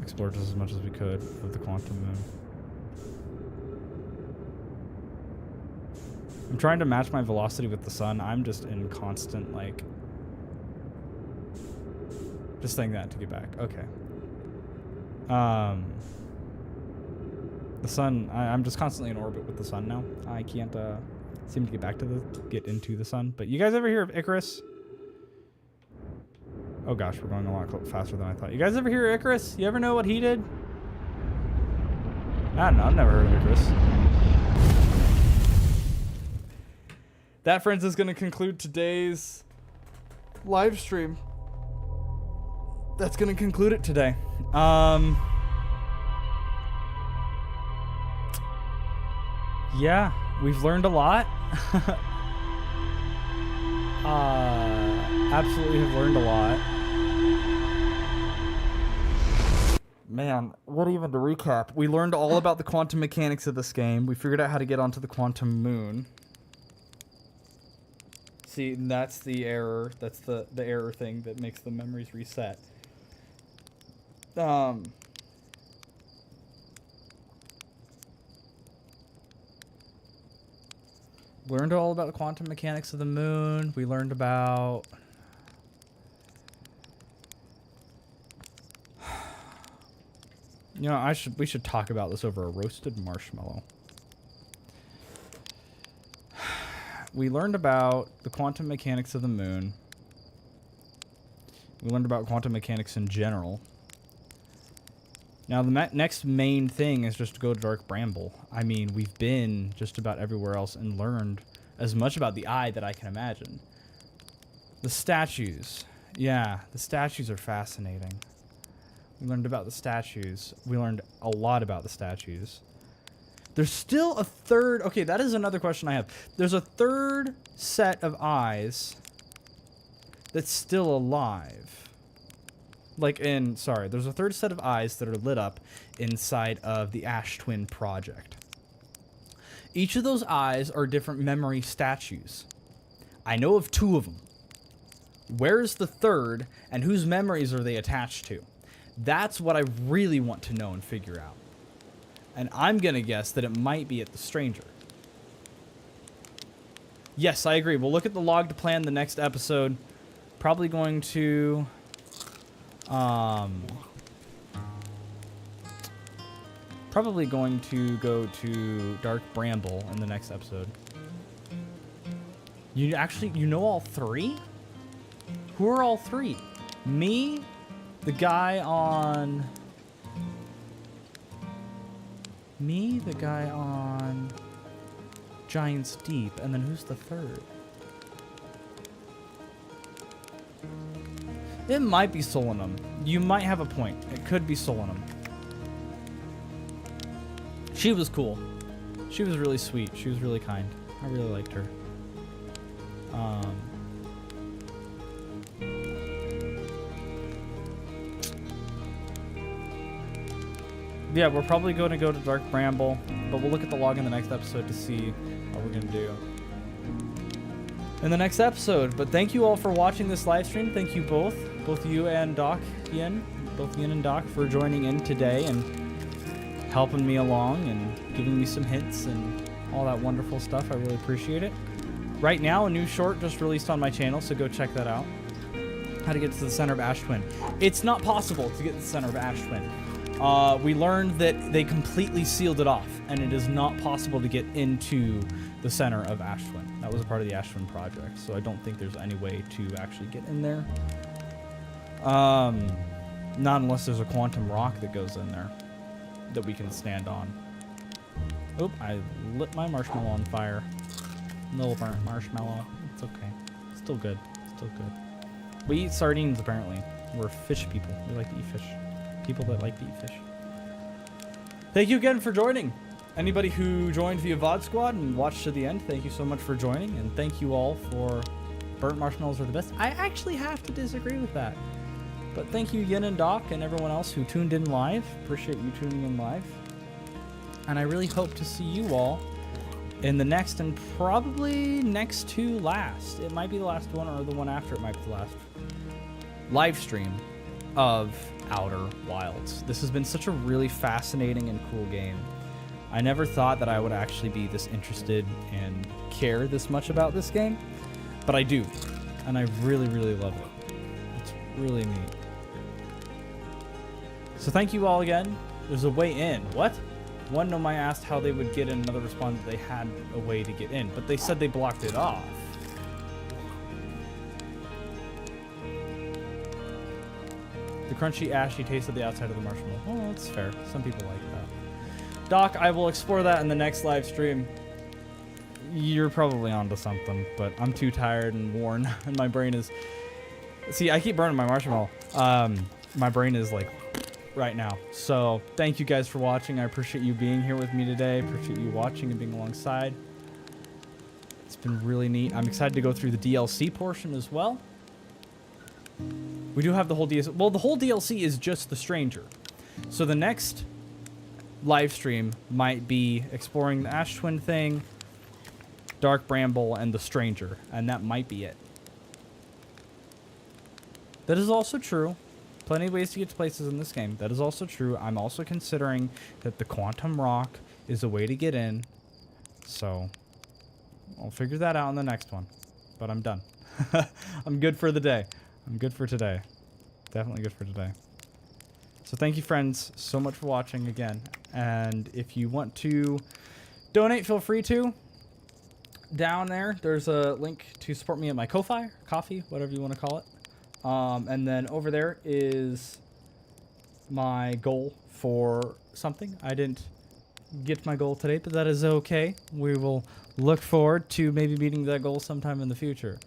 S2: explore just as much as we could of the quantum moon. I'm trying to match my velocity with the sun. I'm just in constant, like... Just saying that to get back. Okay. The sun... I'm just constantly in orbit with the sun now. I can't, seem to get into the sun. But you guys ever hear of Icarus? Oh gosh, we're going a lot faster than I thought. You guys ever hear of Icarus? You ever know what he did? I don't know. I've never heard of Icarus. That, friends, is going to conclude today's live stream. That's going to conclude it today. Yeah, we've learned a lot. Absolutely have learned a lot. Man, what even to recap? We learned all about the quantum mechanics of this game. We figured out how to get onto the quantum moon. See, that's the error. That's the error thing that makes the memories reset. Learned all about the quantum mechanics of the moon. We learned about... You know, we should talk about this over a roasted marshmallow. We learned about the quantum mechanics of the moon. We learned about quantum mechanics in general. Now, the next main thing is just to go to Dark Bramble. I mean, we've been just about everywhere else and learned as much about the eye that I can imagine. The statues. Yeah, the statues are fascinating. We learned about the statues. We learned a lot about the statues. There's still a third... Okay, that is another question I have. There's a third set of eyes that's still alive. There's a third set of eyes that are lit up inside of the Ash Twin project. Each of those eyes are different memory statues. I know of 2 of them. Where's the third, and whose memories are they attached to? That's what I really want to know and figure out. And I'm going to guess that it might be at the stranger. Yes, I agree. We'll look at the log to plan the next episode. Probably going to... Probably going to go to Dark Bramble in the next episode. You know all 3? Who are all 3? Me, the guy on Giant's Deep, and then who's the third? It might be Solanum. You might have a point. It could be Solanum. She was cool. She was really sweet. She was really kind. I really liked her. Yeah, we're probably going to go to Dark Bramble, but we'll look at the log in the next episode to see what we're going to do in the next episode. But thank you all for watching this live stream. Thank you both you and Doc, both Yin and Doc, for joining in today and helping me along and giving me some hints and all that wonderful stuff. I really appreciate it. Right now, a new short just released on my channel, so go check that out. How to get to the center of Ash Twin. It's not possible to get to the center of Ash Twin. We learned that they completely sealed it off, and it is not possible to get into the center of Ash Twin. That was a part of the Ash Twin project, so I don't think there's any way to actually get in there. Not unless there's a quantum rock that goes in there that we can stand on. Oop, I lit my marshmallow on fire. Little burnt marshmallow. It's okay. Still good. Still good. We eat sardines, apparently. We're fish people. We like to eat fish. People that like to eat fish. Thank you again for joining. Anybody who joined via VOD Squad and watched to the end, thank you so much for joining. And thank you all for burnt marshmallows are the best. I actually have to disagree with that. But thank you, Yin and Doc, and everyone else who tuned in live. Appreciate you tuning in live. And I really hope to see you all in the next and probably next to last. It might be the last one, or the one after it might be the last live stream of Outer Wilds. This has been such a really fascinating and cool game. I never thought that I would actually be this interested and care this much about this game, but I do, and I really, really love it. It's really neat. So thank you all again. There's a way in. What? One nomai asked how they would get in, another responded they had a way to get in, but they said they blocked it off. The crunchy, ashy taste of the outside of the marshmallow. Oh, that's fair. Some people like that. Doc, I will explore that in the next live stream. You're probably onto something, but I'm too tired and worn, and my brain is... See, I keep burning my marshmallow. My brain is like... right now. So thank you guys for watching. I appreciate you being here with me today. Appreciate you watching and being alongside. It's been really neat. I'm excited to go through the DLC portion as well. We do have the whole DLC. Well, the whole DLC is just the Stranger. So the next live stream might be exploring the Ash Twin thing, Dark Bramble, and the Stranger. And that might be it. That is also true. Plenty of ways to get to places in this game. That is also true. I'm also considering that the quantum rock is a way to get in. So I'll figure that out in the next one. But I'm done. I'm good for the day. I'm good for today. Definitely good for today. So thank you, friends, so much for watching again. And if you want to donate, feel free to. Down there, there's a link to support me at my Ko-Fi, coffee, whatever you want to call it. And then over there is my goal for something. I didn't get my goal today, but that is okay. We will look forward to maybe meeting that goal sometime in the future.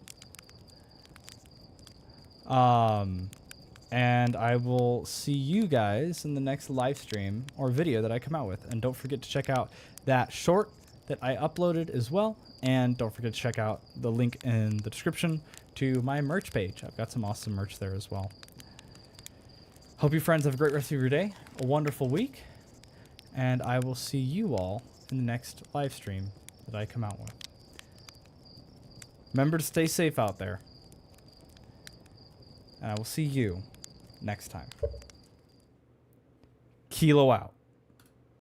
S2: And I will see you guys in the next live stream or video that I come out with. And don't forget to check out that short that I uploaded as well. And don't forget to check out the link in the description to my merch page. I've got some awesome merch there as well. Hope you friends have a great rest of your day, a wonderful week, and I will see you all in the next live stream that I come out with. Remember to stay safe out there, and I will see you next time. Kilo out.